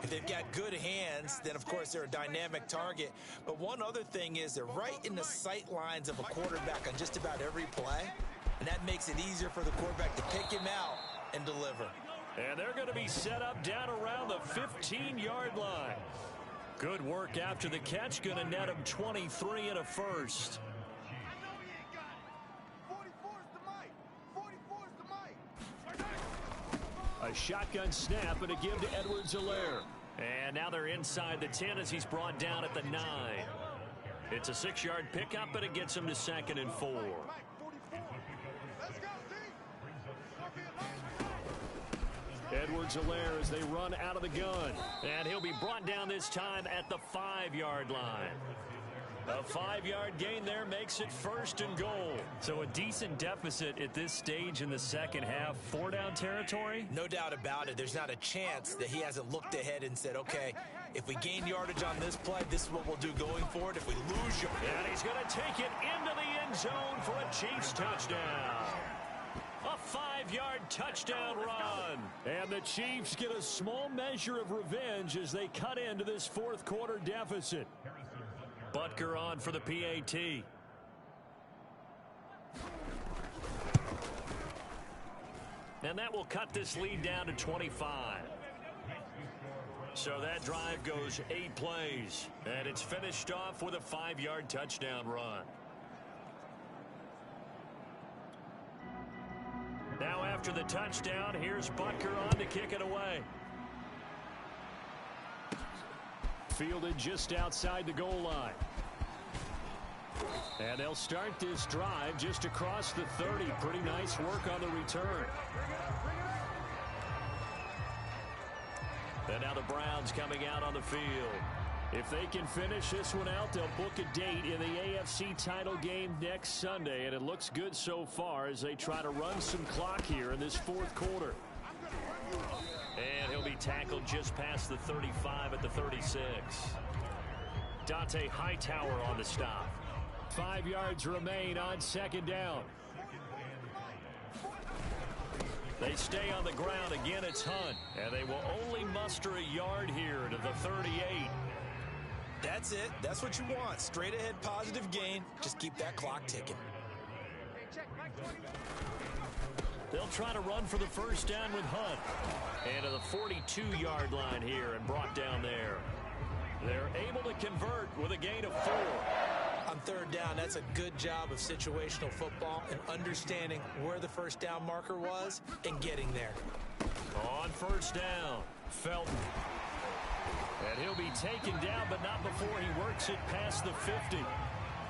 If they've got good hands, then, of course, they're a dynamic target. But one other thing is they're right in the sight lines of a quarterback on just about every play. And that makes it easier for the quarterback to pick him out and deliver. And they're going to be set up down around the 15-yard line. Good work after the catch. Going to net him 23 and a 1st. A shotgun snap and a give to Edwards-Helaire. And now they're inside the 10 as he's brought down at the 9. It's a 6-yard pickup, and it gets him to 2nd and 4. Edwards-Helaire as they run out of the gun. And he'll be brought down this time at the 5-yard line. A 5-yard gain there makes it 1st and goal. So a decent deficit at this stage in the second half. 4-down territory? No doubt about it. There's not a chance that he hasn't looked ahead and said, okay, if we gain yardage on this play, this is what we'll do going forward. If we lose yardage. And he's going to take it into the end zone for a Chiefs touchdown. A 5-yard touchdown run. And the Chiefs get a small measure of revenge as they cut into this fourth quarter deficit. Butker on for the PAT. And that will cut this lead down to 25. So that drive goes 8 plays. And it's finished off with a 5-yard touchdown run. Now after the touchdown, here's Butker on to kick it away. Fielded just outside the goal line. And they'll start this drive just across the 30. Pretty nice work on the return. And now the Browns coming out on the field. If they can finish this one out, they'll book a date in the AFC title game next Sunday. And it looks good so far as they try to run some clock here in this fourth quarter. And he'll be tackled just past the 35 at the 36. Dante Hightower on the stop. 5 yards remain on 2nd down. They stay on the ground. Again, it's Hunt. And they will only muster a yard here to the 38. That's it. That's what you want. Straight ahead positive gain. Just keep that clock ticking. They'll try to run for the first down with Hunt. And to the 42-yard line here and brought down there. They're able to convert with a gain of 4. On 3rd down, that's a good job of situational football and understanding where the first down marker was and getting there. On 1st down, Felton. And he'll be taken down, but not before he works it past the 50.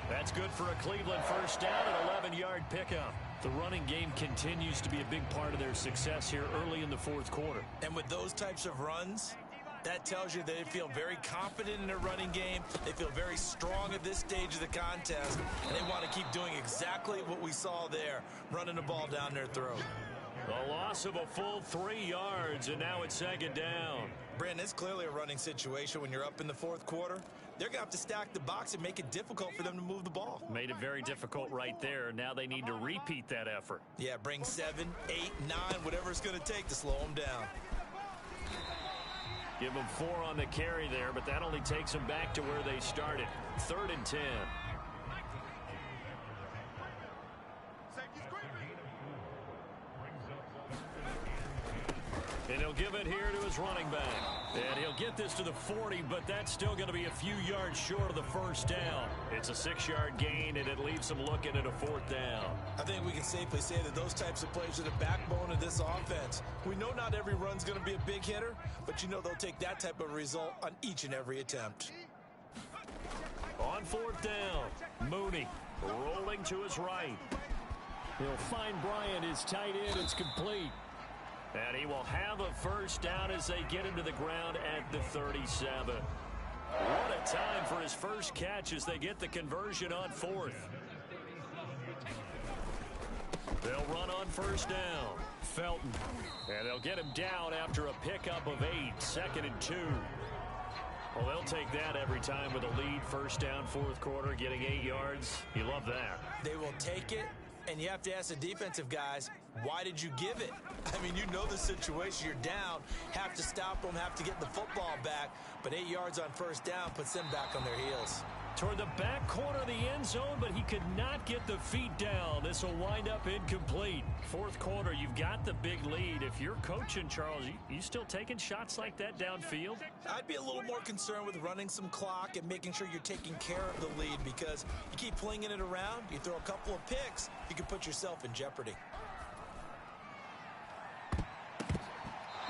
That's good for a Cleveland first down and 11-yard pickup. The running game continues to be a big part of their success here early in the fourth quarter. And with those types of runs, that tells you that they feel very confident in their running game. They feel very strong at this stage of the contest, and they want to keep doing exactly what we saw there, running the ball down their throat. A loss of a full 3 yards, and now it's 2nd down. Brandon, it's clearly a running situation when you're up in the fourth quarter. They're going to have to stack the box and make it difficult for them to move the ball. Made it very difficult right there. Now they need to repeat that effort. Yeah, bring 7, 8, 9, whatever it's going to take to slow them down. Give them 4 on the carry there, but that only takes them back to where they started. 3rd and 10. And he'll give it here to his running back. And he'll get this to the 40, but that's still going to be a few yards short of the first down. It's a 6-yard gain, and it leaves them looking at a 4th down. I think we can safely say that those types of plays are the backbone of this offense. We know not every run's going to be a big hitter, but you know they'll take that type of result on each and every attempt. On 4th down, Mooney rolling to his right. He'll find Bryant, his tight end. It's complete. And he will have a first down as they get into the ground at the 37. What a time for his first catch as they get the conversion on 4th. They'll run on first down. Felton. And they'll get him down after a pickup of 8. 2nd and 2. Well, they'll take that every time with a lead. First down, fourth quarter, getting 8 yards. You love that. They will take it. And you have to ask the defensive guys, why did you give it? I mean, you know the situation. You're down, have to stop them, have to get the football back. But 8 yards on first down puts them back on their heels. Toward the back corner of the end zone, but he could not get the feet down. This will wind up incomplete. Fourth quarter, you've got the big lead. If you're coaching, Charles, you still taking shots like that downfield? I'd be a little more concerned with running some clock and making sure you're taking care of the lead, because you keep flinging it around, you throw a couple of picks, you can put yourself in jeopardy.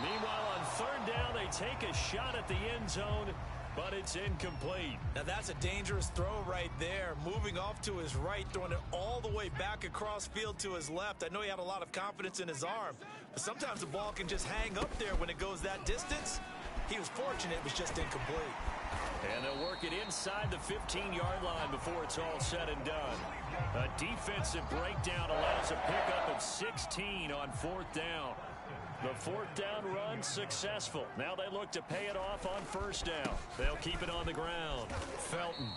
Meanwhile, on 3rd down, they take a shot at the end zone, but it's incomplete. Now that's a dangerous throw right there. Moving off to his right, throwing it all the way back across field to his left. I know he had a lot of confidence in his arm, but sometimes the ball can just hang up there when it goes that distance. He was fortunate it was just incomplete. And they'll work it inside the 15-yard line before it's all said and done. A defensive breakdown allows a pickup of 16 on 4th down. The 4th down run successful. Now they look to pay it off on 1st down. They'll keep it on the ground. Felton.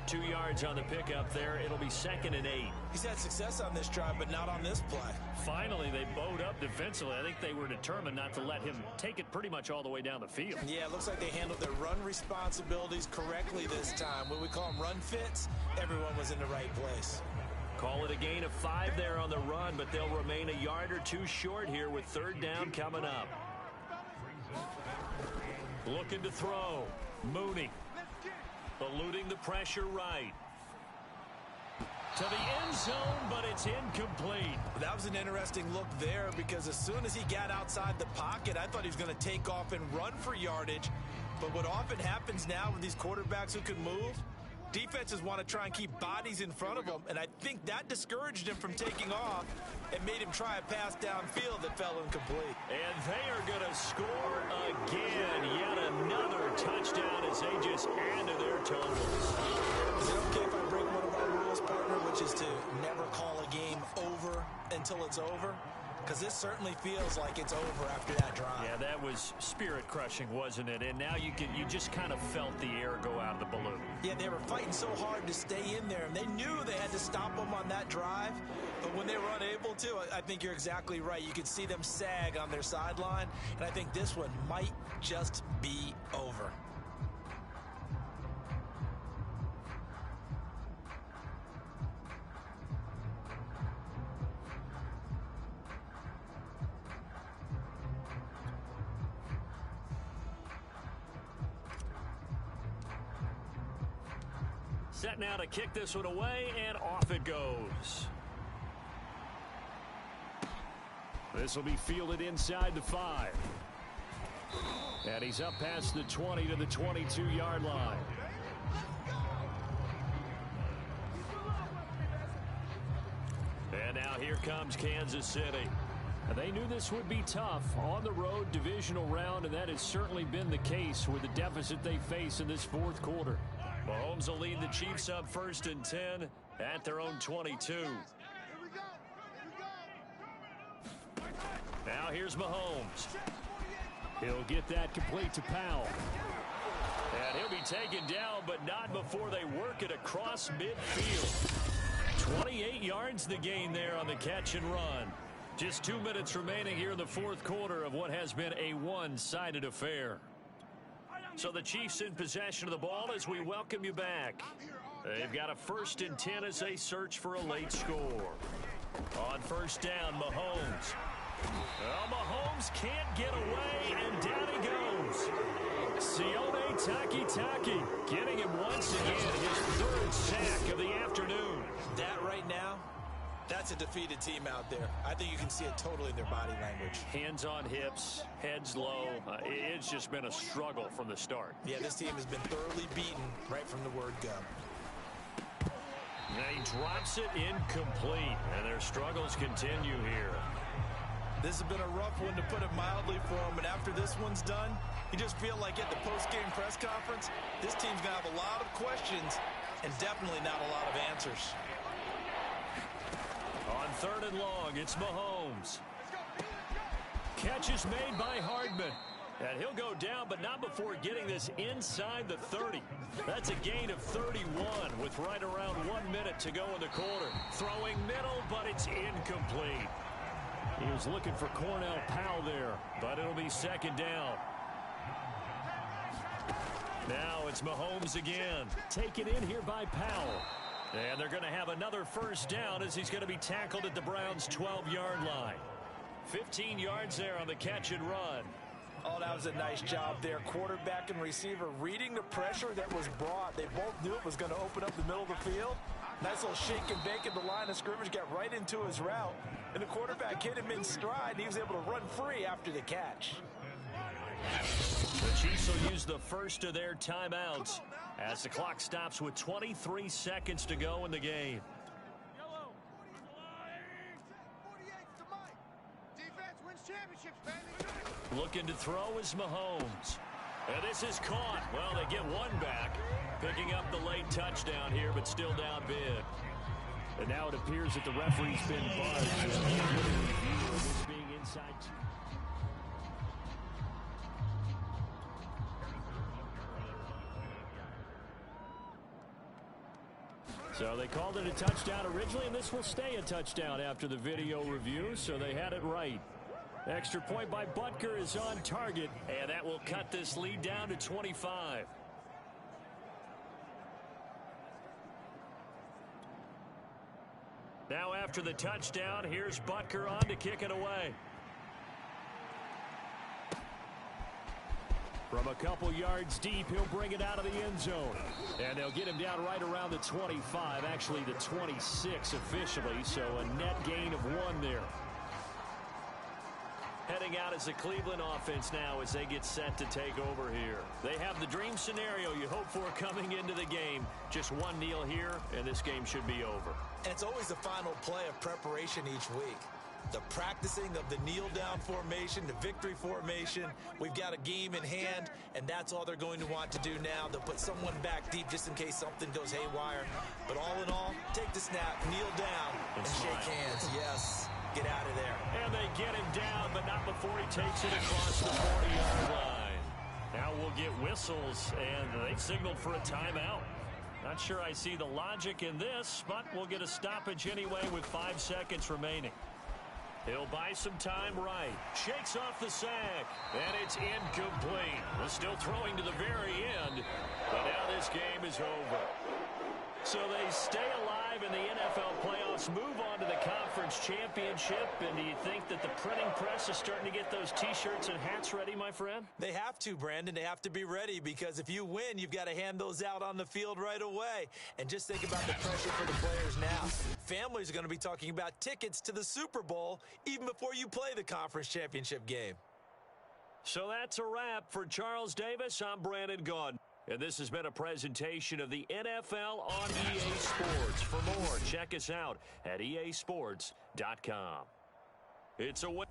2 yards on the pickup there. It'll be 2nd and 8. He's had success on this drive, but not on this play. Finally, they bowed up defensively. I think they were determined not to let him take it pretty much all the way down the field. Yeah, it looks like they handled their run responsibilities correctly this time. When we call them run fits, everyone was in the right place. Call it a gain of 5 there on the run, but they'll remain a yard or 2 short here with 3rd down coming up. Looking to throw. Mooney. Eluding the pressure right. To the end zone, but it's incomplete. That was an interesting look there because as soon as he got outside the pocket, I thought he was going to take off and run for yardage. But what often happens now with these quarterbacks who can move, defenses want to try and keep bodies in front of them, and I think that discouraged him from taking off and made him try a pass downfield that fell incomplete. And they are going to score again. Yet another touchdown as they just add to their totals. Is it okay if I break one of our rules, partner, which is to never call a game over until it's over? Because this certainly feels like it's over after that drive. Yeah, that was spirit-crushing, wasn't it? And now you just kind of felt the air go out of the balloon. Yeah, they were fighting so hard to stay in there, and they knew they had to stop them on that drive. But when they were unable to, I think you're exactly right. You could see them sag on their sideline, and I think this one might just be over. Set now to kick this one away, and off it goes. This will be fielded inside the 5. And he's up past the 20 to the 22-yard line. And now here comes Kansas City. They knew this would be tough on the road divisional round, and that has certainly been the case with the deficit they face in this 4th quarter. Mahomes will lead the Chiefs up 1st and 10 at their own 22. Now here's Mahomes. He'll get that complete to Powell. And he'll be taken down, but not before they work it across midfield. 28 yards the gain there on the catch and run. Just 2 minutes remaining here in the 4th quarter of what has been a one-sided affair. So the Chiefs in possession of the ball as we welcome you back. They've got a 1st and 10 as they search for a late score. On 1st down, Mahomes. Well, Mahomes can't get away, and down he goes. Sione Takitaki getting him once again, his 3rd sack of the afternoon. That right now, that's a defeated team out there. I think you can see it totally in their body language. Hands on hips, heads low. It's just been a struggle from the start. Yeah, this team has been thoroughly beaten right from the word go. And he drops it incomplete, and their struggles continue here. This has been a rough one, to put it mildly, for him. And after this one's done, you just feel like at the post-game press conference, this team's going to have a lot of questions and definitely not a lot of answers. On 3rd and long, it's Mahomes. Catch is made by Hardman. And he'll go down, but not before getting this inside the 30. That's a gain of 31 with right around 1 minute to go in the quarter. Throwing middle, but it's incomplete. He was looking for Cornell Powell there, but it'll be 2nd down. Now it's Mahomes again. Taken in here by Powell. And they're going to have another 1st down as he's going to be tackled at the Browns' 12-yard line. 15 yards there on the catch and run. Oh, that was a nice job there. Quarterback and receiver reading the pressure that was brought. They both knew it was going to open up the middle of the field. Nice little shake and bake at the line of scrimmage, got right into his route. And the quarterback hit him in stride, and he was able to run free after the catch. The Chiefs will use the first of their timeouts as the clock stops with 23 seconds to go in the game. Looking to throw is Mahomes. And this is caught. Well, they get one back, picking up the late touchdown here, but still down big. And now it appears that the referee's been buzzed. This being inside. So they called it a touchdown originally, and this will stay a touchdown after the video review, so they had it right. Extra point by Butker is on target, and that will cut this lead down to 25. Now after the touchdown, here's Butker on to kick it away. From a couple yards deep, he'll bring it out of the end zone. And they'll get him down right around the 25, actually the 26 officially, so a net gain of 1 there. Heading out as the Cleveland offense now as they get set to take over here. They have the dream scenario you hope for coming into the game. Just one kneel here, and this game should be over. And it's always the final play of preparation each week. The practicing of the kneel-down formation, the victory formation. We've got a game in hand, and that's all they're going to want to do now. They'll put someone back deep just in case something goes haywire. But all in all, take the snap, kneel down, and shake hands. Yes, get out of there. And they get him down, but not before he takes it across the 40-yard line. Now we'll get whistles, and they signaled for a timeout. Not sure I see the logic in this, but we'll get a stoppage anyway with 5 seconds remaining. He'll buy some time right. Shakes off the sack. And it's incomplete. We're still throwing to the very end. But now this game is over. So they stay alive in the NFL playoffs, move on to the conference championship. And do you think that the printing press is starting to get those T-shirts and hats ready, my friend? They have to, Brandon. They have to be ready because if you win, you've got to hand those out on the field right away. And just think about the pressure for the players now. Families are going to be talking about tickets to the Super Bowl even before you play the conference championship game. So that's a wrap for Charles Davis. I'm Brandon Gaudin. And this has been a presentation of the NFL on EA Sports. For more, check us out at easports.com. It's a win.